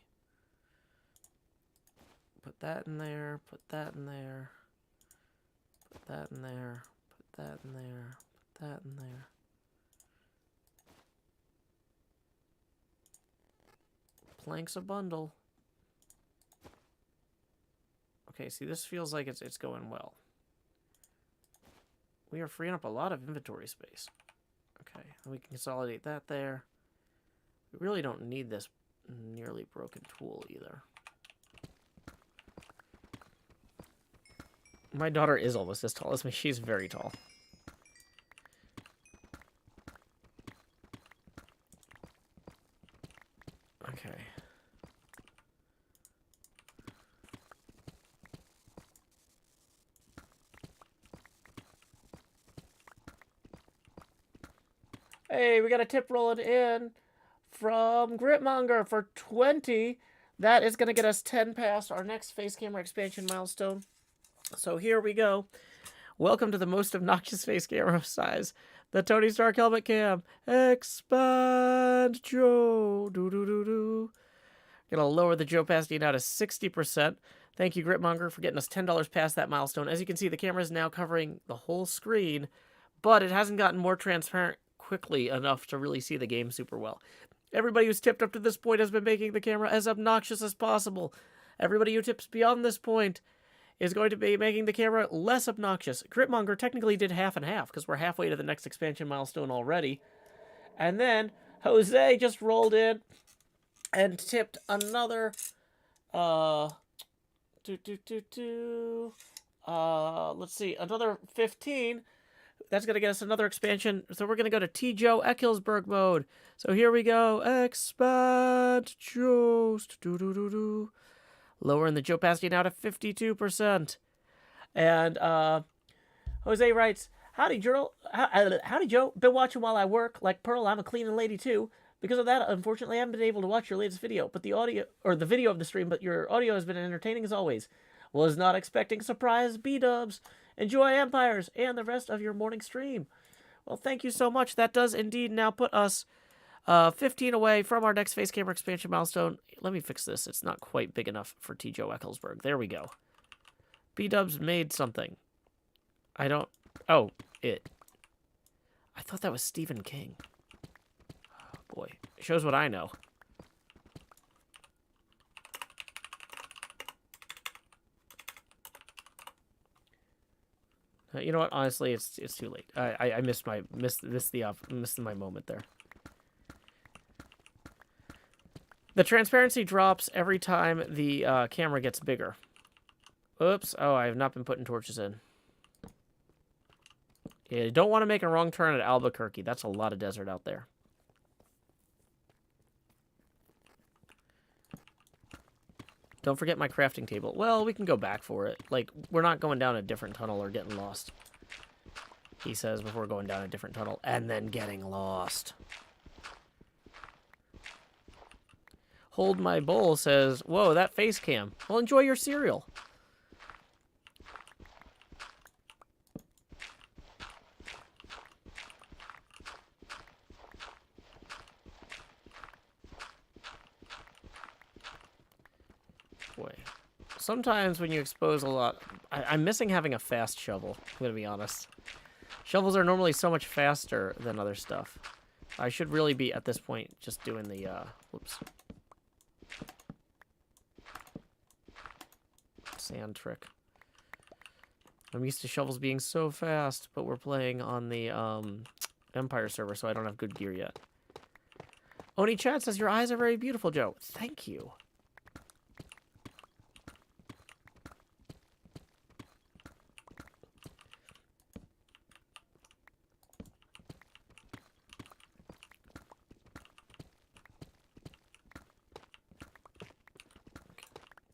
Put that in there, put that in there, put that in there, put that in there, put that in there. Planks a bundle. Okay, see, this feels like it's going well. We are freeing up a lot of inventory space. Okay, and we can consolidate that there. We really don't need this nearly broken tool either. My daughter is almost as tall as me. She's very tall. Okay. Hey, we got a tip rolling in from Gritmonger for 20. That is going to get us 10 past our next face camera expansion milestone. So here we go. Welcome to the most obnoxious face camera size. The Tony Stark helmet cam. Expand Joe. Do. Gonna lower the Joe opacity now to 60%. Thank you, Gritmonger, for getting us $10 past that milestone. As you can see, the camera is now covering the whole screen, but it hasn't gotten more transparent quickly enough to really see the game super well. Everybody who's tipped up to this point has been making the camera as obnoxious as possible. Everybody who tips beyond this point is going to be making the camera less obnoxious. Gritmonger technically did half and half because we're halfway to the next expansion milestone already. And then Jose just rolled in and tipped another let's see, another 15. That's going to get us another expansion. So we're going to go to T. Joe Eckelsberg mode. So here we go. Expand Joe. Lowering the Joe opacity now to 52%. And Jose writes, Howdy, Joe. Howdy, Joe. Been watching while I work. Like Pearl, I'm a cleaning lady too. Because of that, unfortunately, I haven't been able to watch your latest video, but the audio, or the video of the stream, but your audio has been entertaining as always. Was not expecting surprise B-dubs. Enjoy Empires and the rest of your morning stream. Well, thank you so much. That does indeed now put us 15 away from our next face camera expansion milestone. Let me fix this. It's not quite big enough for T. Joe Eckelsberg. There we go. B-dubs made something. I don't... Oh, it. I thought that was Stephen King. Oh, boy. It shows what I know. You know what? Honestly, it's too late. I missed my moment there. The transparency drops every time the camera gets bigger. Oops. Oh, I have not been putting torches in. Yeah, you don't want to make a wrong turn at Albuquerque. That's a lot of desert out there. Don't forget my crafting table. Well, we can go back for it. Like, we're not going down a different tunnel or getting lost. He says before going down a different tunnel and then getting lost. Hold my bowl says, whoa, that face cam. Well, enjoy your cereal. Boy. Sometimes when you expose a lot... I'm missing having a fast shovel, I'm going to be honest. Shovels are normally so much faster than other stuff. I should really be, at this point, just doing the... whoops. Sand trick. I'm used to shovels being so fast, but we're playing on the Empire server, so I don't have good gear yet. Oni Chat says, your eyes are very beautiful, Joe. Thank you.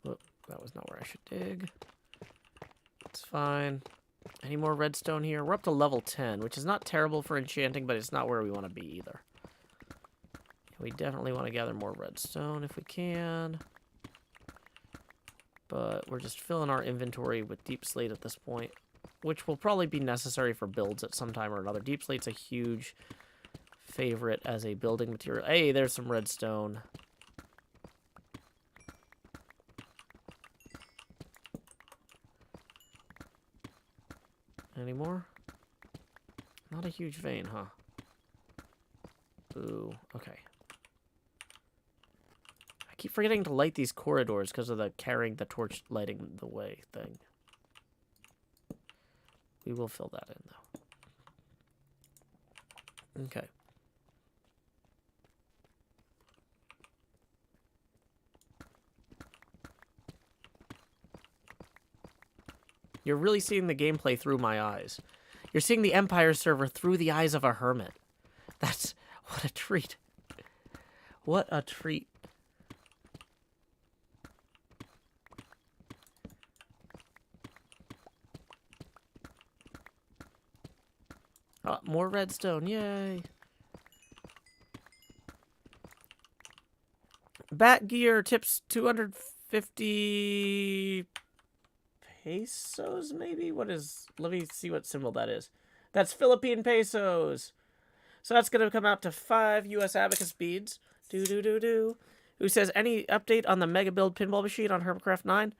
Whoop, that was not where I should dig. It's fine. Any more redstone here? We're up to level 10, which is not terrible for enchanting, but it's not where we want to be either. We definitely want to gather more redstone if we can. But we're just filling our inventory with deep slate at this point, which will probably be necessary for builds at some time or another. Deep slate's a huge favorite as a building material. Hey, there's some redstone. Any more? Not a huge vein, huh? Ooh, okay. I keep forgetting to light these corridors because of the carrying the torch lighting the way thing. We will fill that in, though. Okay. You're really seeing the gameplay through my eyes. You're seeing the Empire server through the eyes of a hermit. That's... what a treat. What a treat. Oh, more redstone, yay. Bat gear tips 250 pesos, maybe? What is... let me see what symbol that is. That's Philippine pesos. So that's going to come out to 5 US abacus beads. Do. Who says, any update on the Mega Build pinball machine on Hermitcraft 9?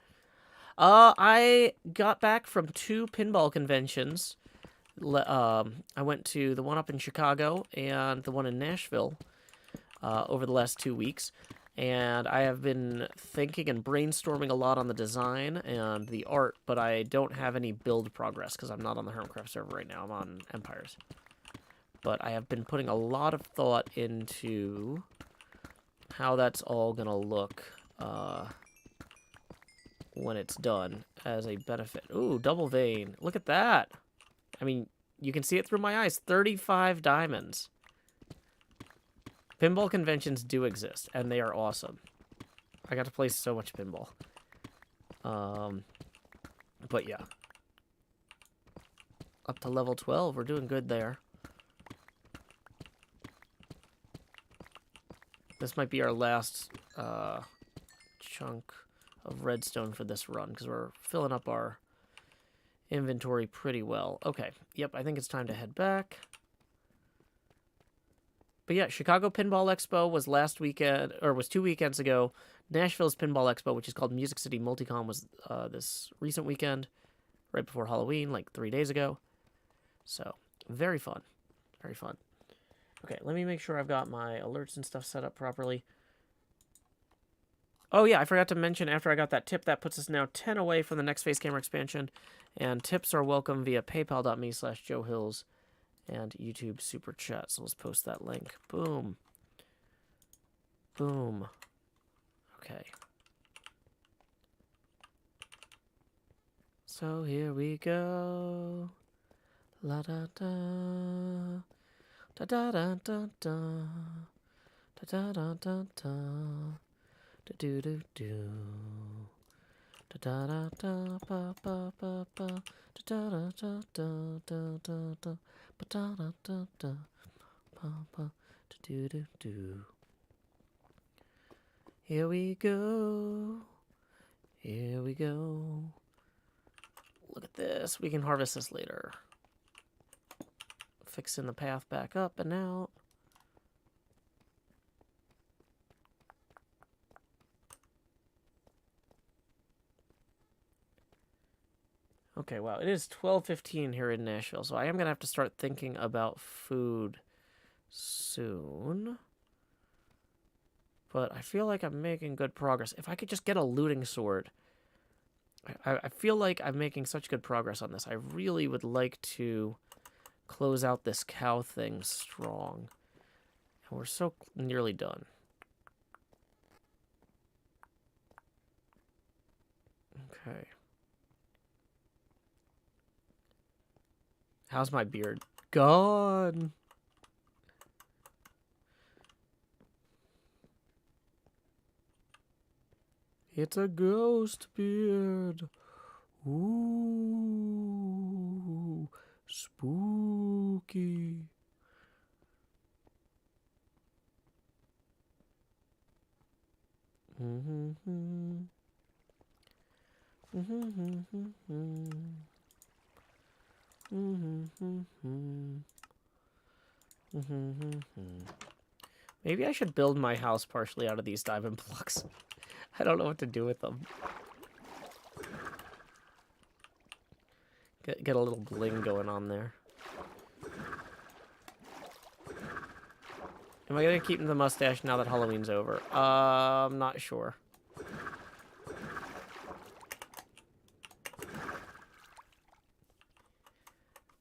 I got back from 2 pinball conventions. I went to the one up in Chicago and the one in Nashville over the last 2 weeks. And I have been thinking and brainstorming a lot on the design and the art, but I don't have any build progress because I'm not on the Hermitcraft server right now. I'm on Empires. But I have been putting a lot of thought into how that's all going to look when it's done as a benefit. Ooh, double vein. Look at that. I mean, you can see it through my eyes. 35 diamonds. Pinball conventions do exist, and they are awesome. I got to play so much pinball. But yeah. Up to level 12. We're doing good there. This might be our last chunk of redstone for this run, because we're filling up our inventory pretty well. Okay, yep, I think it's time to head back. But yeah, Chicago Pinball Expo was last weekend, or was 2 weekends ago. Nashville's Pinball Expo, which is called Music City Multicom, was this recent weekend, right before Halloween, like 3 days ago. So, very fun. Very fun. Okay, let me make sure I've got my alerts and stuff set up properly. Oh yeah, I forgot to mention after I got that tip, that puts us now 10 away from the next face camera expansion. And tips are welcome via paypal.me/JoeHills and YouTube Super Chat. So let's post that link. Boom. Boom. Okay. So here we go. La da da. Da da da da da. Da da da da da. Da do do do. Da da da da ba ba ba ba. Da da da da da da da. Ba da da da da. Ba ba. Da do do do. Here we go. Here we go. Look at this. We can harvest this later. Fixing the path back up and out. Okay, wow. It is 12:15 here in Nashville, so I am going to have to start thinking about food soon. But I feel like I'm making good progress. If I could just get a looting sword. I feel like I'm making such good progress on this. I really would like to close out this cow thing strong. And we're so nearly done. Okay. How's my beard? Gone. It's a ghost beard. Ooh, spooky. Mm-hmm. Maybe I should build my house partially out of these diamond blocks. I don't know what to do with them. Get a little bling going on there. Am I gonna keep the mustache now that Halloween's over? I'm not sure.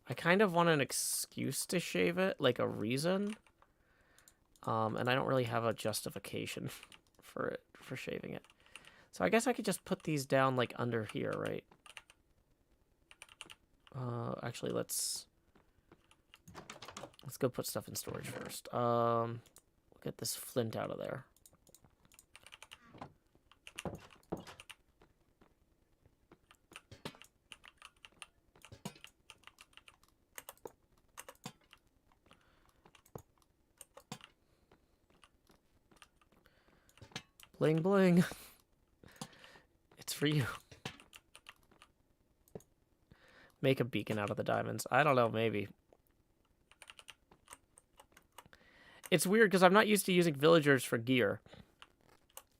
I kind of want an excuse to shave it, like a reason. And I don't really have a justification for shaving it. So I guess I could just put these down like under here, right? Actually, let's go put stuff in storage first. We'll get this flint out of there. Bling bling. It's for you. Make a beacon out of the diamonds. I don't know, maybe. It's weird because I'm not used to using villagers for gear.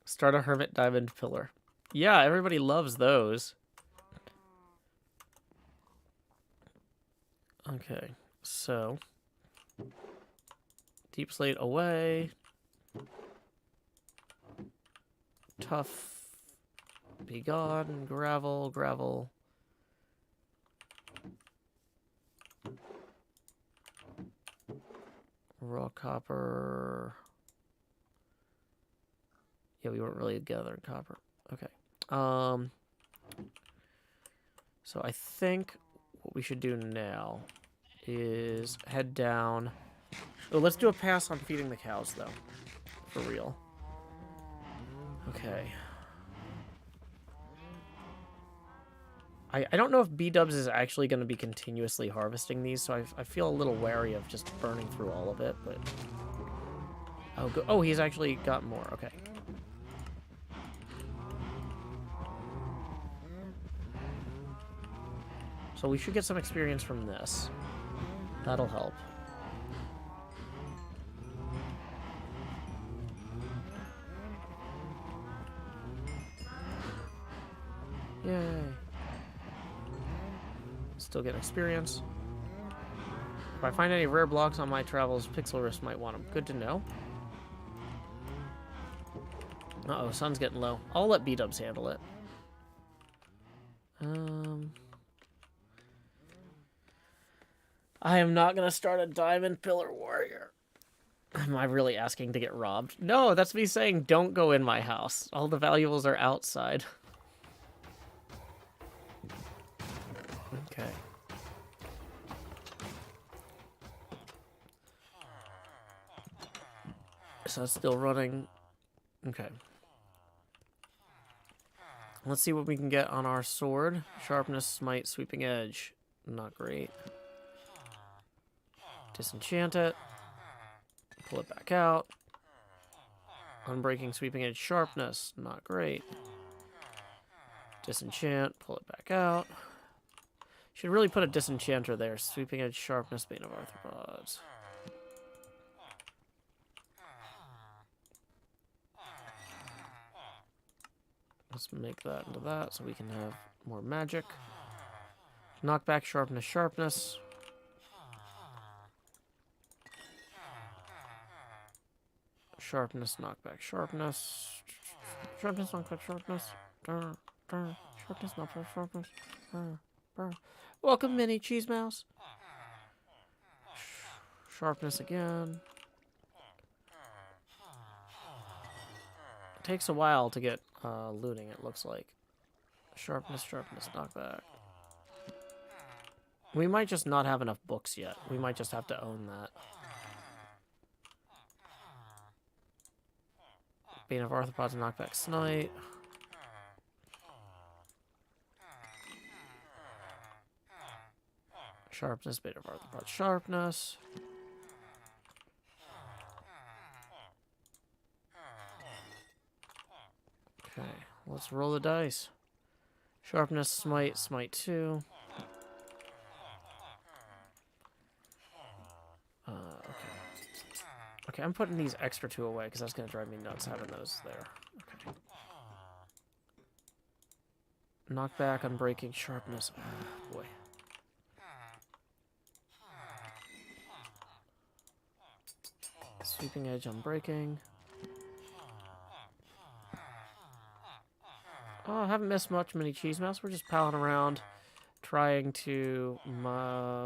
Start a hermit diamond pillar. Yeah, everybody loves those. Okay, so deep slate away. Tough. Be gone. Gravel, gravel. Raw copper. Yeah, we weren't really gathering copper. Okay. So I think what we should do now is head down. Oh, let's do a pass on feeding the cows, though. For real. Okay. I don't know if B-dubs is actually going to be continuously harvesting these, so I feel a little wary of just burning through all of it, but... Oh, he's actually got more. Okay. So we should get some experience from this. That'll help. Yay. Still getting experience. If I find any rare blocks on my travels, Pixel Risk might want them. Good to know. Uh-oh, sun's getting low. I'll let B-dubs handle it. I am not going to start a diamond pillar warrior. Am I really asking to get robbed? No, that's me saying don't go in my house. All the valuables are outside. Okay. So it's still running. Okay. Let's see what we can get on our sword. Sharpness, smite, sweeping edge. Not great. Disenchant it. Pull it back out. Unbreaking, sweeping edge, sharpness. Not great. Disenchant. Pull it back out. Should really put a disenchanter there. Sweeping edge, sharpness, bane of arthropods. Let's make that into that so we can have more magic. Knockback, sharpness, sharpness. Sharpness, knockback, sharpness. Sharpness, knockback, sharpness. Sharpness, knockback, sharpness. Welcome, mini cheese mouse. Sharpness again. It takes a while to get looting, it looks like. Sharpness, sharpness, knockback. We might just not have enough books yet. We might just have to own that. Bane of arthropods, knockback, smite. Sharpness, bane of arthropods, sharpness. Okay, let's roll the dice. Sharpness, smite, smite 2. Okay. Okay, I'm putting these extra 2 away because that's going to drive me nuts having those there. Okay. Knockback, unbreaking, sharpness. Oh, boy. Sweeping edge, unbreaking. Oh, I haven't missed much, mini cheese mouse. We're just palling around trying to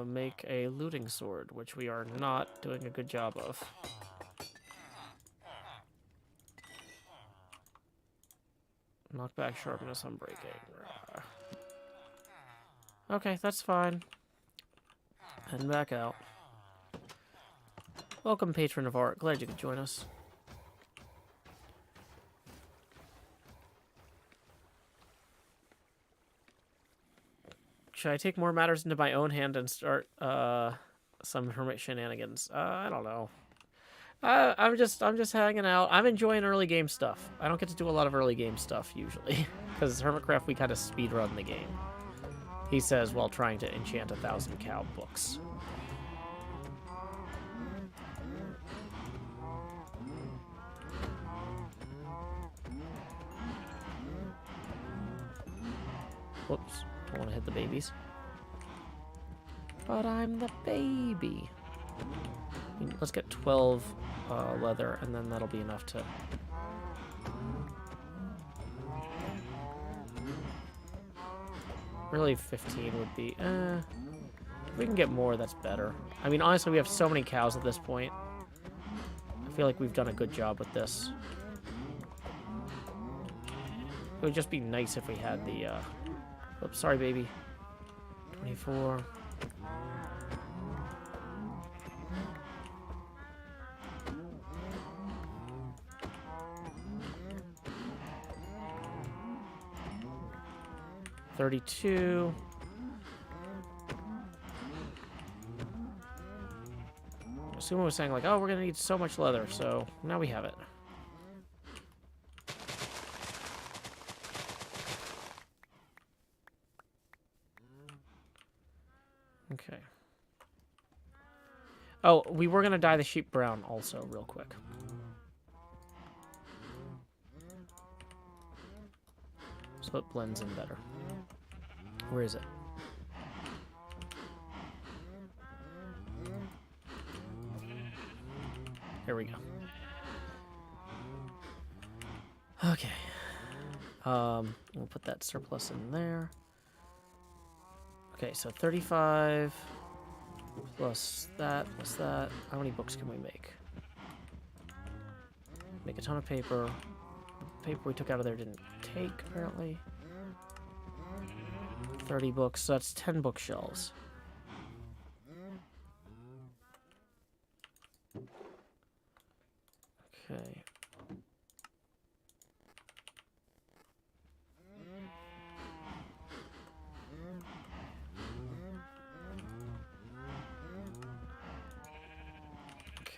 make a looting sword, which we are not doing a good job of. Knockback, sharpness, unbreaking. Okay, that's fine. Heading back out. Welcome, patron of art. Glad you could join us. Should I take more matters into my own hand and start some hermit shenanigans? I don't know. I'm just hanging out. I'm enjoying early game stuff. I don't get to do a lot of early game stuff usually because Hermitcraft we kind of speed run the game. He says while trying to enchant 1,000 cow books. Whoops. Don't want to hit the babies. But I'm the baby. Let's get 12 leather, and then that'll be enough to... Really, 15 would be... If we can get more, that's better. I mean, honestly, we have so many cows at this point. I feel like we've done a good job with this. It would just be nice if we had the... Oops, sorry, baby. 24. $32. Someone was saying like, oh, we're gonna need so much leather, so now we have it. Okay. Oh, we were gonna dye the sheep brown also, real quick. So it blends in better. Where is it? Here we go. Okay. We'll put that surplus in there. Okay, so 35 plus that plus that. How many books can we make? Make a ton of paper. The paper we took out of there didn't take, apparently. 30 books, so that's 10 bookshelves. Okay.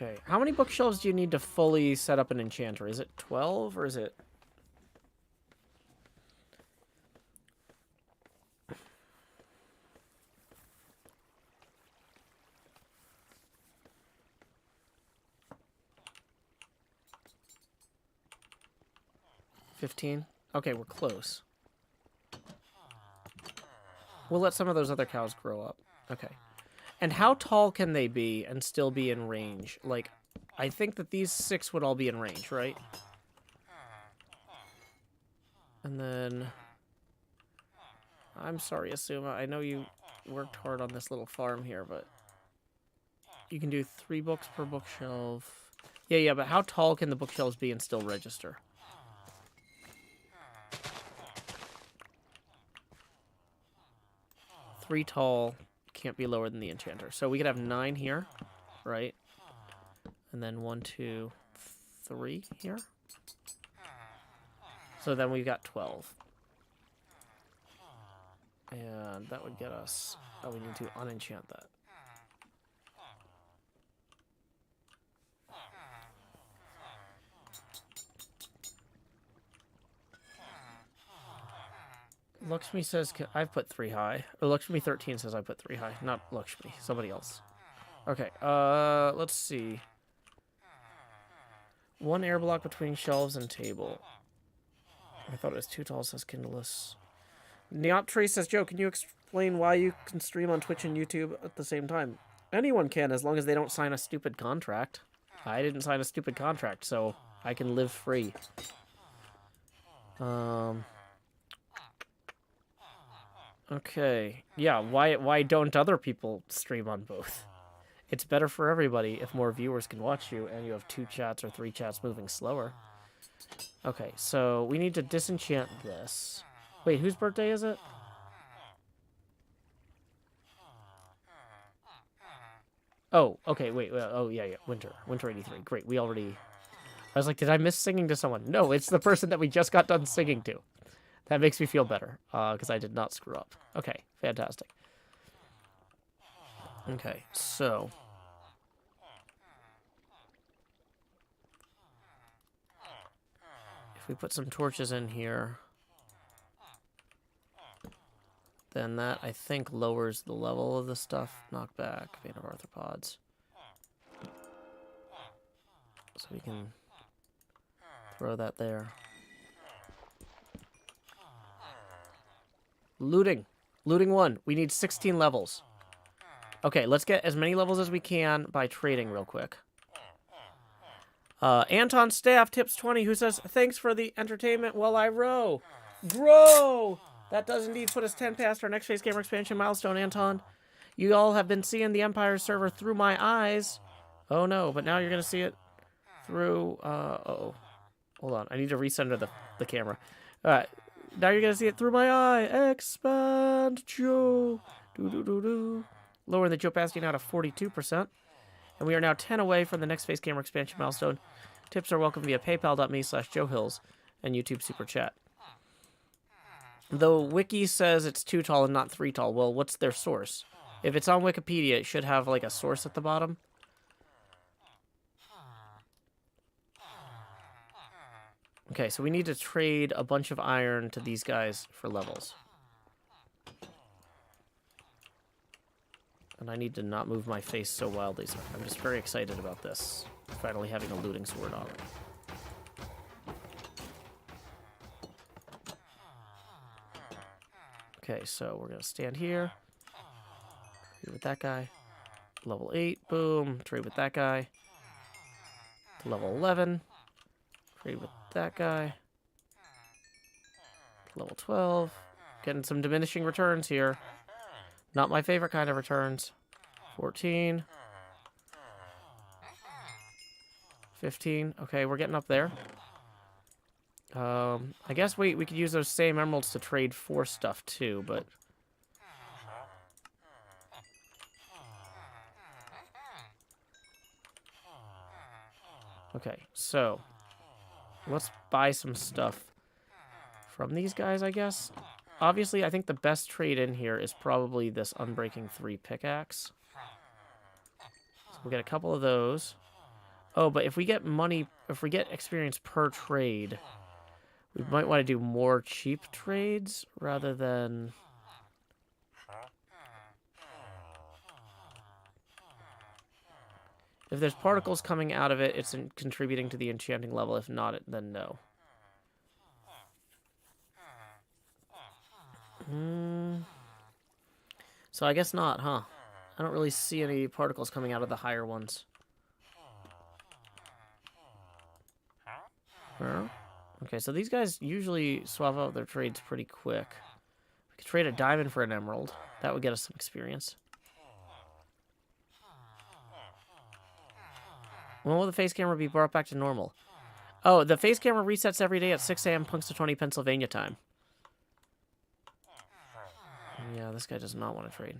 Okay, how many bookshelves do you need to fully set up an enchanter? Is it 12 or is it... $15? Okay, we're close. We'll let some of those other cows grow up. Okay. And how tall can they be and still be in range? Like, I think that these 6 would all be in range, right? And then... I'm sorry, Asuma. I know you worked hard on this little farm here, but... You can do 3 books per bookshelf. Yeah, but how tall can the bookshelves be and still register? Three tall, can't be lower than the enchanter. So we could have 9 here, right? And then 1, 2, 3 here. So then we've got 12. And that would get us... Oh, we need to unenchant that. Lakshmi says I've put 3 high. Or Lakshmi 13 says I put 3 high. Not Lakshmi, somebody else. Okay, let's see. 1 air block between shelves and table. I thought it was 2 tall, says Kindless. Neoptree says, Joe, can you explain why you can stream on Twitch and YouTube at the same time? Anyone can, as long as they don't sign a stupid contract. I didn't sign a stupid contract, so I can live free. Okay. Yeah, why don't other people stream on both? It's better for everybody if more viewers can watch you and you have 2 chats or 3 chats moving slower. Okay, so we need to disenchant this. Wait, whose birthday is it? Oh, okay, wait. Oh, yeah. Winter 83. Great, we already... I was like, did I miss singing to someone? No, it's the person that we just got done singing to. That makes me feel better, because I did not screw up. Okay, fantastic. Okay, so... If we put some torches in here... Then that, I think, lowers the level of the stuff. Knockback, vein of arthropods. So we can throw that there. Looting. Looting 1. We need 16 levels. Okay, let's get as many levels as we can by trading real quick. Anton Staff tips 20, who says, thanks for the entertainment while I row. Grow! That does indeed put us 10 past our next phase gamer expansion milestone, Anton. You all have been seeing the Empire server through my eyes. Oh no, but now you're going to see it through... uh-oh. Hold on, I need to recenter the camera. Alright, now you're going to see it through my eye. Expand Joe. Do-do-do-do. Lowering the Joe Pasty now to 42%. And we are now 10 away from the next phase gamer expansion milestone. Tips are welcome via paypal.me/JoeHills and YouTube Super Chat. The wiki says it's 2 tall and not 3 tall. Well, what's their source? If it's on Wikipedia, it should have, like, a source at the bottom. Okay, so we need to trade a bunch of iron to these guys for levels. And I need to not move my face so wildly. So I'm just very excited about this. Finally having a looting sword on. Okay, so we're going to stand here. Trade with that guy. Level 8, boom. Trade with that guy. To level 11. Trade with that guy. Level 12. Getting some diminishing returns here. Not my favorite kind of returns. 14. 15. Okay, we're getting up there. I guess we could use those same emeralds to trade for stuff too, but... Okay, so... let's buy some stuff from these guys, I guess. Obviously, I think the best trade in here is probably this Unbreaking 3 pickaxe. So we'll get a couple of those. Oh, but if we get money, if we get experience per trade, we might want to do more cheap trades rather than... If there's particles coming out of it, it's contributing to the enchanting level. If not, then no. So I guess not, huh? I don't really see any particles coming out of the higher ones. Well, okay, so these guys usually swap out their trades pretty quick. We could trade a diamond for an emerald. That would get us some experience. When will the face camera be brought back to normal? Oh, the face camera resets every day at 6 a.m. Punxsutawney, Pennsylvania time. Yeah, this guy does not want to trade.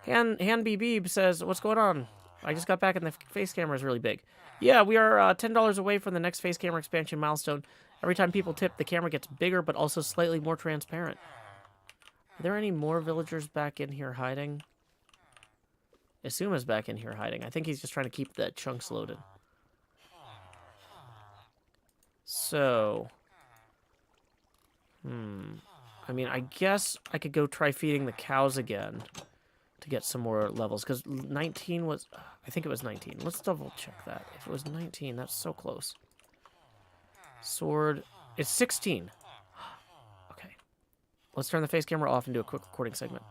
Han BB says, what's going on? I just got back and the face camera is really big. Yeah, we are $10 away from the next face camera expansion milestone. Every time people tip, the camera gets bigger, but also slightly more transparent. Are there any more villagers back in here hiding? Asuma's back in here hiding. I think he's just trying to keep the chunks loaded. So... I mean, I guess I could go try feeding the cows again to get some more levels, because 19 was... I think it was 19. Let's double check that. If it was 19, that's so close. Sword... It's 16. Okay. Let's turn the face camera off and do a quick recording segment.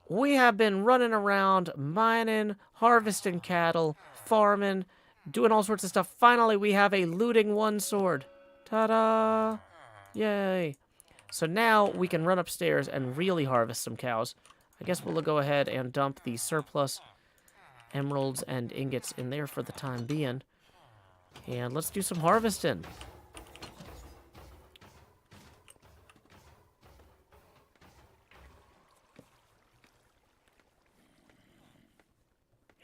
We have been running around, mining, harvesting cattle, farming, doing all sorts of stuff. Finally, we have a looting 1 sword. Ta-da! Yay! So now we can run upstairs and really harvest some cows. I guess we'll go ahead and dump the surplus emeralds and ingots in there for the time being. And let's do some harvesting.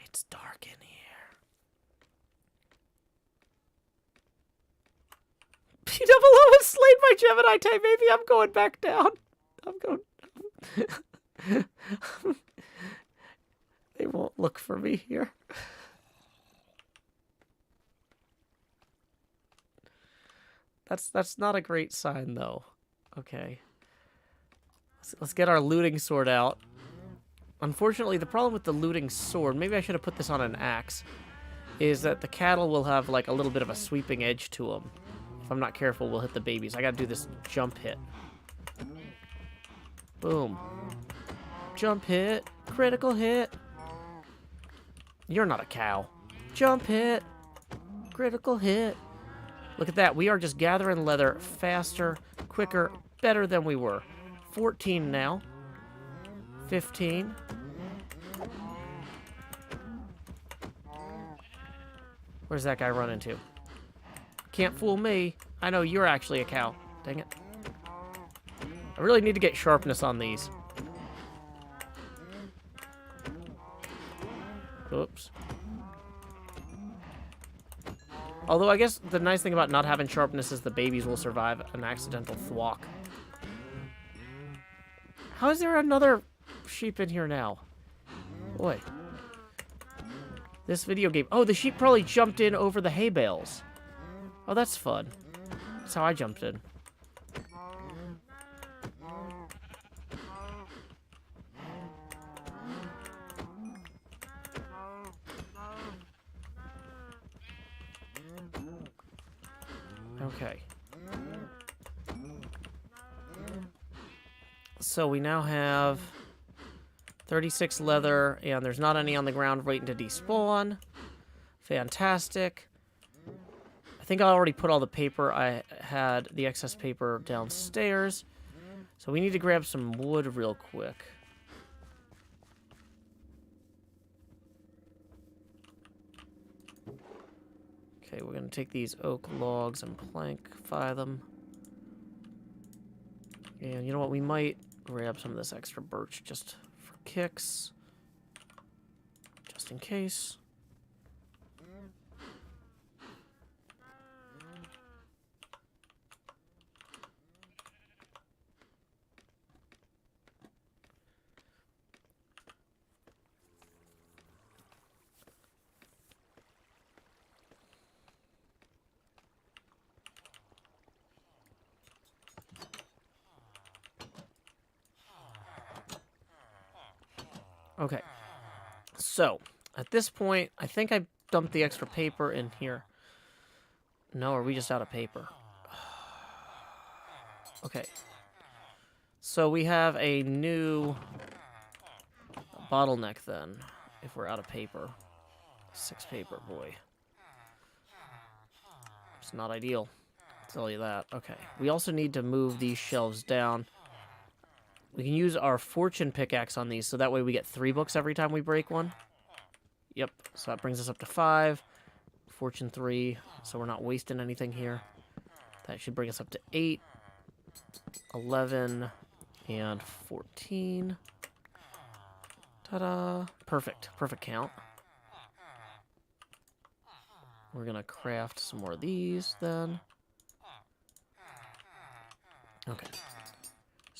It's dark in here. P00 has slayed my Gemini type. Maybe I'm going back down. I'm going... They won't look for me here. That's not a great sign, though. Okay. Let's get our looting sword out. Unfortunately, the problem with the looting sword, maybe I should have put this on an axe, is that the cattle will have like a little bit of a sweeping edge to them. If I'm not careful, we'll hit the babies. I gotta do this jump hit. Boom. Jump hit. Critical hit. You're not a cow. Jump hit. Critical hit. Look at that. We are just gathering leather faster, quicker, better than we were. 14 now. 15. Where's that guy running to? Can't fool me. I know you're actually a cow. Dang it. I really need to get sharpness on these. Oops. Although I guess the nice thing about not having sharpness is the babies will survive an accidental thwack. How is there another sheep in here now? Boy. This video game... Oh, the sheep probably jumped in over the hay bales. Oh, that's fun. That's how I jumped in. Okay. So we now have 36 leather, and there's not any on the ground waiting to despawn. Fantastic. I think I already put all the paper. I had the excess paper downstairs. So we need to grab some wood real quick. Okay, we're going to take these oak logs and plankify them. And you know what? We might grab some of this extra birch just for kicks. Just in case. Okay, so at this point, I think I dumped the extra paper in here. No, are we just out of paper? Okay, so we have a new bottleneck then, if we're out of paper. 6 paper, boy. It's not ideal, I'll tell you that. Okay, we also need to move these shelves down. We can use our fortune pickaxe on these, so that way we get 3 books every time we break one. Yep, so that brings us up to 5. Fortune 3, so we're not wasting anything here. That should bring us up to 8, 11, and 14. Ta-da! Perfect. Perfect count. We're going to craft some more of these, then. Okay.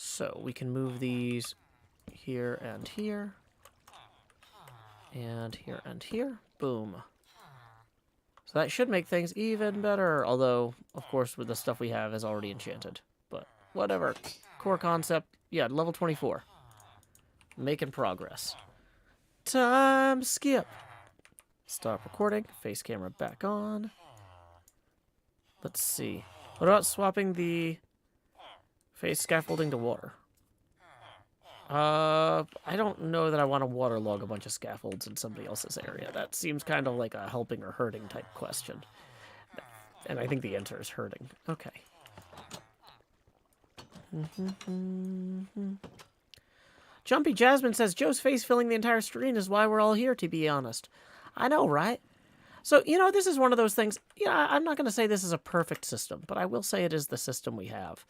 So we can move these here and here. And here and here. Boom. So that should make things even better. Although, of course, with the stuff we have is already enchanted. But whatever. Core concept. Yeah, level 24. Making progress. Time skip. Stop recording. Face camera back on. Let's see. What about swapping the face scaffolding to water? I don't know that I want to waterlog a bunch of scaffolds in somebody else's area. That seems kind of like a helping or hurting type question. And I think the answer is hurting. Okay. Jumpy Jasmine says, Joe's face filling the entire screen is why we're all here, to be honest. I know, right? So, you know, this is one of those things. Yeah, I'm not going to say this is a perfect system, but I will say it is the system we have.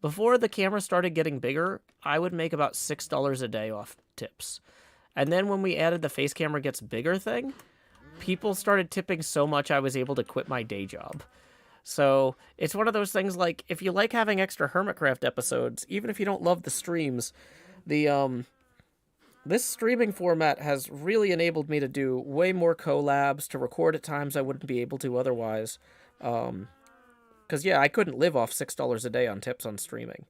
Before the camera started getting bigger, I would make about $6 a day off tips. And then when we added the face camera gets bigger thing, people started tipping so much I was able to quit my day job. So it's one of those things like, if you like having extra Hermitcraft episodes, even if you don't love the streams, this streaming format has really enabled me to do way more collabs, to record at times I wouldn't be able to otherwise. Because, yeah, I couldn't live off $6 a day on tips on streaming.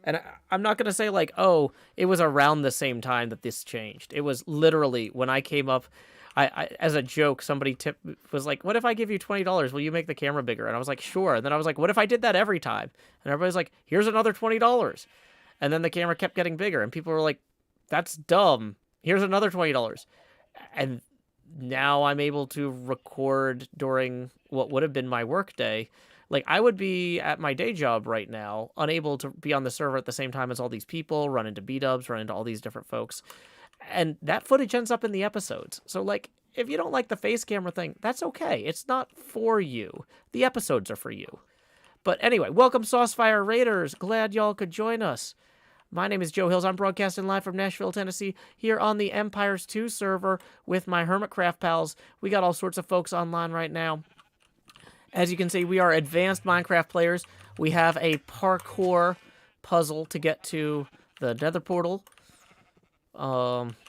And I'm not going to say, like, oh, it was around the same time that this changed. It was literally when I came up, I as a joke, somebody was like, what if I give you $20? Will you make the camera bigger? And I was like, sure. And then I was like, what if I did that every time? And everybody's like, here's another $20. And then the camera kept getting bigger. And people were like, that's dumb. Here's another $20. And now I'm able to record during what would have been my work day. Like, I would be at my day job right now, unable to be on the server at the same time as all these people, run into B-dubs, run into all these different folks. And that footage ends up in the episodes. So, like, if you don't like the face camera thing, that's okay. It's not for you. The episodes are for you. But anyway, welcome Saucefire Raiders. Glad y'all could join us. My name is Joe Hills. I'm broadcasting live from Nashville, Tennessee, here on the Empires 2 server with my Hermitcraft pals. We got all sorts of folks online right now. As you can see, we are advanced Minecraft players. We have a parkour puzzle to get to the nether portal.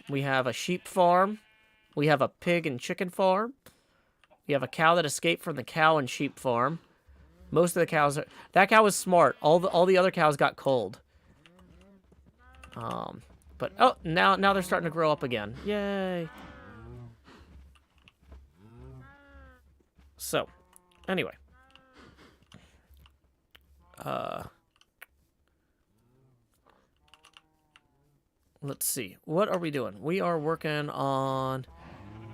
We have a sheep farm. We have a pig and chicken farm. We have a cow that escaped from the cow and sheep farm. Most of the cows are... That cow was smart. All the other cows got cold. But, oh, now they're starting to grow up again. Yay. So, anyway. Let's see. What are we doing? We are working on...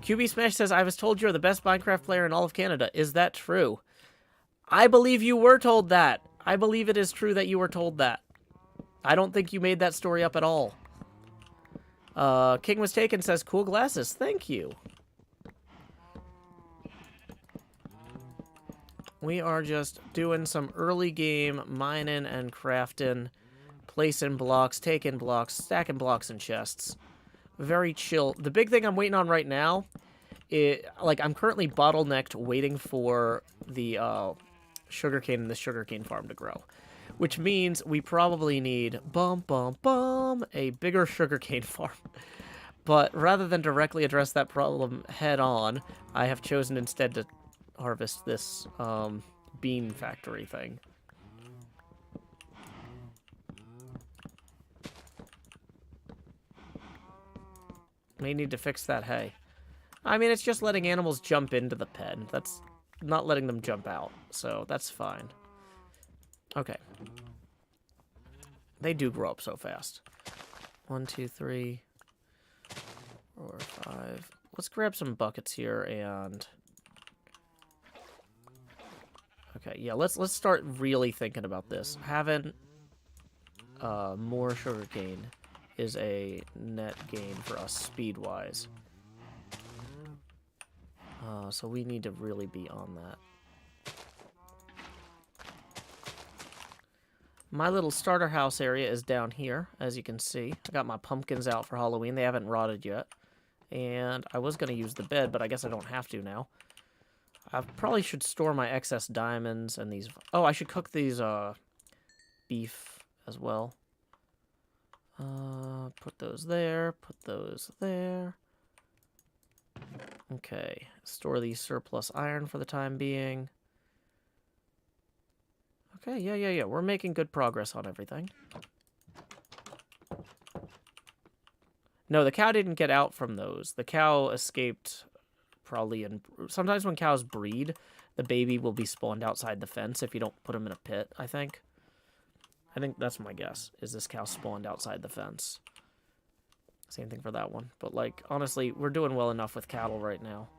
QB Smash says, I was told you're the best Minecraft player in all of Canada. Is that true? I believe you were told that. I believe it is true that you were told that. I don't think you made that story up at all. King Was Taken says, cool glasses. Thank you. We are just doing some early game mining and crafting, placing blocks, taking blocks, stacking blocks in chests. Very chill. The big thing I'm waiting on right now, I'm currently bottlenecked waiting for the sugarcane in the sugarcane farm to grow. Which means we probably need, a bigger sugarcane farm. But rather than directly address that problem head on, I have chosen instead to harvest this bean factory thing. May need to fix that hay. I mean, it's just letting animals jump into the pen. That's not letting them jump out, so that's fine. Okay. They do grow up so fast. 1, 2, 3, 4, 5. Let's grab some buckets here and... Okay, yeah, let's start really thinking about this. Having more sugarcane is a net gain for us speed-wise. So we need to really be on that. My little starter house area is down here, as you can see. I got my pumpkins out for Halloween. They haven't rotted yet. And I was going to use the bed, but I guess I don't have to now. I probably should store my excess diamonds and these... Oh, I should cook these beef as well. Put those there. Put those there. Okay. Store the surplus iron for the time being. Okay, yeah. We're making good progress on everything. No, the cow didn't get out from those. The cow escaped probably in... Sometimes when cows breed, the baby will be spawned outside the fence if you don't put them in a pit, I think. I think that's my guess, is this cow spawned outside the fence. Same thing for that one. But, like, honestly, we're doing well enough with cattle right now.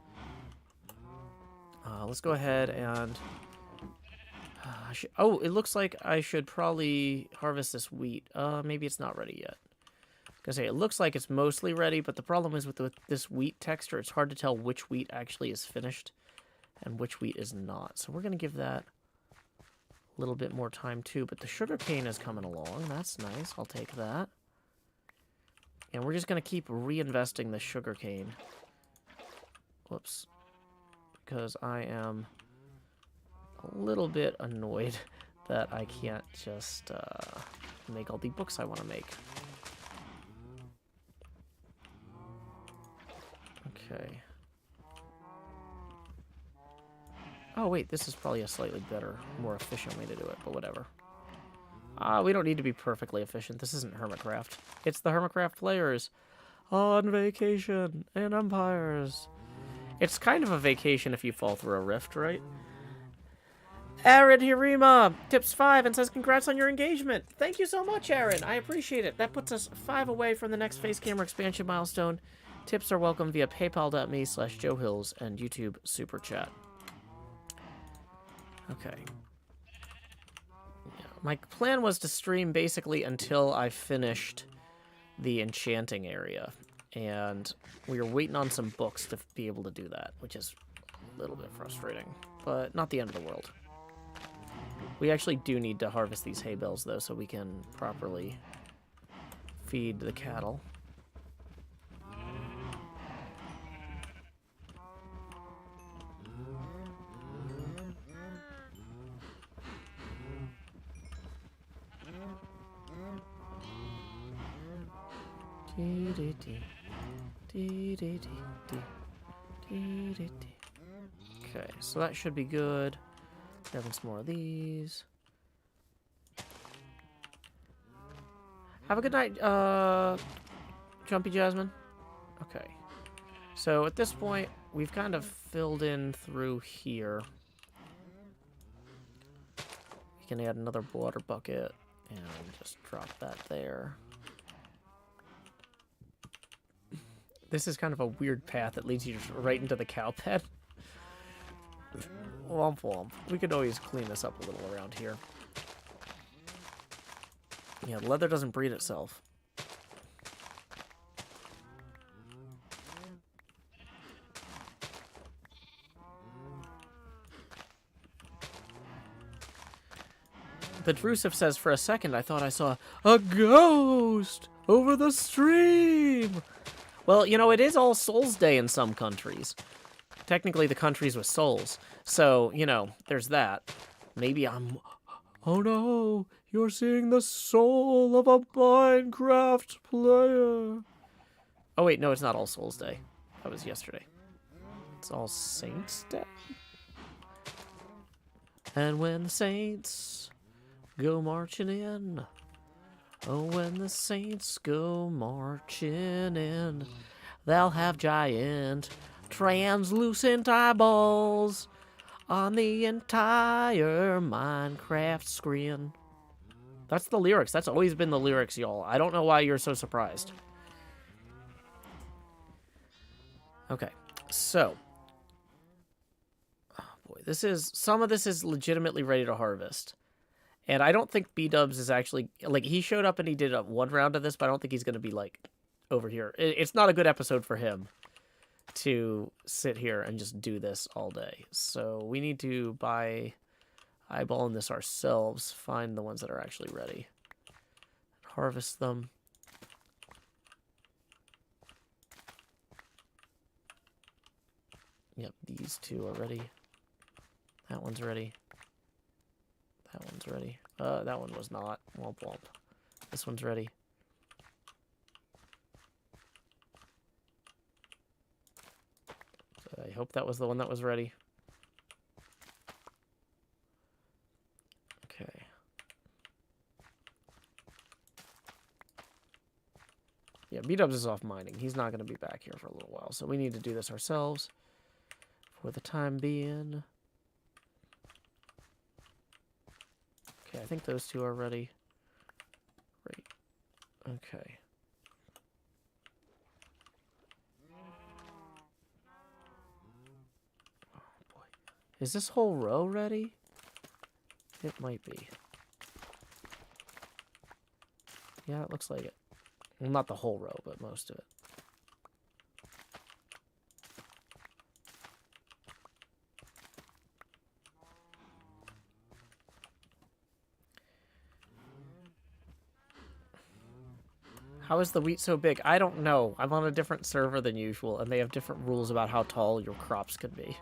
Let's go ahead and... Oh, it looks like I should probably harvest this wheat. Maybe it's not ready yet. I was gonna say, it looks like it's mostly ready, but the problem is with this wheat texture, it's hard to tell which wheat actually is finished and which wheat is not. So we're going to give that a little bit more time too, but the sugarcane is coming along. That's nice. I'll take that. And we're just going to keep reinvesting the sugarcane. Whoops. Because I am a little bit annoyed that I can't just make all the books I want to make. Okay. Oh, wait, this is probably a slightly better, more efficient way to do it, but whatever. We don't need to be perfectly efficient. This isn't Hermitcraft. It's the Hermitcraft players on vacation in Empires. It's kind of a vacation if you fall through a rift, right? Aaron Hirima tips 5 and says, congrats on your engagement. Thank you so much, Aaron. I appreciate it. That puts us 5 away from the next face camera expansion milestone. Tips are welcome via paypal.me/JoeHills and YouTube Super Chat. Okay. Yeah, my plan was to stream basically until I finished the enchanting area. And we were waiting on some books to be able to do that, which is a little bit frustrating, but not the end of the world. We actually do need to harvest these hay bales, though, so we can properly feed the cattle. Okay, so that should be good. Grabbing some more of these. Have a good night, Jumpy Jasmine. Okay. So at this point, we've kind of filled in through here. We can add another water bucket and just drop that there. This is kind of a weird path that leads you right into the cow pen. Womp womp. We could always clean this up a little around here. Yeah, leather doesn't breed itself. The Drusif says, for a second, I thought I saw a ghost over the stream. Well, you know, it is All Souls Day in some countries. Technically, the countries with souls. So, you know, there's that. Maybe I'm... Oh no, you're seeing the soul of a Minecraft player. Oh wait, no, it's not All Souls Day. That was yesterday. It's All Saints Day. And when the saints go marching in, oh, when the saints go marching in, they'll have giant, translucent eyeballs on the entire Minecraft screen. That's the lyrics. That's always been the lyrics, y'all. I don't know why you're so surprised. Okay, so. Oh boy, some of this is legitimately ready to harvest. And I don't think B-Dubs is actually, like, he showed up and he did one round of this, but I don't think he's going to be, like, over here. It's not a good episode for him to sit here and just do this all day. So we need to, by eyeballing this ourselves, find the ones that are actually ready. Harvest them. Yep, these two are ready. That one's ready. That one's ready. That one was not. Womp womp. This one's ready. So I hope that was the one that was ready. Okay. Yeah, B-Dubs is off mining. He's not going to be back here for a little while, so we need to do this ourselves for the time being. Okay, I think those two are ready. Great. Okay. Oh boy. Is this whole row ready? It might be. Yeah, it looks like it. Well, not the whole row, but most of it. How is the wheat so big? I don't know. I'm on a different server than usual, and they have different rules about how tall your crops could be.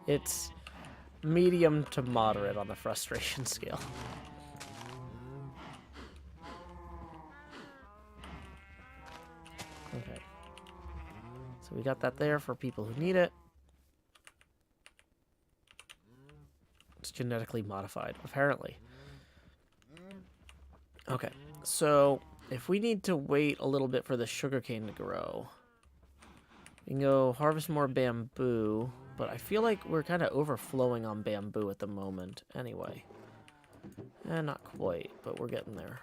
It's medium to moderate on the frustration scale. Okay. So we got that there for people who need it. It's genetically modified, apparently. Okay, so if we need to wait a little bit for the sugarcane to grow, we can go harvest more bamboo, but I feel like we're kind of overflowing on bamboo at the moment anyway. Not quite, but we're getting there.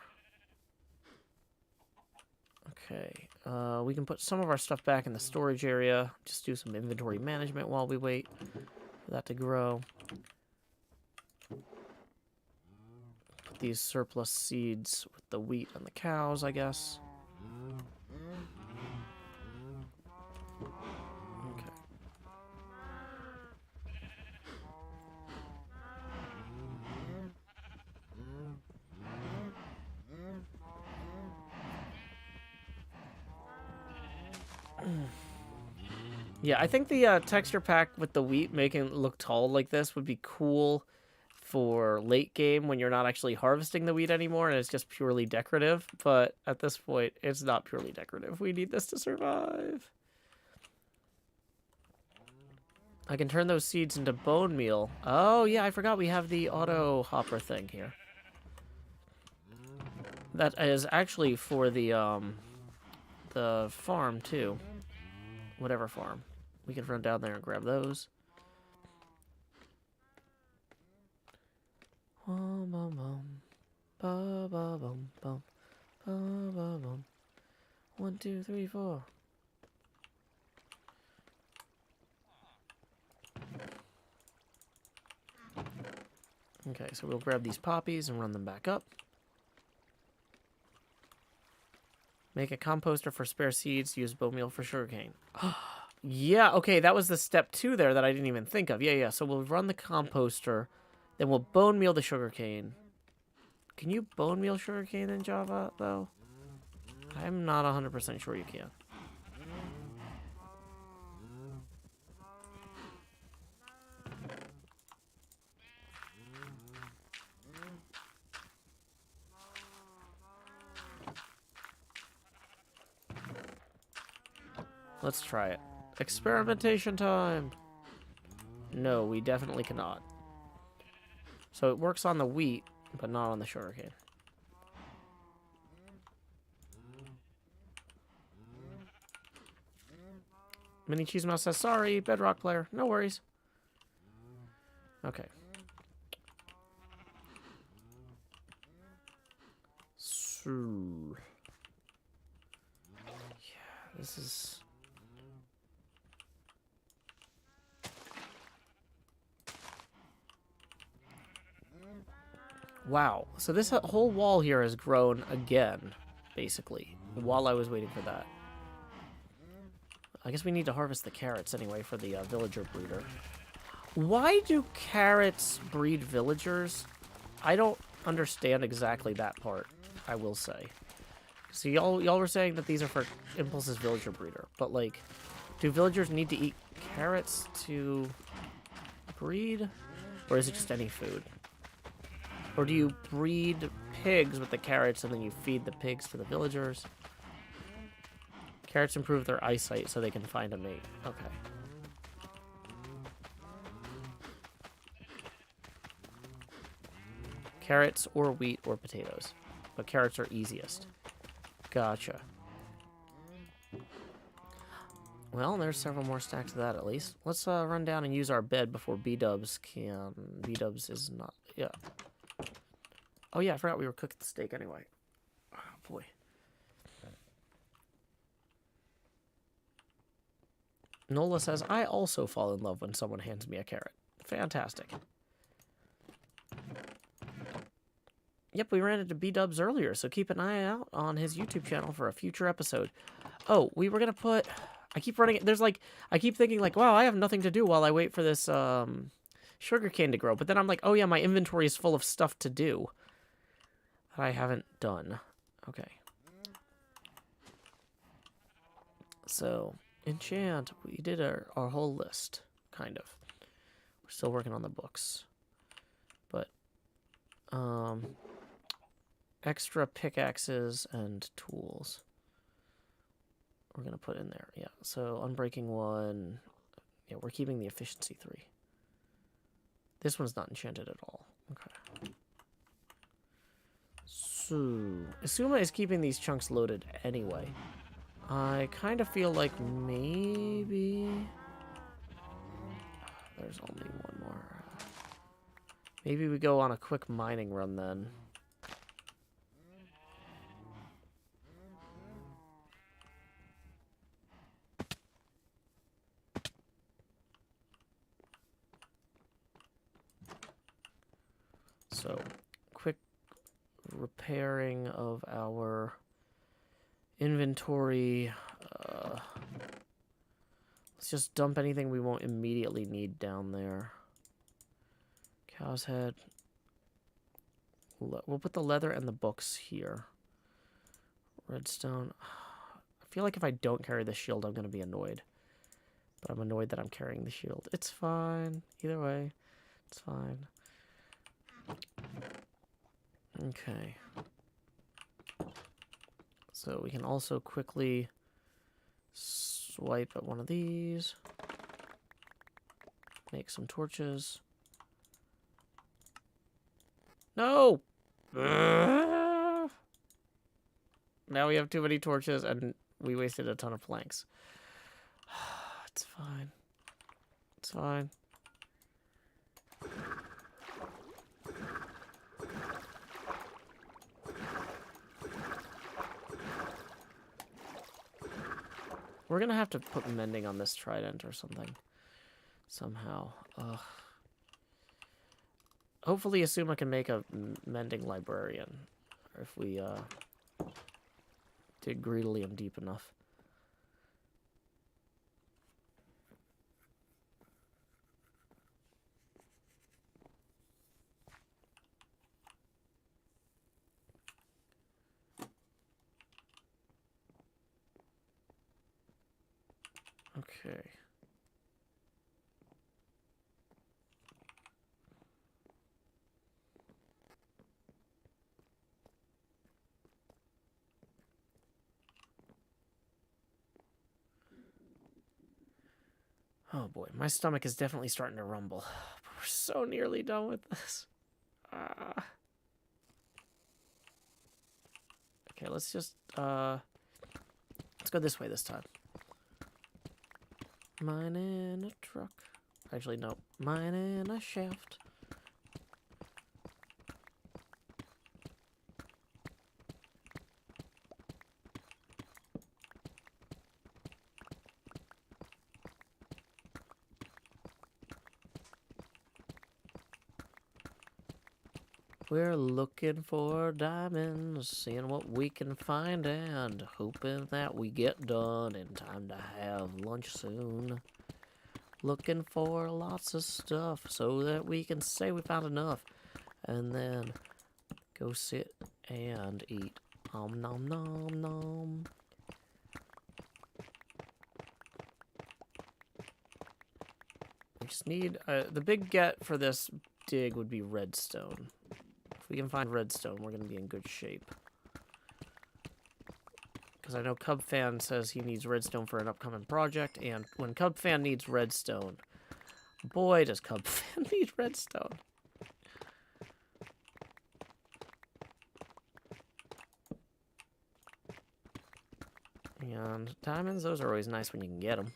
Okay, we can put some of our stuff back in the storage area, just do some inventory management while we wait for that to grow. Put these surplus seeds with the wheat and the cows, I guess. Okay. Yeah, I think the texture pack with the wheat making it look tall like this would be cool for late game when you're not actually harvesting the wheat anymore and it's just purely decorative. But at this point, it's not purely decorative. We need this to survive. I can turn those seeds into bone meal. Oh, yeah, I forgot we have the auto hopper thing here. That is actually for the farm, too. Whatever farm. We can run down there and grab those. Bum, bum, bum. Ba, ba, bum, bum. Ba, ba, bum. 1, 2, 3, 4. Okay, so we'll grab these poppies and run them back up. Make a composter for spare seeds. Use bone meal for sugarcane. Yeah, okay, that was the step 2 there that I didn't even think of. Yeah. So we'll run the composter, then we'll bone meal the sugarcane. Can you bone meal sugarcane in Java, though? I'm not 100% sure you can. Let's try it. Experimentation time! No, we definitely cannot. So it works on the wheat, but not on the sugarcane. Mini Cheese Mouse says, sorry, Bedrock player. No worries. Okay. So... yeah, this is... wow. So this whole wall here has grown again, basically, while I was waiting for that. I guess we need to harvest the carrots anyway for the villager breeder. Why do carrots breed villagers? I don't understand exactly that part, I will say. So y'all were saying that these are for Impulse's villager breeder, but like, do villagers need to eat carrots to breed? Or is it just any food? Or do you breed pigs with the carrots and then you feed the pigs to the villagers? Carrots improve their eyesight so they can find a mate. Okay. Carrots or wheat or potatoes. But carrots are easiest. Gotcha. Well, there's several more stacks of that at least. Let's run down and use our bed before B-dubs can... B-dubs is not... yeah. Oh yeah, I forgot we were cooking the steak anyway. Oh boy. Nola says, I also fall in love when someone hands me a carrot. Fantastic. Yep, we ran into B-dubs earlier, so keep an eye out on his YouTube channel for a future episode. Oh, we were gonna put... I keep running it. There's like... I keep thinking like, wow, I have nothing to do while I wait for this sugarcane to grow. But then I'm like, oh yeah, my inventory is full of stuff to do that I haven't done. Okay. So, enchant. We did our whole list, kind of. We're still working on the books. But, extra pickaxes and tools. We're going to put in there, yeah. So, unbreaking 1. Yeah, we're keeping the efficiency 3. This one's not enchanted at all. Okay. So, Asuma is keeping these chunks loaded anyway. I kind of feel like maybe... there's only one more. Maybe we go on a quick mining run then. So, quick repairing of our inventory. Let's just dump anything we won't immediately need down there. Cow's head. We'll put the leather and the books here. Redstone. I feel like if I don't carry the shield, I'm going to be annoyed. But I'm annoyed that I'm carrying the shield. It's fine. Either way, it's fine. Okay. So we can also quickly swipe at one of these. Make some torches. No! Now we have too many torches and we wasted a ton of planks. It's fine. It's fine. We're gonna have to put mending on this trident or something. Somehow. Ugh. hopefully Asuma can make a mending librarian. If we dig greedily and deep enough. Okay. Oh boy, my stomach is definitely starting to rumble. We're so nearly done with this. Okay, let's just let's go this way this time. Mine in a truck. Actually, no. Mine in a shaft. We're looking for diamonds, seeing what we can find, and hoping that we get done in time to have lunch soon. Looking for lots of stuff so that we can say we found enough, and then go sit and eat. Nom nom nom. We just need the big get for this dig would be redstone. If we can find redstone, we're going to be in good shape. Because I know CubFan says he needs redstone for an upcoming project, and when CubFan needs redstone, boy, does CubFan need redstone. And diamonds, those are always nice when you can get them.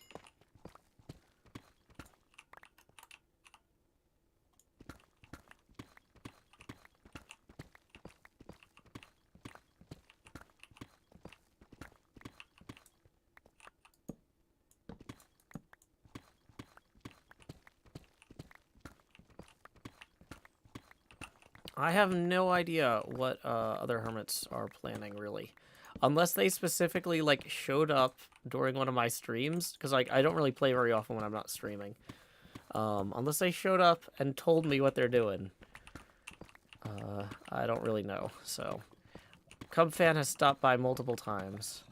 I have no idea what other hermits are planning, really. Unless they specifically, like, showed up during one of my streams. Because, like, I don't really play very often when I'm not streaming. Unless they showed up and told me what they're doing. I don't really know, so. CubFan has stopped by multiple times.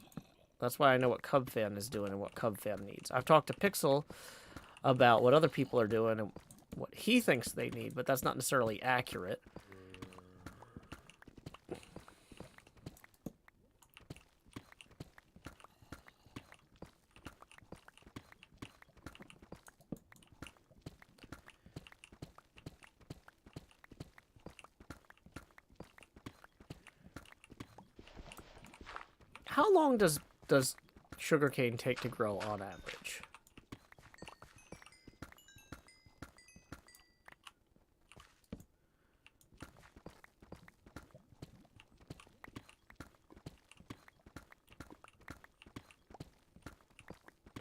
That's why I know what CubFan is doing and what CubFan needs. I've talked to Pixel about what other people are doing and what he thinks they need, but that's not necessarily accurate. How long does sugarcane take to grow on average?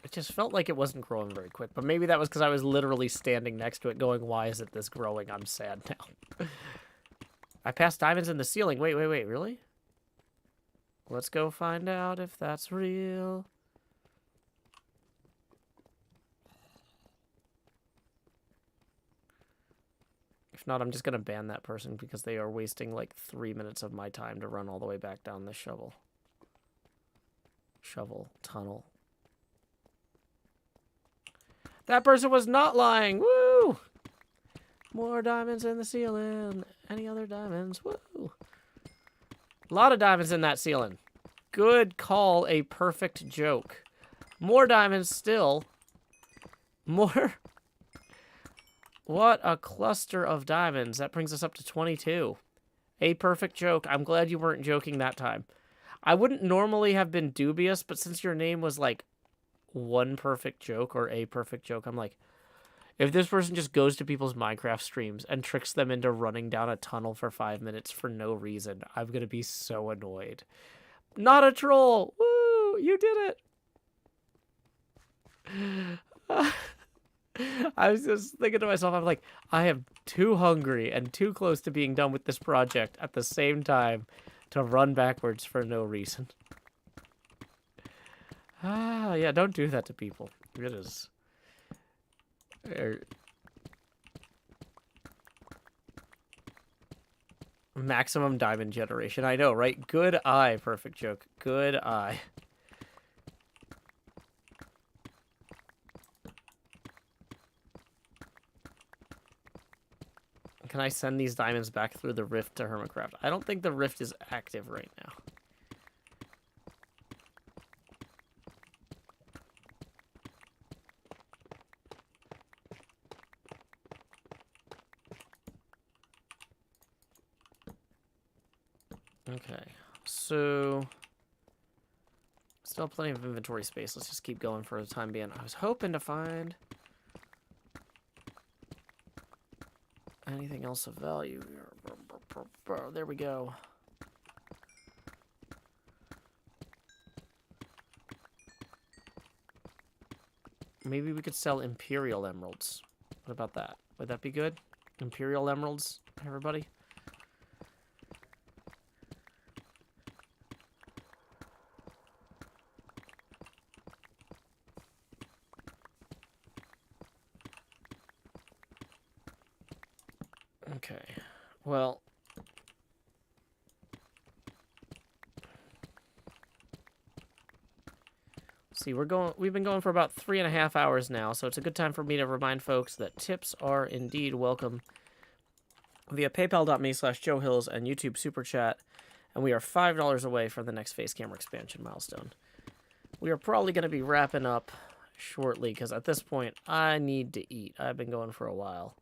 It just felt like it wasn't growing very quick, but maybe that was because I was literally standing next to it going, why isn't this growing? I'm sad now. I passed diamonds in the ceiling. Wait, really? Let's go find out if that's real. If not, I'm just going to ban that person because they are wasting like 3 minutes of my time to run all the way back down the shovel tunnel. That person was not lying. Woo! More diamonds in the ceiling. Any other diamonds? Woo! A lot of diamonds in that ceiling. Good call, a perfect joke. More diamonds still. More. What a cluster of diamonds. That brings us up to 22. A perfect joke. I'm glad you weren't joking that time. I wouldn't normally have been dubious, but since your name was like one perfect joke or a perfect joke, I'm like, if this person just goes to people's Minecraft streams and tricks them into running down a tunnel for 5 minutes for no reason, I'm going to be so annoyed. Not a troll! Woo! You did it! I was just thinking to myself, I'm like, I am too hungry and too close to being done with this project at the same time to run backwards for no reason. Ah, yeah, don't do that to people. It is... Maximum diamond generation. I know, right? Good eye. Perfect joke. Good eye. Can I send these diamonds back through the rift to Hermitcraft? I don't think the rift is active right now. Okay, so still plenty of inventory space. Let's just keep going for the time being. I was hoping to find anything else of value here. There we go. Maybe we could sell Imperial Emeralds. What about that? Would that be good? Imperial Emeralds, everybody? Okay, well... See, we've been going for about 3.5 hours now, so it's a good time for me to remind folks that tips are indeed welcome via paypal.me/JoeHills and YouTube Super Chat, and we are $5 away from the next face camera expansion milestone. We are probably going to be wrapping up shortly, because at this point, I need to eat. I've been going for a while.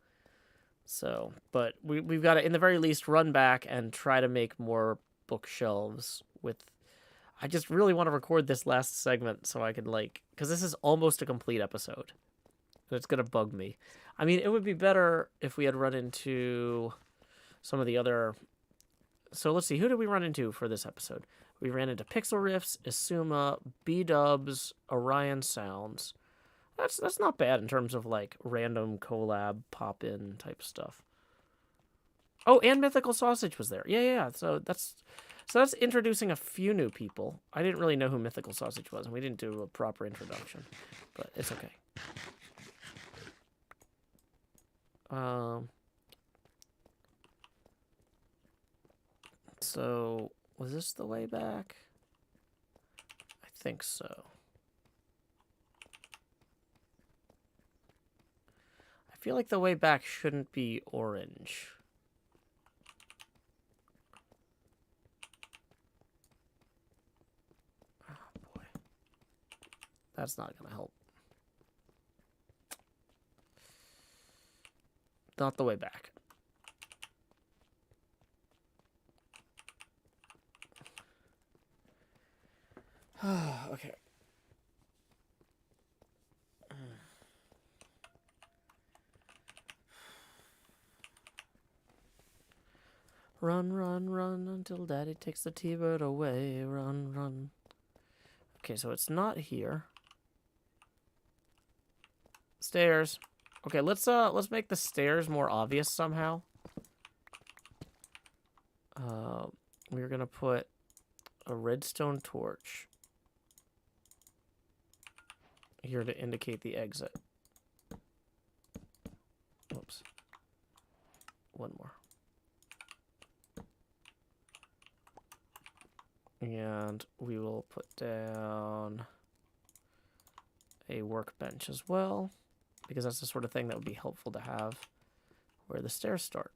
So, but we've got to, in the very least, run back and try to make more bookshelves with... I just really want to record this last segment so I can, like... Because this is almost a complete episode. And it's going to bug me. I mean, it would be better if we had run into some of the other... So let's see, who did we run into for this episode? We ran into Pixel Rifts, Isuma, B-Dubs, Orion Sounds. That's not bad in terms of, like, random collab pop-in type stuff. Oh, and Mythical Sausage was there. Yeah. So that's introducing a few new people. I didn't really know who Mythical Sausage was, and we didn't do a proper introduction. But it's okay. So, was this the way back? I think so. I feel like the way back shouldn't be orange. Oh, boy. That's not going to help. Not the way back. Okay. Run, run, run until Daddy takes the T-bird away. Run, run. Okay, so it's not here. Stairs. Okay, let's make the stairs more obvious somehow. We're gonna put a redstone torch here to indicate the exit. Whoops. One more. And we will put down a workbench as well, because that's the sort of thing that would be helpful to have where the stairs start.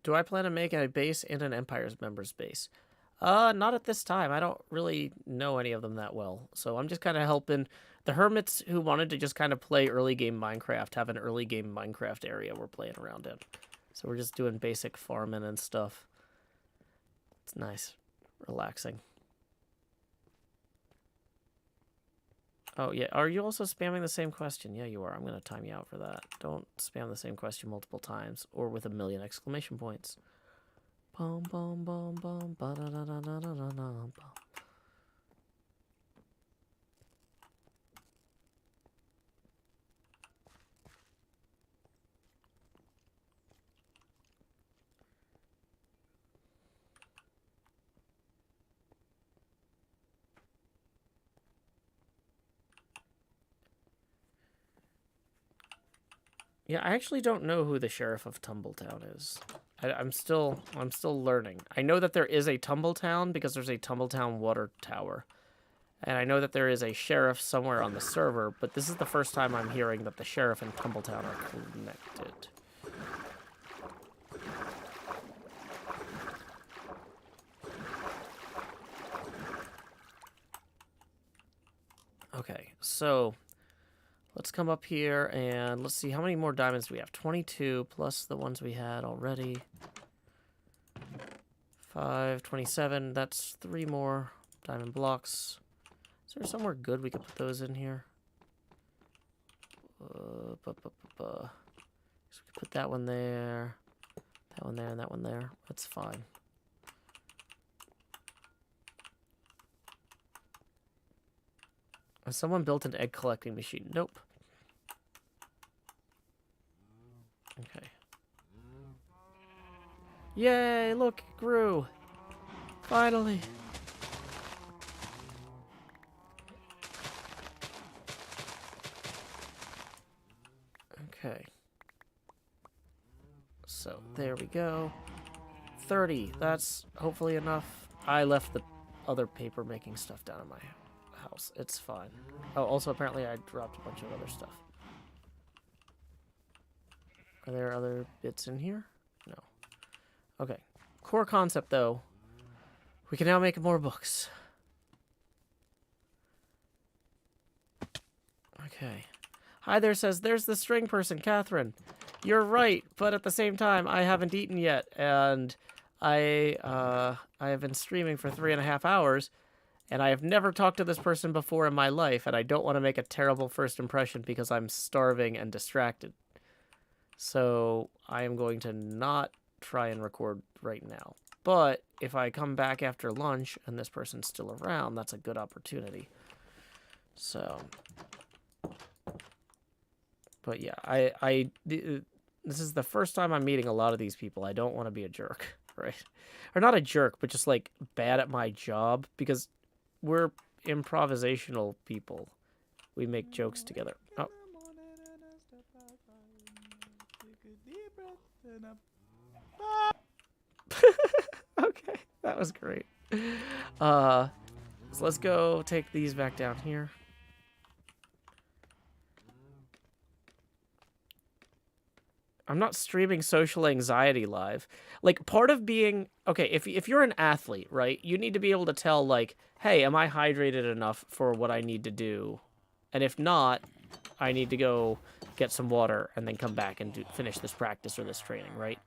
Do I plan to make a base and an Empire's members base? Not at this time. I don't really know any of them that well. So I'm just kind of helping the hermits who wanted to just kind of play early game Minecraft, have an early game Minecraft area we're playing around in. So we're just doing basic farming and stuff. It's nice. Relaxing. Oh, yeah. Are you also spamming the same question? Yeah, you are. I'm going to time you out for that. Don't spam the same question multiple times or with 1,000,000 exclamation points. Bum bum bum bum ba da da da da da da bum. Yeah, I actually don't know who the sheriff of Tumbletown is. I'm still learning. I know that there is a Tumbletown because there's a Tumbletown water tower. And I know that there is a sheriff somewhere on the server, but this is the first time I'm hearing that the sheriff and Tumbletown are connected. Okay, so let's come up here and let's see how many more diamonds do we have. 22 plus the ones we had already. 5, 27. That's 3 more diamond blocks. Is there somewhere good we could put those in here? So we could put that one there, and that one there. That's fine. Has someone built an egg collecting machine? Nope. Okay. Yay, look, it grew. Finally. Okay. So, there we go. 30. That's hopefully enough. I left the other paper making stuff down in my house. It's fine. Oh, also apparently I dropped a bunch of other stuff. Are there other bits in here? No. Okay. Core concept, though. We can now make more books. Okay. Hi there says, there's the string person, Catherine. You're right, but at the same time, I haven't eaten yet, and I have been streaming for 3.5 hours, and I have never talked to this person before in my life, and I don't want to make a terrible first impression because I'm starving and distracted. So I am going to not try and record right now. But if I come back after lunch and this person's still around, that's a good opportunity. So, but yeah, this is the first time I'm meeting a lot of these people. I don't want to be a jerk, right? Or not a jerk, but just like bad at my job because we're improvisational people. We make jokes together. Oh. Okay, that was great. So let's go take these back down here. I'm not streaming social anxiety live. Like, part of being... Okay, if you're an athlete, right, you need to be able to tell, like, hey, am I hydrated enough for what I need to do? And if not, I need to go get some water and then come back and finish this practice or this training, right?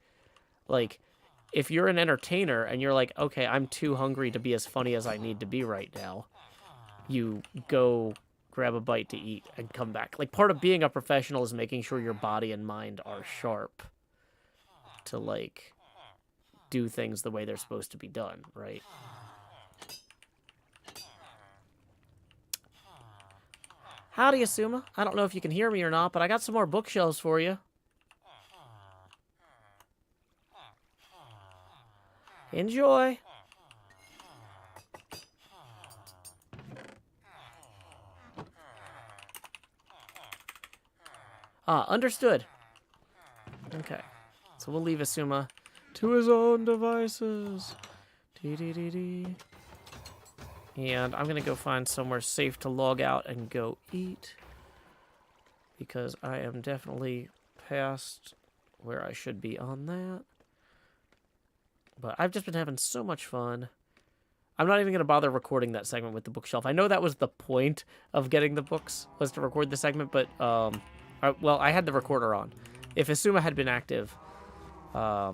Like, if you're an entertainer and you're like, okay, I'm too hungry to be as funny as I need to be right now, you go grab a bite to eat and come back. Like, part of being a professional is making sure your body and mind are sharp to, like, do things the way they're supposed to be done, right? Howdy, Asuma. I don't know if you can hear me or not, but I got some more bookshelves for you. Enjoy. Understood. Okay. So we'll leave Asuma to his own devices. Dee-dee-dee-dee. And I'm going to go find somewhere safe to log out and go eat. Because I am definitely past where I should be on that. But I've just been having so much fun. I'm not even going to bother recording that segment with the bookshelf. I know that was the point of getting the books, was to record the segment, but, well, I had the recorder on. If Asuma had been active, I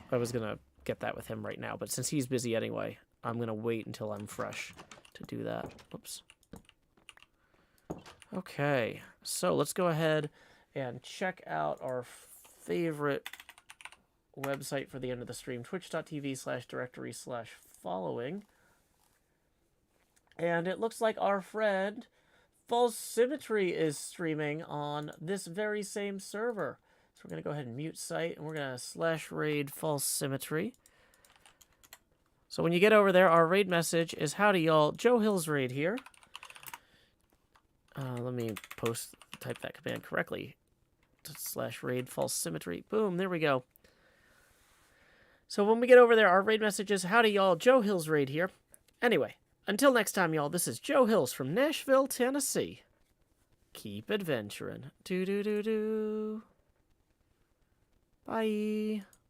was going to get that with him right now. But since he's busy anyway, I'm going to wait until I'm fresh to do that. Oops. Okay, so let's go ahead and check out our favorite website for the end of the stream, twitch.tv/directory/following. And it looks like our friend False Symmetry is streaming on this very same server. So we're going to go ahead and mute site, and we're going to /raid False Symmetry. So when you get over there, our raid message is, howdy y'all, Joe Hill's raid here. Let me type that command correctly. /raid False Symmetry. Boom, there we go. So when we get over there, our raid message is, howdy y'all, Joe Hill's raid here. Anyway, until next time, y'all, this is Joe Hills from Nashville, Tennessee. Keep adventuring. Do-do-do-do. Bye.